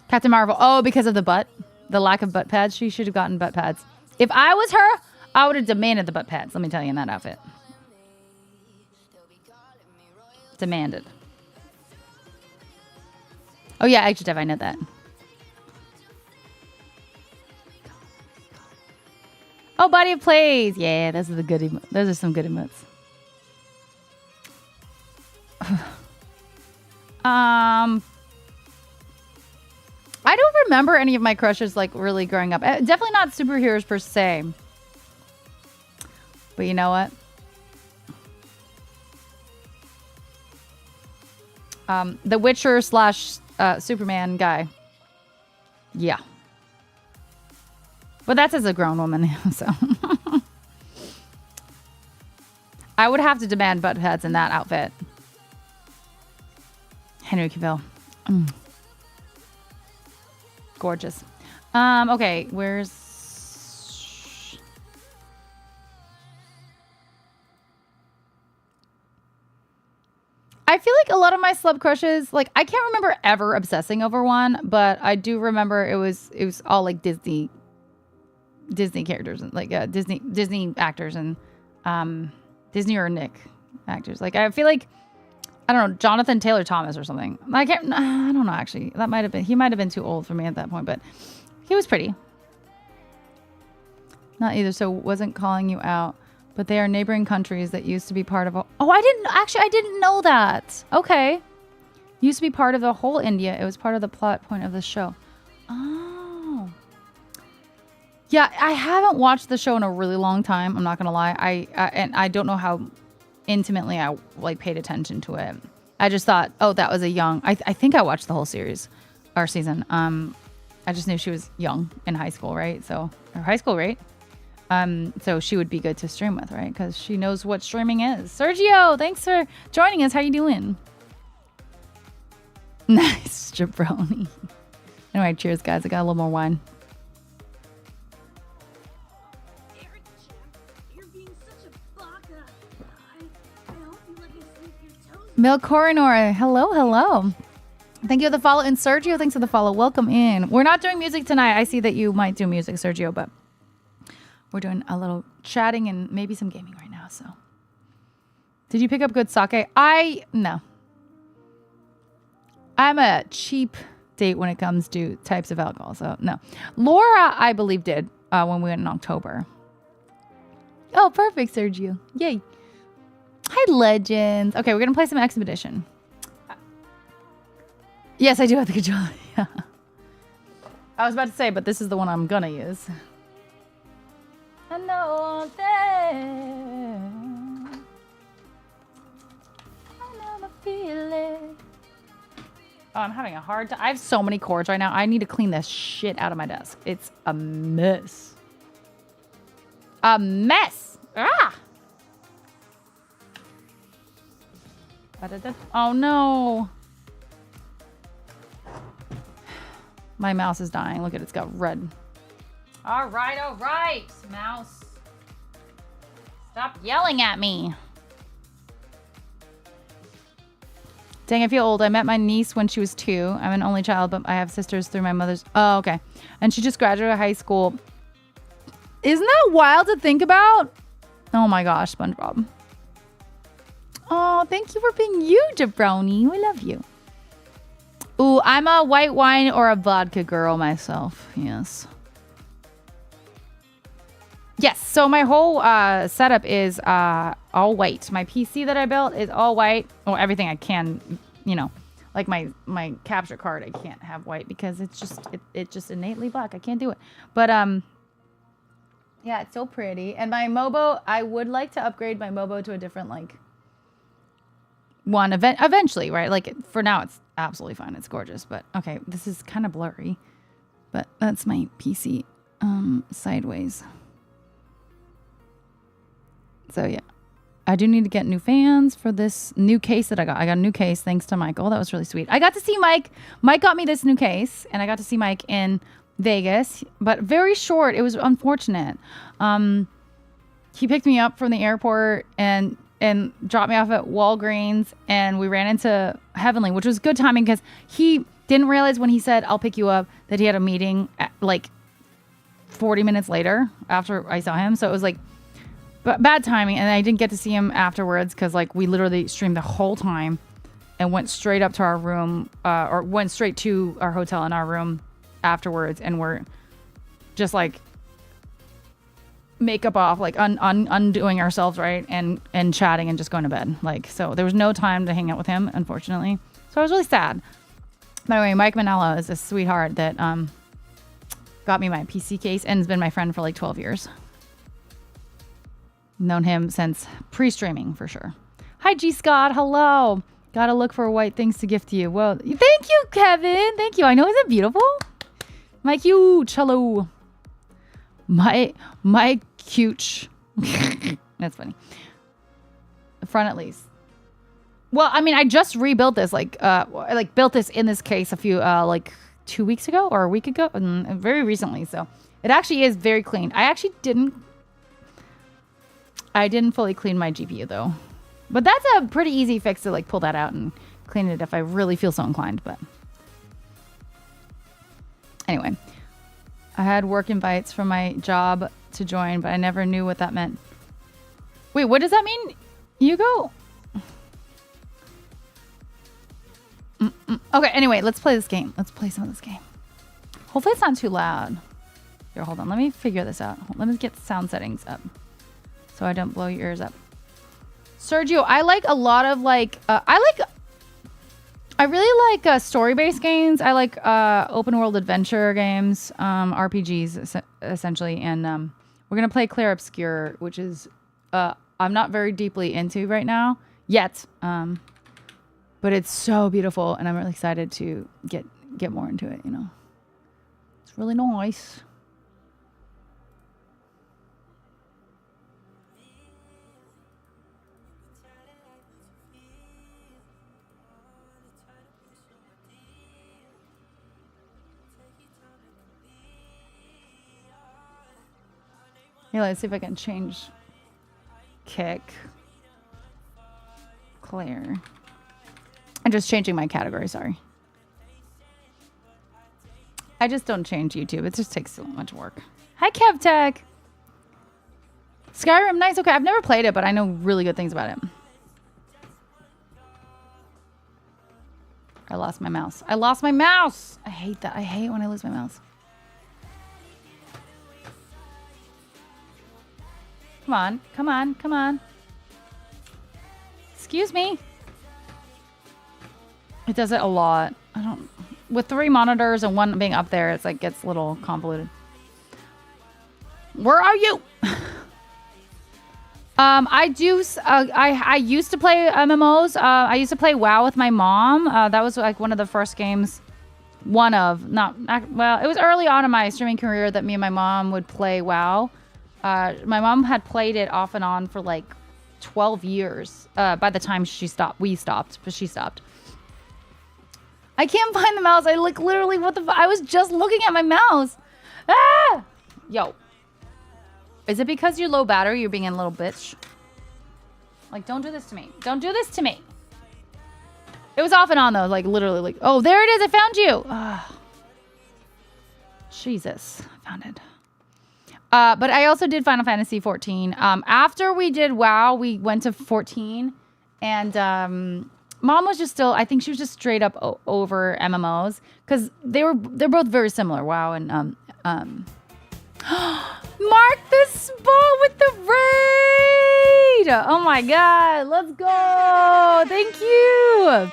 Captain Marvel. Oh, because of the butt, the lack of butt pads. She should have gotten butt pads. If I was her, I would have demanded the butt pads. Let me tell you, in that outfit. Demanded. Oh yeah, Adjective. I know that. Oh, body of plays. Yeah, those are the good. Those are some good emotes. I don't remember any of my crushes like really growing up. Definitely not superheroes per se. But you know what? The Witcher / Superman guy. Yeah. But that's as a grown woman, so. I would have to demand butt pads in that outfit. Henry Cavill. Gorgeous. Okay, where's... I feel like a lot of my celeb crushes, like, I can't remember ever obsessing over one, but I do remember it was all like Disney characters, and like Disney actors, and Disney or Nick actors. Like, I feel like I don't know, Jonathan Taylor Thomas or something. I don't know, actually. He might have been too old for me at that point, but he was pretty. Not either, so wasn't calling you out. But they are neighboring countries that used to be part of I didn't know that. Okay. Used to be part of the whole India. It was part of the plot point of the show. Oh. Yeah, I haven't watched the show in a really long time. I'm not going to lie. And I don't know how intimately I paid attention to it. I just thought, that was a young... I think I watched the whole series or season. I just knew she was young in high school, right? So she would be good to stream with, right? Because she knows what streaming is. Sergio, thanks for joining us. How you doing? Nice, jabroni. Anyway, cheers, guys. I got a little more wine. Milk Coronor, hello. Thank you for the follow. And Sergio, thanks for the follow. Welcome in. We're not doing music tonight. I see that you might do music, Sergio, but we're doing a little chatting and maybe some gaming right now. So, did you pick up good sake? No. I'm a cheap date when it comes to types of alcohol. So, no. Laura, I believe, did when we went in October. Oh, perfect, Sergio. Yay. Hi, legends. Okay, we're going to play some Expedition. Yes, I do have the controller. Yeah. I was about to say, but this is the one I'm going to use. I know that. I know the feeling. Oh, I'm having a hard time. I have so many cords right now. I need to clean this shit out of my desk. It's a mess. A mess. Ah! Oh, no. My mouse is dying. Look at it. It's got red. All right, mouse. Stop yelling at me. Dang, I feel old. I met my niece when she was 2. I'm an only child, but I have sisters through my mother's... Oh, okay. And she just graduated high school. Isn't that wild to think about? Oh my gosh, SpongeBob. Oh, thank you for being you, Jabroni. We love you. Ooh, I'm a white wine or a vodka girl myself. Yes. Yes, so my whole setup is all white. My PC that I built is all white. Or everything I can, like my capture card, I can't have white because it's just innately black. I can't do it. But yeah, it's so pretty. And my Mobo, I would like to upgrade my Mobo to a different one eventually, right? Like for now, it's absolutely fine. It's gorgeous. But okay, this is kind of blurry. But that's my PC sideways. So yeah, I do need to get new fans for this new case that I got. I got a new case thanks to Michael. That was really sweet. I got to see Mike. Mike got me this new case, and I got to see Mike in Vegas, but very short. It was unfortunate. He picked me up from the airport and dropped me off at Walgreens, and we ran into Heavenly, which was good timing because he didn't realize when he said, "I'll pick you up," that he had a meeting at, 40 minutes later after I saw him. So it was bad timing, and I didn't get to see him afterwards because we literally streamed the whole time and went straight up to our room or went straight to our hotel in our room afterwards, and we're just makeup off, undoing ourselves, right, and chatting and just going to bed. So there was no time to hang out with him, unfortunately. So I was really sad. By the way, Mike Manello is a sweetheart that got me my PC case and has been my friend for 12 years. Known him since pre-streaming for sure. Hi, G Scott. Hello. Gotta look for white things to gift you. Well, thank you, Kevin. Thank you. I know, isn't it beautiful? My huge. Hello. My cute. That's funny. The front at least. Well, I mean, I just rebuilt this. Built this in this case a few 2 weeks ago or a week ago, very recently. So it actually is very clean. I actually didn't fully clean my GPU though, but that's a pretty easy fix to pull that out and clean it if I really feel so inclined. But anyway, I had work invites from my job to join, but I never knew what that meant. Wait, what does that mean? You go? Okay, anyway, let's play this game. Let's play some of this game. Hopefully it's not too loud. Here, hold on. Let me figure this out. Let me get sound settings up so I don't blow your ears up. Sergio, I like a lot of like, I really like story-based games. I like open world adventure games, RPGs essentially. And we're going to play Clair Obscure, which is, I'm not very deeply into right now yet. But it's so beautiful and I'm really excited to get more into it, you know. It's really nice. Yeah, let's see if I can change kick. Clair. I'm just changing my category, sorry. I just don't change YouTube. It just takes so much work. Hi, KevTech. Skyrim, nice. Okay, I've never played it, but I know really good things about it. I lost my mouse. I lost my mouse! I hate that. I hate when I lose my mouse. Come on, come on, come on. Excuse me. It does it a lot. I don't... With 3 monitors and 1 being up there, it's like gets a little convoluted. Where are you? I used to play MMOs. I used to play WoW with my mom. That was like one of the first games. Well, it was early on in my streaming career that me and my mom would play WoW. My mom had played it off and on for like 12 years. By the time we stopped, but she stopped. I can't find the mouse. I like literally, I was just looking at my mouse. Ah! Yo. Is it because you're low battery, you're being a little bitch? Like, don't do this to me. Don't do this to me. It was off and on though, like literally like, oh, there it is. I found you. Oh. Jesus, I found it. But I also did Final Fantasy 14. After we did WoW, we went to 14 and, Mom was just still, I think she was just straight up over MMOs because they're both very similar. WoW and Mark the spot with the raid. Oh my God, let's go. Thank you.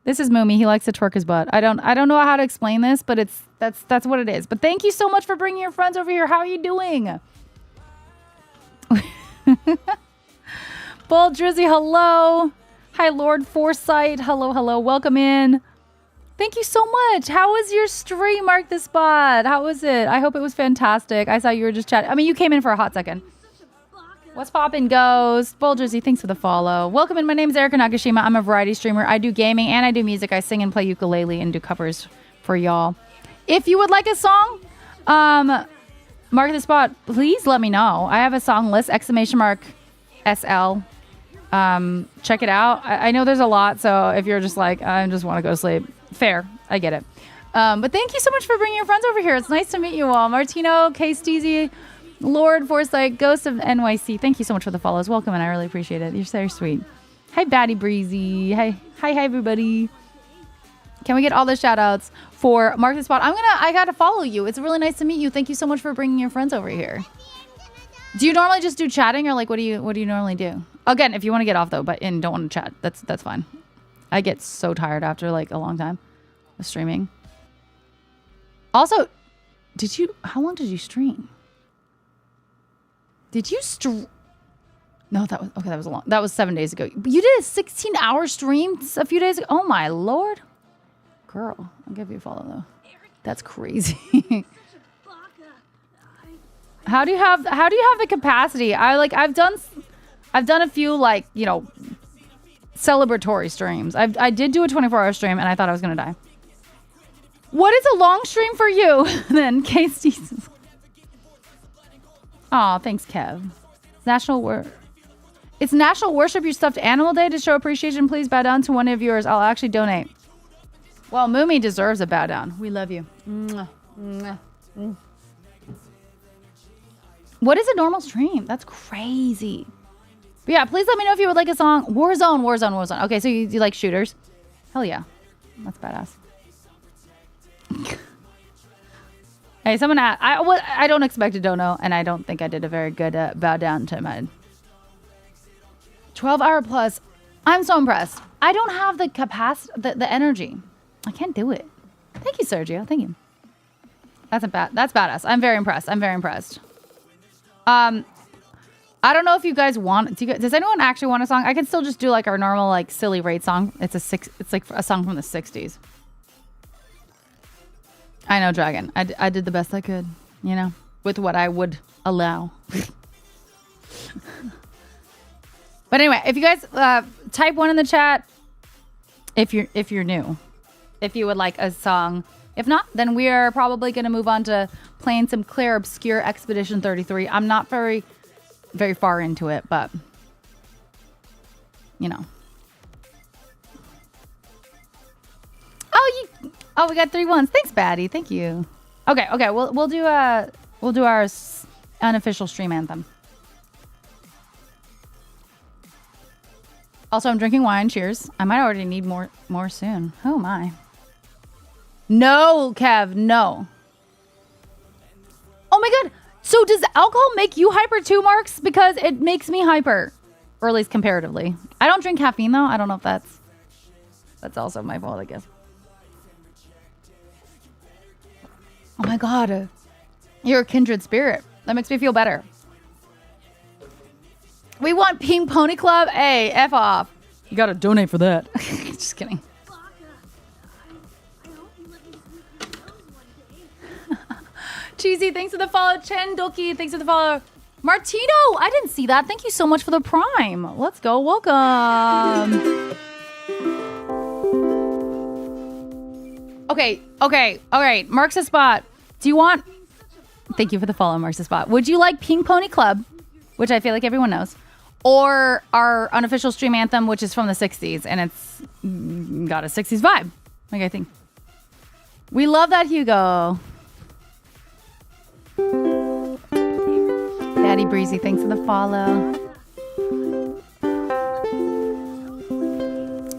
This is Moomy. He likes to twerk his butt. I don't know how to explain this, but that's what it is. But thank you so much for bringing your friends over here. How are you doing? Bull Drizzy, hello. Hi, Lord Foresight. Hello, hello. Welcome in. Thank you so much. How was your stream, Mark the Spot? How was it? I hope it was fantastic. I saw you were just chatting. I mean, you came in for a hot second. What's poppin', Ghost? Bull Drizzy, thanks for the follow. Welcome in. My name is Erica Nakashima. I'm a variety streamer. I do gaming and I do music. I sing and play ukulele and do covers for y'all. If you would like a song, Mark the Spot, please let me know. I have a song list, !SL. Check it out. I know there's a lot, so if you're just like, I just want to go to sleep, fair. I get it. But thank you so much for bringing your friends over here. It's nice to meet you all. Martino, K. Steezy, Lord Foresight, Ghost of NYC. Thank you so much for the follows. Welcome, and I really appreciate it. You're so sweet. Hi, Batty Breezy. Hi, everybody. Can we get all the shout outs for Mark the Spot? I gotta follow you. It's really nice to meet you. Thank you so much for bringing your friends over here. Do you normally just do chatting or like what do you normally do? Again, if you want to get off though, and don't want to chat, that's fine. I get so tired after like a long time of streaming. Also, how long did you stream? Did you No, that was 7 days ago. But you did a 16-hour stream a few days ago. Oh my Lord. Girl, I'll give you a follow though. That's crazy. How do you have the capacity? I've done a few like, you know, celebratory streams. I did do a 24-hour stream and I thought I was going to die. What is a long stream for you? Then Casey. Oh, thanks, Kev. It's National Worship Your Stuffed Animal Day. To show appreciation, please bow down to one of yours. I'll actually donate. Well, Moomy deserves a bow down. We love you. Mwah. Mwah. Mm. What is a normal stream? That's crazy. But yeah, please let me know if you would like a song. Warzone. Okay, so you like shooters? Hell yeah. That's badass. Hey, someone asked, I don't expect a dono, and I don't think I did a very good bow down to my 12-hour plus. I'm so impressed. I don't have the capacity, the energy. I can't do it. Thank you, Sergio. Thank you. That's badass. I'm very impressed. I don't know if you guys want. Does anyone actually want a song? I can still just do like our normal like silly rate song. It's like a song from the 60s. I know, Dragon. I did the best I could, you know, with what I would allow. But anyway, if you guys type 1 in the chat, if you're new, if you would like a song. If not, then we are probably going to move on to playing some Clair Obscure Expedition 33. I'm not very far into it, but you know. Oh, we got 3 ones. Thanks, Batty. Thank you. Okay. We'll do our unofficial stream anthem. Also, I'm drinking wine. Cheers. I might already need more soon. Oh my. No, Kev. No. Oh my god. So does alcohol make you hyper too, Marks? Because it makes me hyper, or at least comparatively. I don't drink caffeine though. I don't know if that's also my fault, I guess. Oh my god. You're a kindred spirit. That makes me feel better. We want Pink Pony Club. Hey, F off. You gotta donate for that. Just kidding. Cheesy, thanks for the follow. Chen Doki, thanks for the follow. Martino, I didn't see that. Thank you so much for the prime. Let's go. Welcome. Okay. All right. Mark's a spot. Do you want... Thank you for the follow, Mark's a spot. Would you like Pink Pony Club, which I feel like everyone knows, or our unofficial stream anthem, which is from the 60s, and it's got a 60s vibe? Like, I think. We love that, Hugo. Daddy Breezy, thanks for the follow.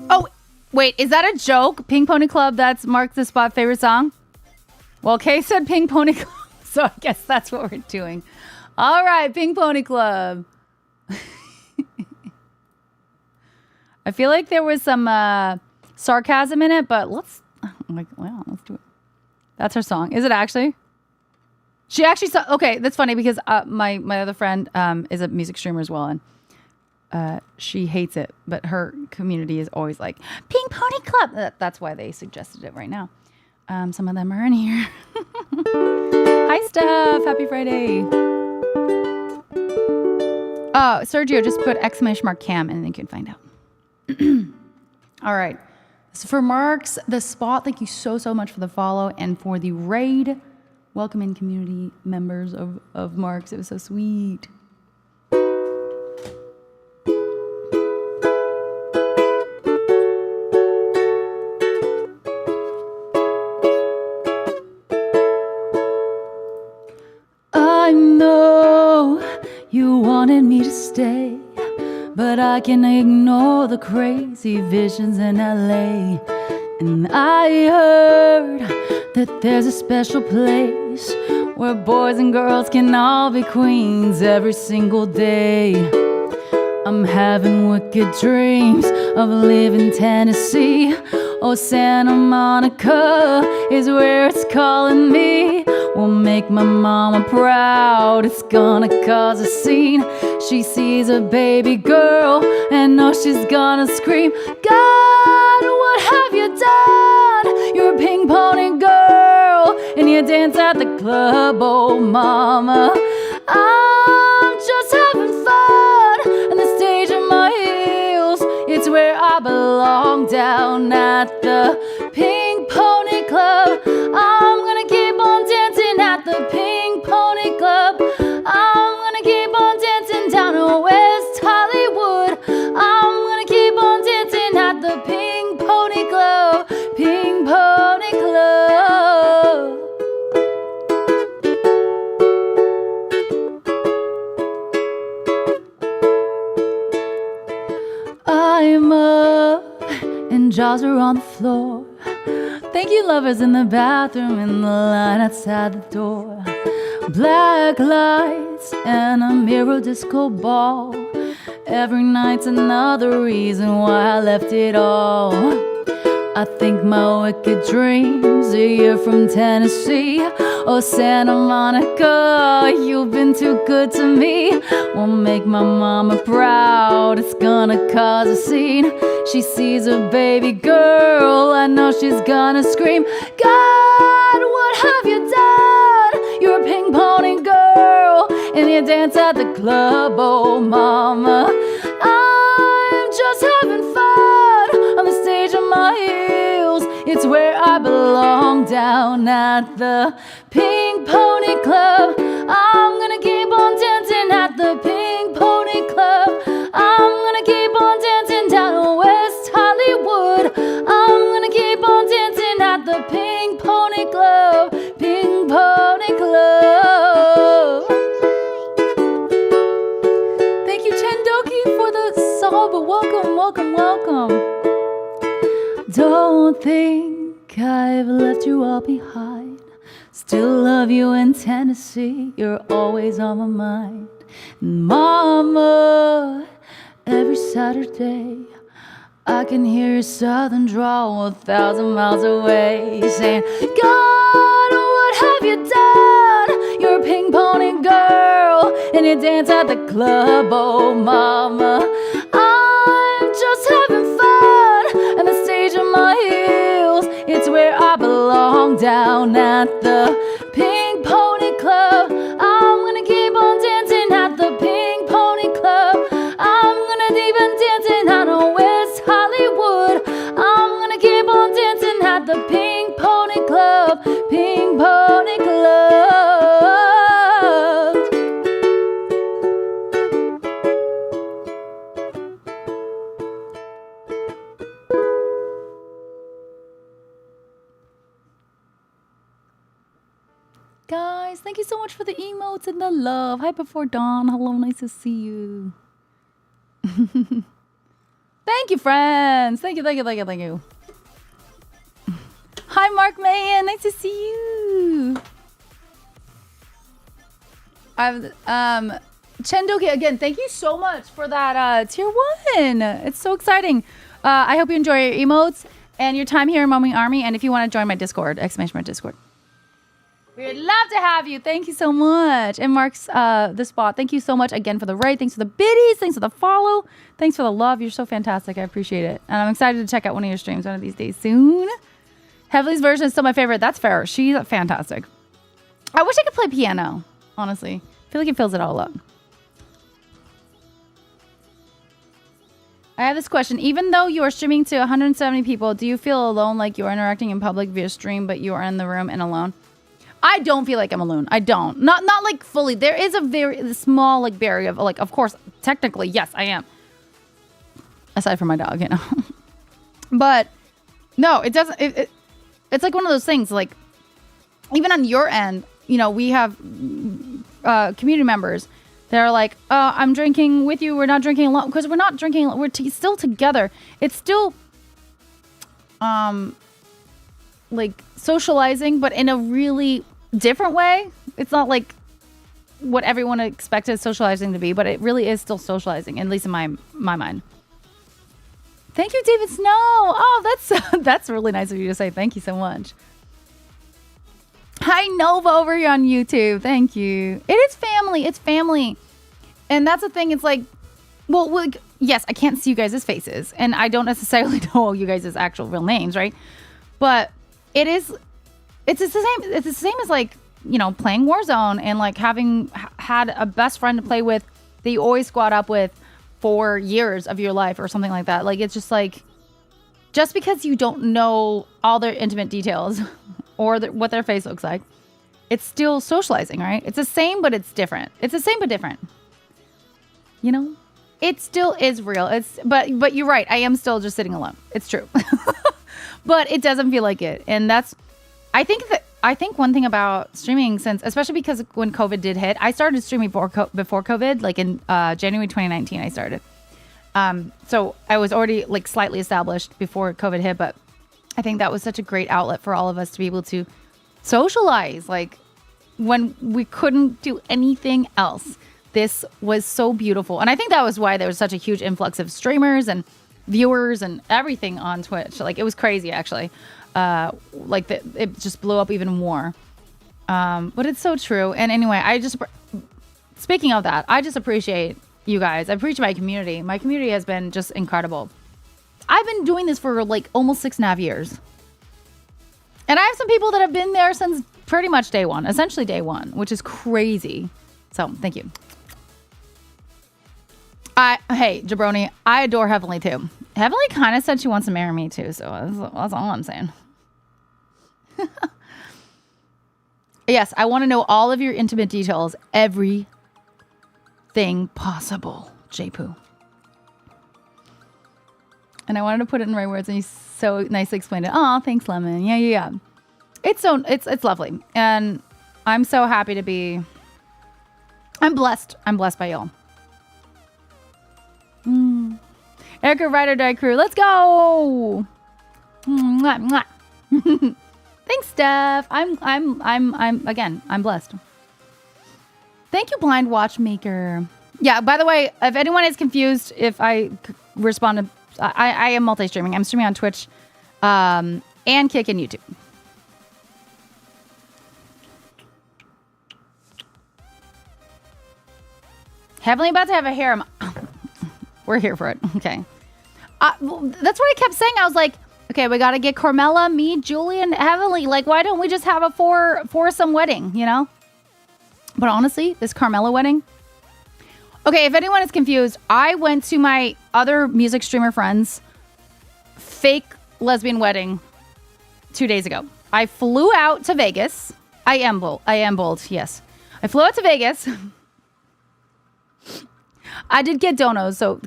Oh, wait, is that a joke? Pink Pony Club, that's Mark the Spot favorite song? Well, Kay said Pink Pony Club, so I guess that's what we're doing. All right, Pink Pony Club. I feel like there was some sarcasm in it, but let's do it. That's her song. Is it actually? She actually saw. Okay, that's funny because my other friend is a music streamer as well, and she hates it. But her community is always like Pink Pony Club. That's why they suggested it right now. Some of them are in here. Hi, Steph. Happy Friday. Oh, Sergio, just put !cam and then you can find out. All right. So for Marks the Spot, thank you so much for the follow and for the raid. Welcome in community members of Marks. It was so sweet. I know you wanted me to stay, but I can ignore the crazy visions in LA. And I heard that there's a special place where boys and girls can all be queens every single day. I'm having wicked dreams of living Tennessee. Oh, Santa Monica is where it's calling me. We'll make my mama proud. It's gonna cause a scene. She sees a baby girl and knows she's gonna scream, God, what have you done? You're a pink pony girl and you dance at the club, oh mama. I'm just having fun on the stage of my heels. It's where I belong, down at the Pink Pony Club. I'm gonna keep on dancing at the Pink Pony Club. I'm gonna keep on dancing down in West Hollywood. I'm gonna keep on dancing at the Pink Pony Club. Pink Pony Club. I'm up and jaws are on the floor. Thank you, lovers in the bathroom, in the line outside the door. Black lights and a mirror disco ball. Every night's another reason why I left it all. I think my wicked dreams are here from Tennessee. Oh, Santa Monica, you've been too good to me. Won't make my mama proud, it's gonna cause a scene. She sees a baby girl, I know she's gonna scream, God, what have you done? You're a ping ponging girl, and you dance at the club, oh mama. I'm just having fun on the stage of my heels. It's where I belong, down at the Pink Pony Club. I'm gonna keep on dancing at the Pink Pony Club. I'm gonna keep on dancing down West Hollywood. I'm gonna keep on dancing at the Pink Pony Club. Pink Pony Club. Thank you, Chendoki, for the sub. Welcome, welcome, welcome. Don't think I've left you all behind. Still love you in Tennessee. You're always on my mind. Mama, every Saturday I can hear your southern drawl 1,000 miles away, saying, God, what have you done? You're a ping ponging girl, and you dance at the club, oh mama. I'm just having fun on the stage of my heels. It's where I belong, down at the Pink Pony Club. I'm gonna keep on dancing at the Pink Pony Club. I'm gonna keep on dancing out on West Hollywood. I'm gonna keep on dancing at the Pink Pony Club. Pink Pony Club. Guys, thank you so much for the emotes and the love. Hi, Before Dawn. Hello, nice to see you. Thank you, friends. Thank you, thank you, thank you, thank you. Hi, Mark Mayan. Nice to see you. Chendoki, again, thank you so much for that tier 1. It's so exciting. I hope you enjoy your emotes and your time here in Momming Army. And if you want to join my Discord, !my Discord. We'd love to have you. Thank you so much. And Mark's the spot. Thank you so much again for the raid. Thanks for the biddies. Thanks for the follow. Thanks for the love. You're so fantastic. I appreciate it. And I'm excited to check out one of your streams one of these days soon. Heavenly's version is still my favorite. That's fair. She's fantastic. I wish I could play piano, honestly. I feel like it fills it all up. I have this question. Even though you are streaming to 170 people, do you feel alone, like you are interacting in public via stream, but you are in the room and alone? I don't feel like I'm alone. I don't. Not like fully. There is a very small like barrier of like, of course, technically, yes, I am. Aside from my dog, you know. But no, it doesn't. It's like one of those things. Like even on your end, you know, we have community members. They're like, I'm drinking with you. We're not drinking alone because we're not drinking. We're still together. It's still like socializing, but in a really different way. It's not like what everyone expected socializing to be, but it really is still socializing, at least in my mind. Thank you, David Snow. Oh, that's really nice of you to say. Thank you so much. Hi, Nova over here on YouTube. Thank you. It is family. It's family. And that's the thing. It's like, well, yes, I can't see you guys' faces, and I don't necessarily know you guys' actual real names, right? But it's the same as like, you know, playing Warzone and like having had a best friend to play with that you always squad up with for years of your life or something like that. Like, it's just like, just because you don't know all their intimate details or what their face looks like, it's still socializing, right? It's the same, but it's different. It's the same, but different. You know, it still is real. But you're right. I am still just sitting alone. It's true. But it doesn't feel like it. And I think one thing about streaming, especially because when COVID did hit, I started streaming before COVID, like in January 2019, I started. So I was already like slightly established before COVID hit, but I think that was such a great outlet for all of us to be able to socialize. Like when we couldn't do anything else, this was so beautiful. And I think that was why there was such a huge influx of streamers and viewers and everything on Twitch. Like it was crazy, actually. It just blew up even more. But it's so true. And anyway, speaking of that, I just appreciate you guys. I appreciate my community. My community has been just incredible. I've been doing this for like almost 6.5 years. And I have some people that have been there since pretty much day one, essentially day one, which is crazy. So thank you. Hey, Jabroni, I adore Heavenly too. Heavenly kind of said she wants to marry me too, so that's all I'm saying. Yes, I want to know all of your intimate details, everything possible, J-Poo. And I wanted to put it in the right words, and you so nicely explained it. Oh, thanks, Lemon. Yeah. It's lovely, and I'm so happy to be. I'm blessed. I'm blessed by y'all. Erica Ryder Die Crew, let's go. Mwah, mwah. Thanks, Steph. I'm blessed. Thank you, Blind Watchmaker. Yeah, by the way, if anyone is confused, if I respond to, I am multi-streaming. I'm streaming on Twitch, and Kick and YouTube. Heavenly about to have a harem. We're here for it. Okay. That's what I kept saying. I was like, okay, we got to get Carmela, me, Julie, and Heavenly. Like, why don't we just have a foursome wedding, you know? But honestly, this Carmela wedding. Okay, if anyone is confused, I went to my other music streamer friend's fake lesbian wedding 2 days ago. I flew out to Vegas. I am bold. Yes. I flew out to Vegas. I did get donos, so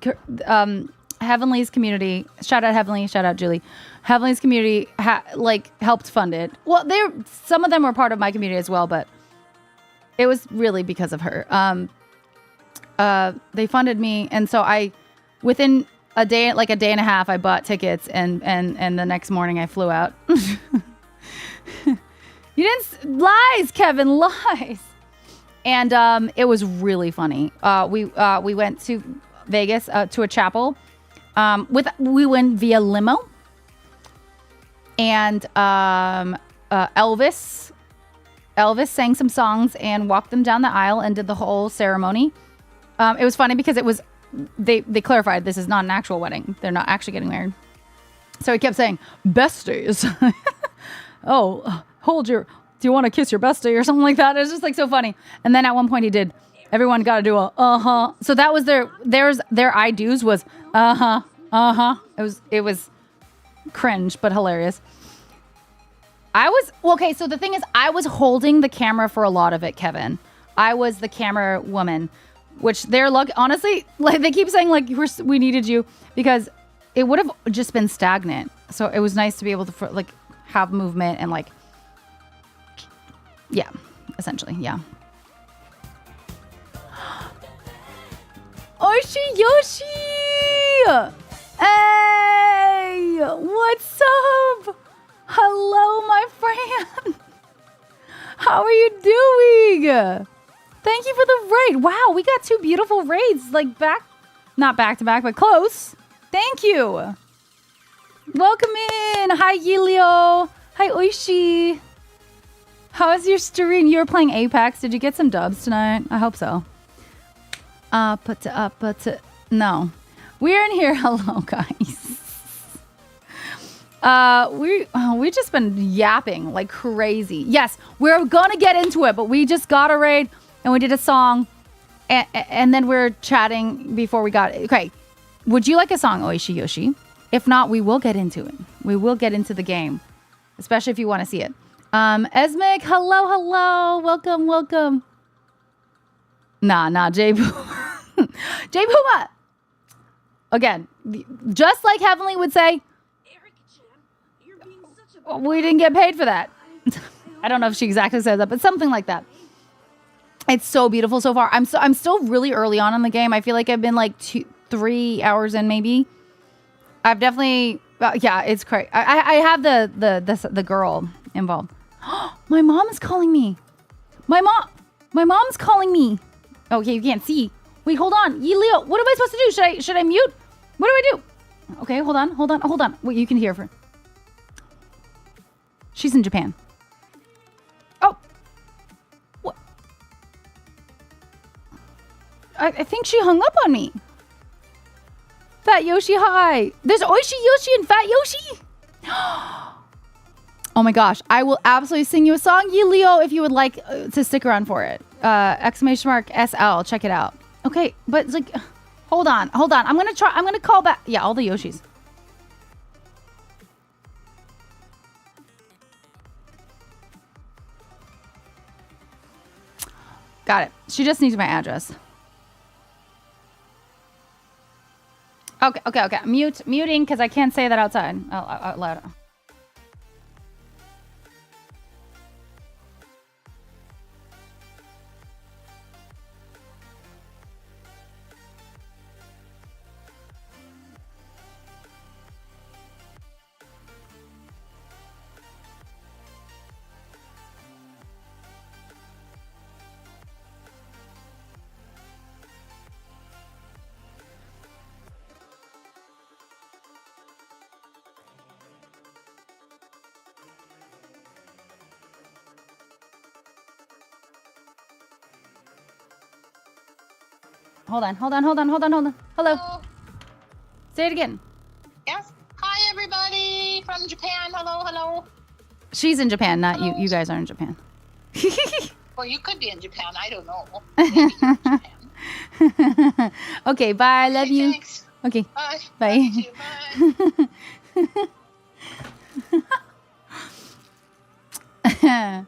Heavenly's community, shout out Heavenly, shout out Julie. Heavenly's community helped fund it. Well, some of them were part of my community as well, but it was really because of her. They funded me, and so within a day and a half, I bought tickets, and the next morning I flew out. You didn't lies, Kevin, lies. And it was really funny. We went to Vegas to a chapel. We went via limo. And Elvis sang some songs and walked them down the aisle and did the whole ceremony. It was funny because they clarified this is not an actual wedding. They're not actually getting married. So he kept saying, besties. Oh, do you want to kiss your bestie or something like that? It was just like so funny. And then at one point he did, everyone got to do a uh-huh. So that was their I do's was uh-huh, uh-huh. It was cringe, but hilarious. Okay, so the thing is, I was holding the camera for a lot of it, Kevin. I was the camera woman, which honestly, like they keep saying like we needed you because it would have just been stagnant. So it was nice to be able to like have movement and like, yeah, essentially, yeah. Oishi Yoshi! Hey! What's up? Hello, my friend. How are you doing? Thank you for the raid. Wow, we got 2 beautiful raids, like not back to back, but close. Thank you. Welcome in. Hi, Yilio. Hi, Oishi. How was your stream? You were playing Apex. Did you get some dubs tonight? I hope so. No. We're in here. Hello, guys. We just been yapping like crazy. Yes, we're gonna get into it, but we just got a raid and we did a song, and then we're chatting before we got it. Okay, would you like a song, Oishi Yoshi? If not, we will get into it. We will get into the game, especially if you want to see it. Esmic, hello, welcome. Nah, J Puma. Again, just like Heavenly would say, we didn't get paid for that. I don't know if she exactly says that, but something like that. It's so beautiful so far. I'm still really early on in the game. I feel like I've been like 3 hours in maybe. I've definitely Yeah, it's crazy. I have the girl involved. My mom is calling me. My mom's calling me. Okay, you can't see. Wait, hold on. Leo, what am I supposed to do? Should I mute? What do I do? Okay, hold on. Wait, you can hear her. She's in Japan. Oh. What? I think she hung up on me. Fat Yoshi, hi. There's Oishi Yoshi and Fat Yoshi. Oh my gosh. I will absolutely sing you a song, Leo, if you would like to stick around for it. Exclamation mark SL. Check it out. Okay, but it's like, hold on. I'm going to call back. Yeah, all the Yoshis. Got it. She just needs my address. Okay. Muting because I can't say that outside. Out loud. Hold on. Hello. Hello. Say it again. Yes. Hi, everybody from Japan. Hello. She's in Japan, not Hello. you guys are in Japan. Well, you could be in Japan. I don't know. Maybe you're in Japan. Okay, bye. Love you. Thanks. Okay. Bye. Bye. Love you too. Bye.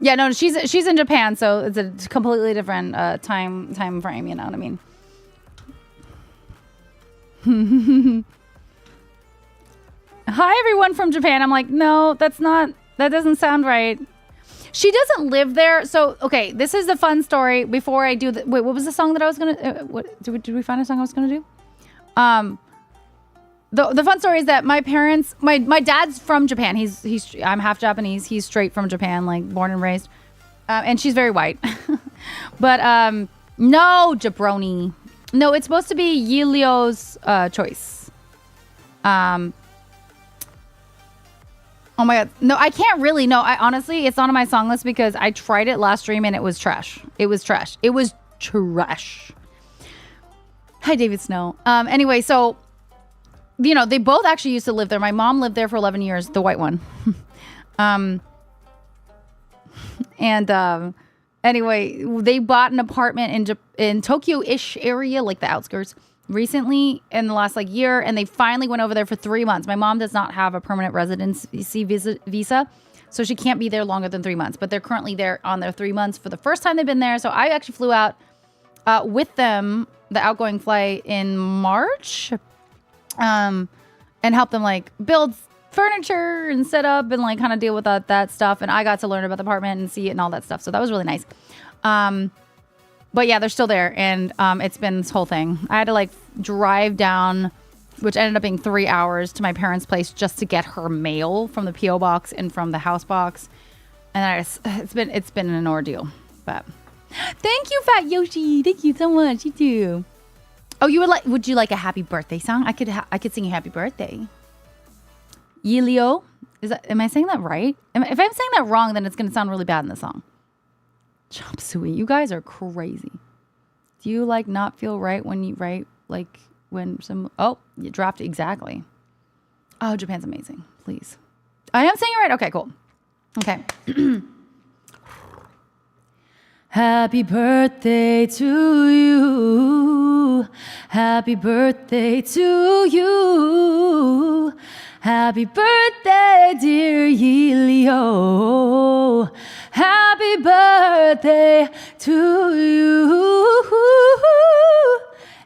Yeah, no, she's in Japan, so it's a completely different time frame. You know what I mean? Hi, everyone from Japan. I'm like, no, that doesn't sound right. She doesn't live there. So, okay, this is the fun story. Before I do wait, what was the song that I was gonna? Did we find a song I was gonna do? The fun story is that my parents, my dad's from Japan. I'm half Japanese. He's straight from Japan, like born and raised. And she's very white. But no, jabroni. No, it's supposed to be Yilio's choice. Oh my god. No, I can't really. No, I honestly, it's not on my song list because I tried it last stream and it was trash. It was trash. Hi, David Snow. Anyway, so you know, they both actually used to live there. My mom lived there for 11 years, the white one. Anyway, they bought an apartment in Tokyo-ish area, like the outskirts, recently in the last like year, and they finally went over there for 3 months. My mom does not have a permanent residency visa, so she can't be there longer than 3 months. But they're currently there on their 3 months for the first time they've been there. So I actually flew out with them, the outgoing flight in March. And help them like build furniture and set up and like kind of deal with that stuff. And I got to learn about the apartment and see it and all that stuff. So that was really nice. But yeah, they're still there. And it's been this whole thing. I had to like drive down, which ended up being 3 hours, to my parents' place just to get her mail from the P.O. box and from the house box. And it's been an ordeal. But thank you, Fat Yoshi. Thank you so much. You too. Oh, would you like a happy birthday song? I could sing you happy birthday. Yilio, am I saying that right? If I'm saying that wrong, then it's going to sound really bad in the song. Chop suey, you guys are crazy. Do you like not feel right when you write like when you dropped exactly. Oh, Japan's amazing. Please. I am saying it right. Okay, cool. Okay. Happy birthday to you. Happy birthday to you. Happy birthday, dear Yilio. Happy birthday to you.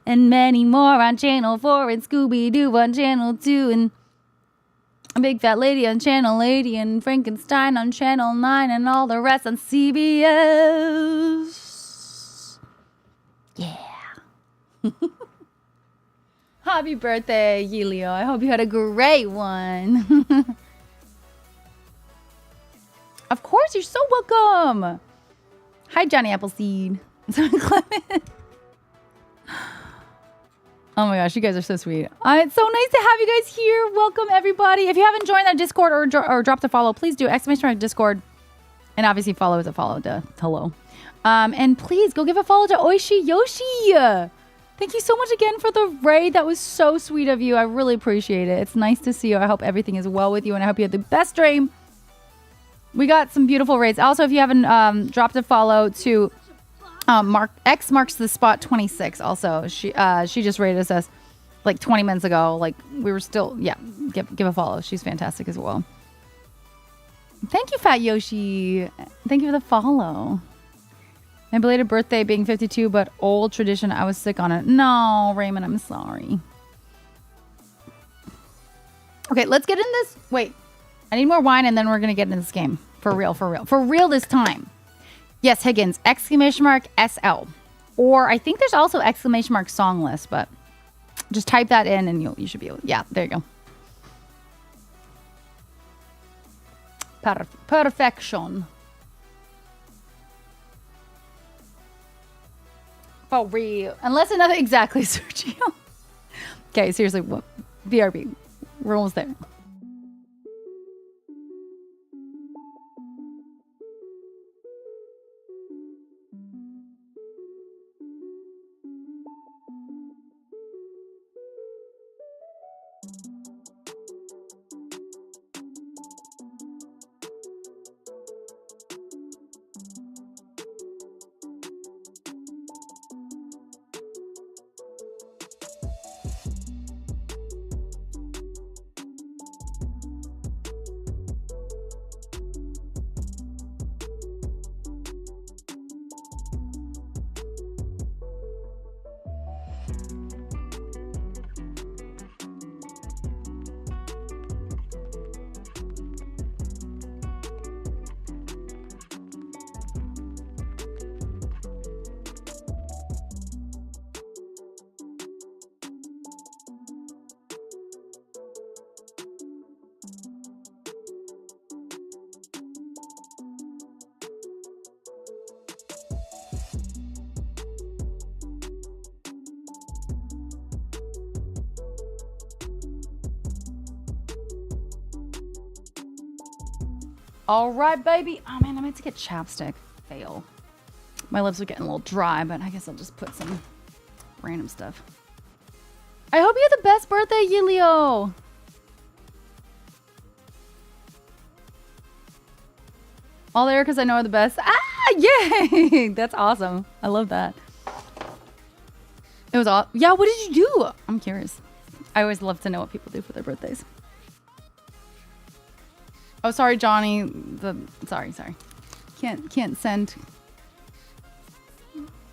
And many more on Channel 4 and Scooby-Doo on Channel 2 and a Big Fat Lady on Channel 80 and Frankenstein on Channel 9 and all the rest on CBS. Yeah. Happy birthday, Helio. I hope you had a great one. Of course, you're so welcome. Hi, Johnny Appleseed. Oh my gosh, you guys are so sweet. It's so nice to have you guys here. Welcome, everybody. If you haven't joined our Discord or dropped a follow, please do. ! Discord. And obviously follow is a follow to hello. And please go give a follow to Oishi Yoshi. Thank you so much again for the raid. That was so sweet of you. I really appreciate it. It's nice to see you. I hope everything is well with you, and I hope you have the best stream. We got some beautiful raids. Also, if you haven't dropped a follow to X marks the spot 26. Also, she just rated us like 20 minutes ago. Like we were still, yeah. Give a follow. She's fantastic as well. Thank you, Fat Yoshi. Thank you for the follow. My belated birthday being 52, but old tradition. I was sick on it. No, Raymond, I'm sorry. Okay, let's get in this. Wait, I need more wine, and then we're gonna get into this game for real, for real, for real this time. Yes, Higgins, ! SL. Or I think there's also ! Song list, but just type that in and you should be able, yeah, there you go. Perfection. For real. Unless another, exactly, Sergio. Okay, seriously, what? BRB. We're almost there. All right, baby. Oh, man, I meant to get chapstick. Fail. My lips are getting a little dry, but I guess I'll just put some random stuff. I hope you have the best birthday, Yulio. All there because I know are the best. Ah, yay! That's awesome. I love that. It was all. Yeah, what did you do? I'm curious. I always love to know what people do for their birthdays. Oh, sorry, Johnny. Sorry. Can't send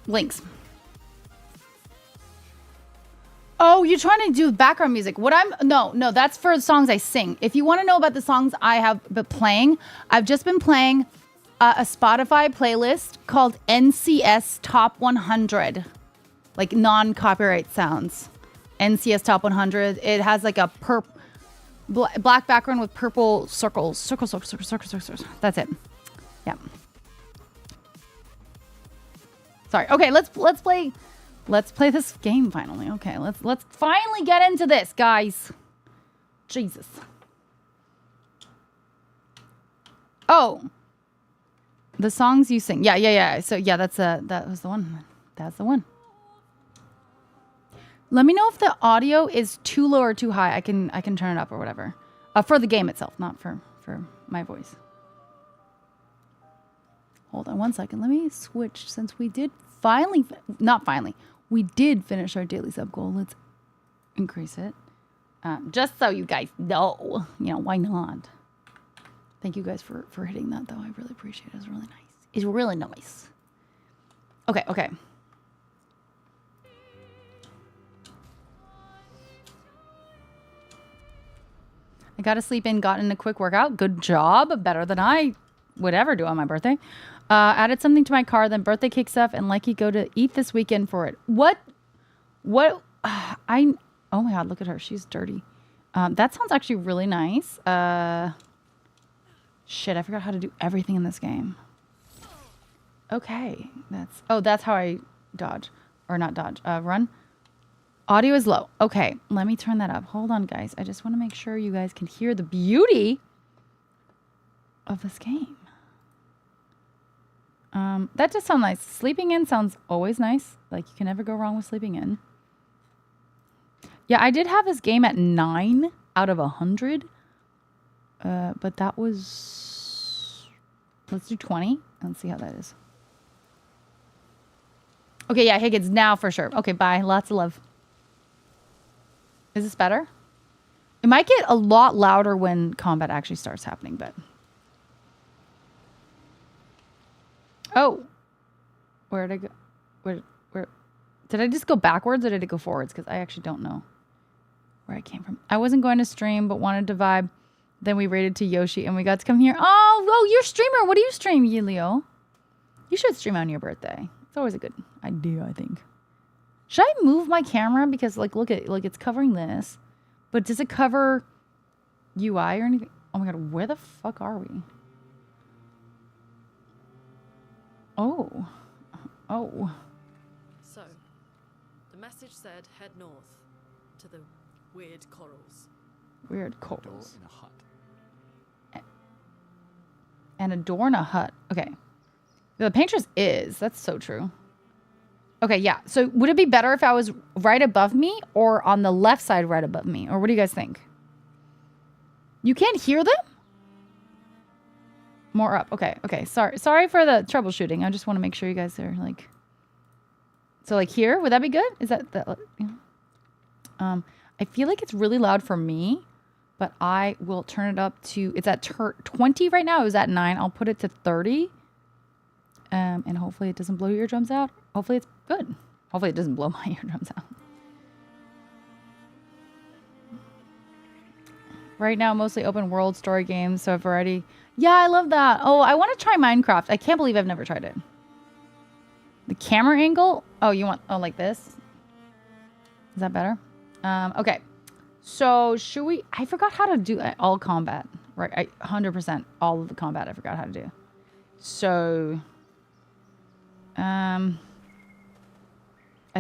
links. Oh, you're trying to do background music. No, that's for songs I sing. If you want to know about the songs I have been playing, I've just been playing a Spotify playlist called NCS Top 100, like non-copyright sounds. NCS Top 100. It has like a black background with purple circles. Circles. That's it. Yeah. Sorry. Okay, let's play this game finally. Okay, let's finally get into this, guys. Jesus. Oh. The songs you sing. Yeah. So yeah, that was the one. That's the one. Let me know if the audio is too low or too high. I can turn it up or whatever. For the game itself, not for my voice. Hold on one second. Let me switch since we did we did finish our daily sub goal. Let's increase it. Just so you guys know, why not? Thank you guys for hitting that though. I really appreciate it. It's really nice. It's really nice. Okay. I got to sleep in, got in a quick workout. Good job. Better than I would ever do on my birthday. Added something to my car, then birthday cake stuff, and go to eat this weekend for it. What? Oh my god, look at her. She's dirty. That sounds actually really nice. Shit, I forgot how to do everything in this game. Okay, that's how I dodge. Or not dodge, run. Audio is low. Okay, let me turn that up. Hold on, guys. I just want to make sure you guys can hear the beauty of this game. That just sounds nice. Sleeping in sounds always nice. Like, you can never go wrong with sleeping in. Yeah, I did have this game at 9 out of 100. But that was... Let's do 20. Let's see how that is. Okay, yeah, Higgins, now for sure. Okay, bye. Lots of love. Is this better? It might get a lot louder when combat actually starts happening, but... Oh. Where did I go? Where? Did I just go backwards or did it go forwards? Because I actually don't know where I came from. I wasn't going to stream, but wanted to vibe. Then we raided to Yoshi and we got to come here. Oh, you're a streamer. What do you stream, Leo? You should stream on your birthday. It's always a good idea, I think. Should I move my camera? Because, like, look at, like, it's covering this. But does it cover UI or anything? Oh my god, where the fuck are we? Oh. Oh. So, the message said head north to the weird corals. Weird corals. Door in a hut. And a door in a hut. Okay. The painter's is. That's so true. Okay, yeah. So would it be better if I was right above me or on the left side right above me? Or what do you guys think? You can't hear them? More up. Okay, okay. Sorry for the troubleshooting. I just want to make sure you guys are like... So like here, would that be good? Is that... I feel like it's really loud for me, but I will turn it up to... It's at 20 right now. It was at 9. I'll put it to 30. And hopefully it doesn't blow your eardrums out. Hopefully it's good. Hopefully it doesn't blow my eardrums out. Right now, mostly open world story games, so I've already... Yeah, I love that. Oh, I want to try Minecraft. I can't believe I've never tried it. The camera angle? Oh, you want... Oh, like this? Is that better? Okay. So, should we... I forgot how to do all combat. Right, 100% all of the combat I forgot how to do. So... I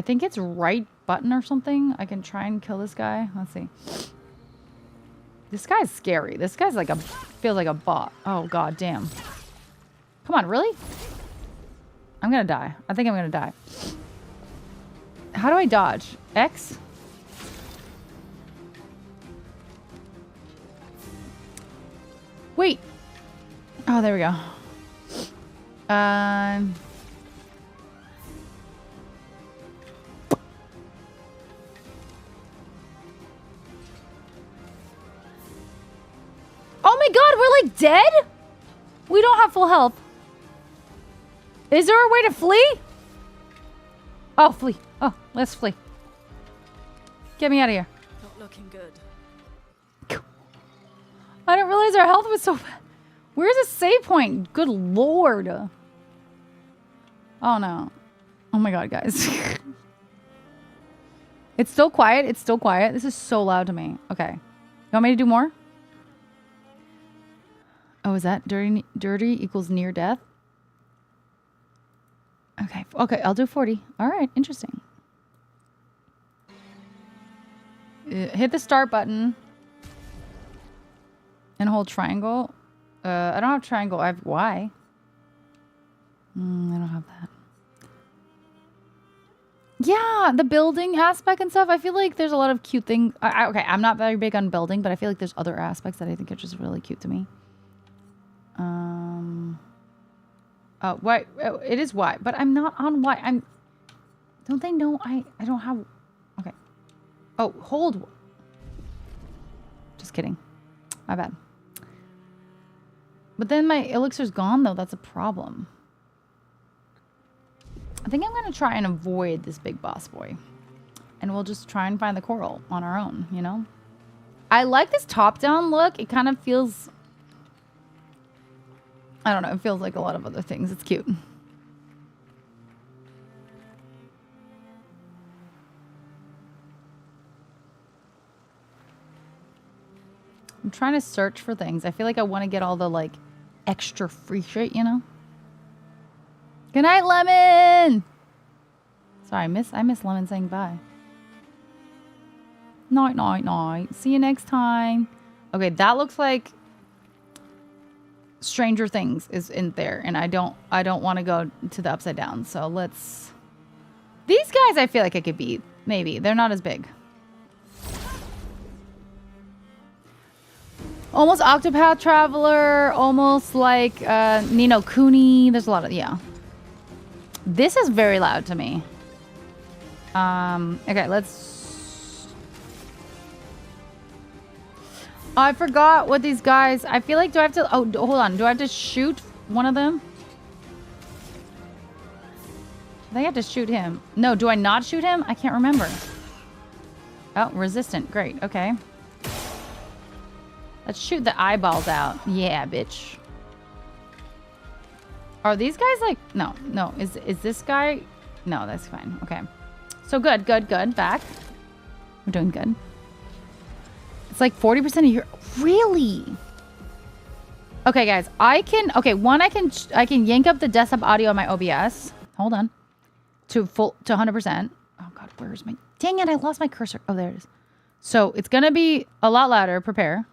think it's right button or something. I can try and kill this guy. Let's see. This guy's scary. This guy's like feels like a bot. Oh, god damn. Come on, really? I'm gonna die. I think I'm gonna die. How do I dodge? X? Wait. Oh, there we go. Oh my god, we're like dead? We don't have full health. Is there a way to flee? Oh, flee. Oh, let's flee. Get me out of here. Not looking good. I didn't realize our health was so bad. Where's the save point? Good lord. Oh no. Oh my god, guys. It's still quiet. It's still quiet. This is so loud to me. Okay. You want me to do more? Oh, is that dirty equals near death? Okay. Okay, I'll do 40. All right, interesting. Hit the start button. And hold triangle. I don't have triangle. I have Y. I don't have that. Yeah, the building aspect and stuff. I feel like there's a lot of cute things. Okay, I'm not very big on building, but I feel like there's other aspects that I think are just really cute to me. Oh, Y. It is Y, but I'm not on Y. Don't they know I don't have... Okay. Oh, hold. Just kidding. My bad. But then my elixir's gone, though. That's a problem. I think I'm going to try and avoid this big boss boy. And we'll just try and find the coral on our own, you know? I like this top-down look. It kind of feels... I don't know. It feels like a lot of other things. It's cute. I'm trying to search for things. I feel like I want to get all the, like, extra free shit, you know? Good night, Lemon! Sorry, I miss Lemon saying bye. Night, night, night. See you next time. Okay, that looks like Stranger Things is in there, and I don't want to go to the Upside Down. So let's. These guys, I feel like I could beat. Maybe they're not as big. Almost Octopath Traveler. Almost like Nino Kuni. There's a lot of This is very loud to me. Okay, let's. Oh, I forgot what these guys. I feel like, do I have to? Oh, hold on. Do I have to shoot one of them? I think I have to shoot him. No, do I not shoot him? I can't remember. Oh, resistant. Great. Okay. Let's shoot the eyeballs out. Yeah, bitch. Are these guys like... No. Is this guy... No, that's fine. Okay. So good. Back. We're doing good. It's like 40% of your... Really? Okay, guys. I can... Okay, one, I can yank up the desktop audio on my OBS. Hold on. To 100%. Oh, God. Where's my... Dang it. I lost my cursor. Oh, there it is. So it's going to be a lot louder. Prepare.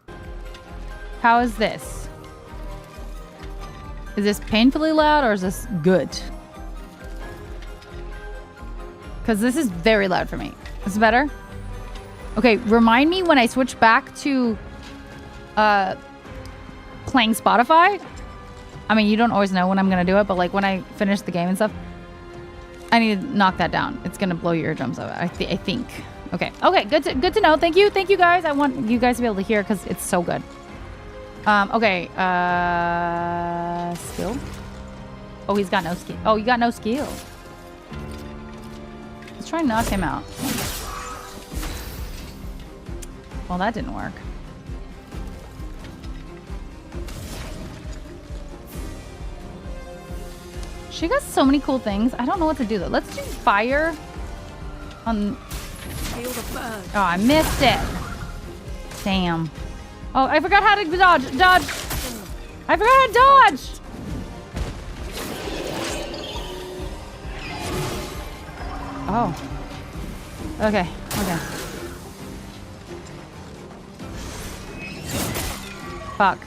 How is this? Is this painfully loud or is this good? Because this is very loud for me. This is better? Okay, remind me when I switch back to playing Spotify. I mean, you don't always know when I'm going to do it, but like when I finish the game and stuff, I need to knock that down. It's going to blow your eardrums out, I think. Okay, good to know. Thank you, guys. I want you guys to be able to hear because it's so good. Okay, skill? Oh, he's got no skill. Oh, you got no skill. Let's try and knock him out. Well, that didn't work. She got so many cool things. I don't know what to do, though. Let's do fire on... Oh, I missed it. Damn. Oh, I forgot how to dodge. I forgot how to dodge. Oh. Okay. Fuck.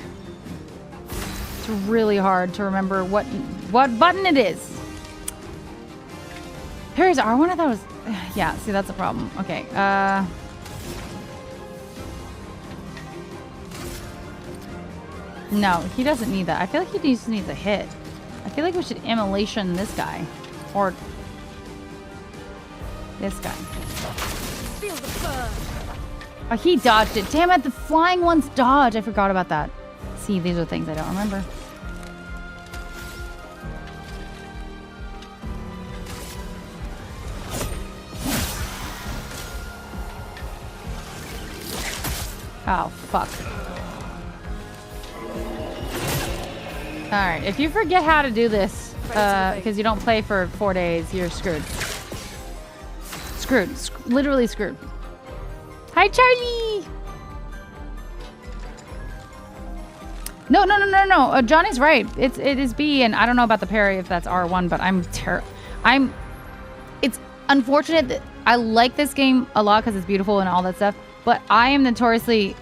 It's really hard to remember what button it is. Here's R1. I thought it was... Yeah, see, that's a problem. Okay. No, he doesn't need that. I feel like he just needs a hit. I feel like we should immolation this guy. Or this guy. Feel the burn. Oh, he dodged it. Damn it, the flying ones dodge. I forgot about that. See, these are things I don't remember. Oh, fuck. Alright, if you forget how to do this, because you don't play for 4 days, you're screwed. Literally screwed. Hi, Charlie! No. Johnny's right. It is B, and I don't know about the parry if that's R1, but it's unfortunate that I like this game a lot because it's beautiful and all that stuff, but I am notoriously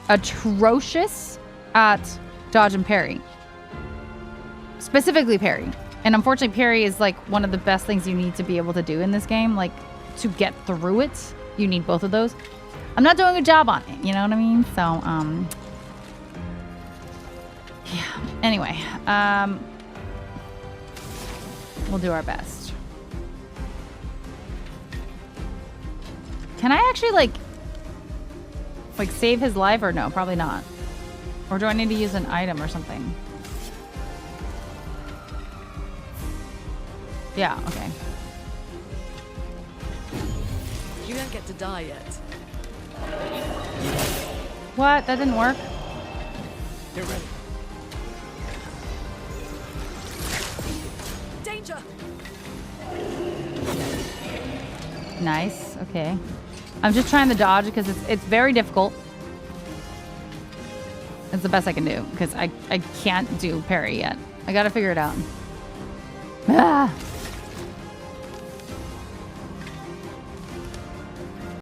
atrocious at dodge and parry. Specifically parry. And unfortunately, parry is like one of the best things you need to be able to do in this game. Like, to get through it, you need both of those. I'm not doing a good job on it, you know what I mean? So, yeah. Anyway, we'll do our best. Can I actually, like save his life or no? Probably not. Or do I need to use an item or something? Yeah, okay. You don't get to die yet. What? That didn't work? Get ready. Danger! Nice. Okay. I'm just trying to dodge because it's very difficult. It's the best I can do because I can't do parry yet. I gotta figure it out. Ah!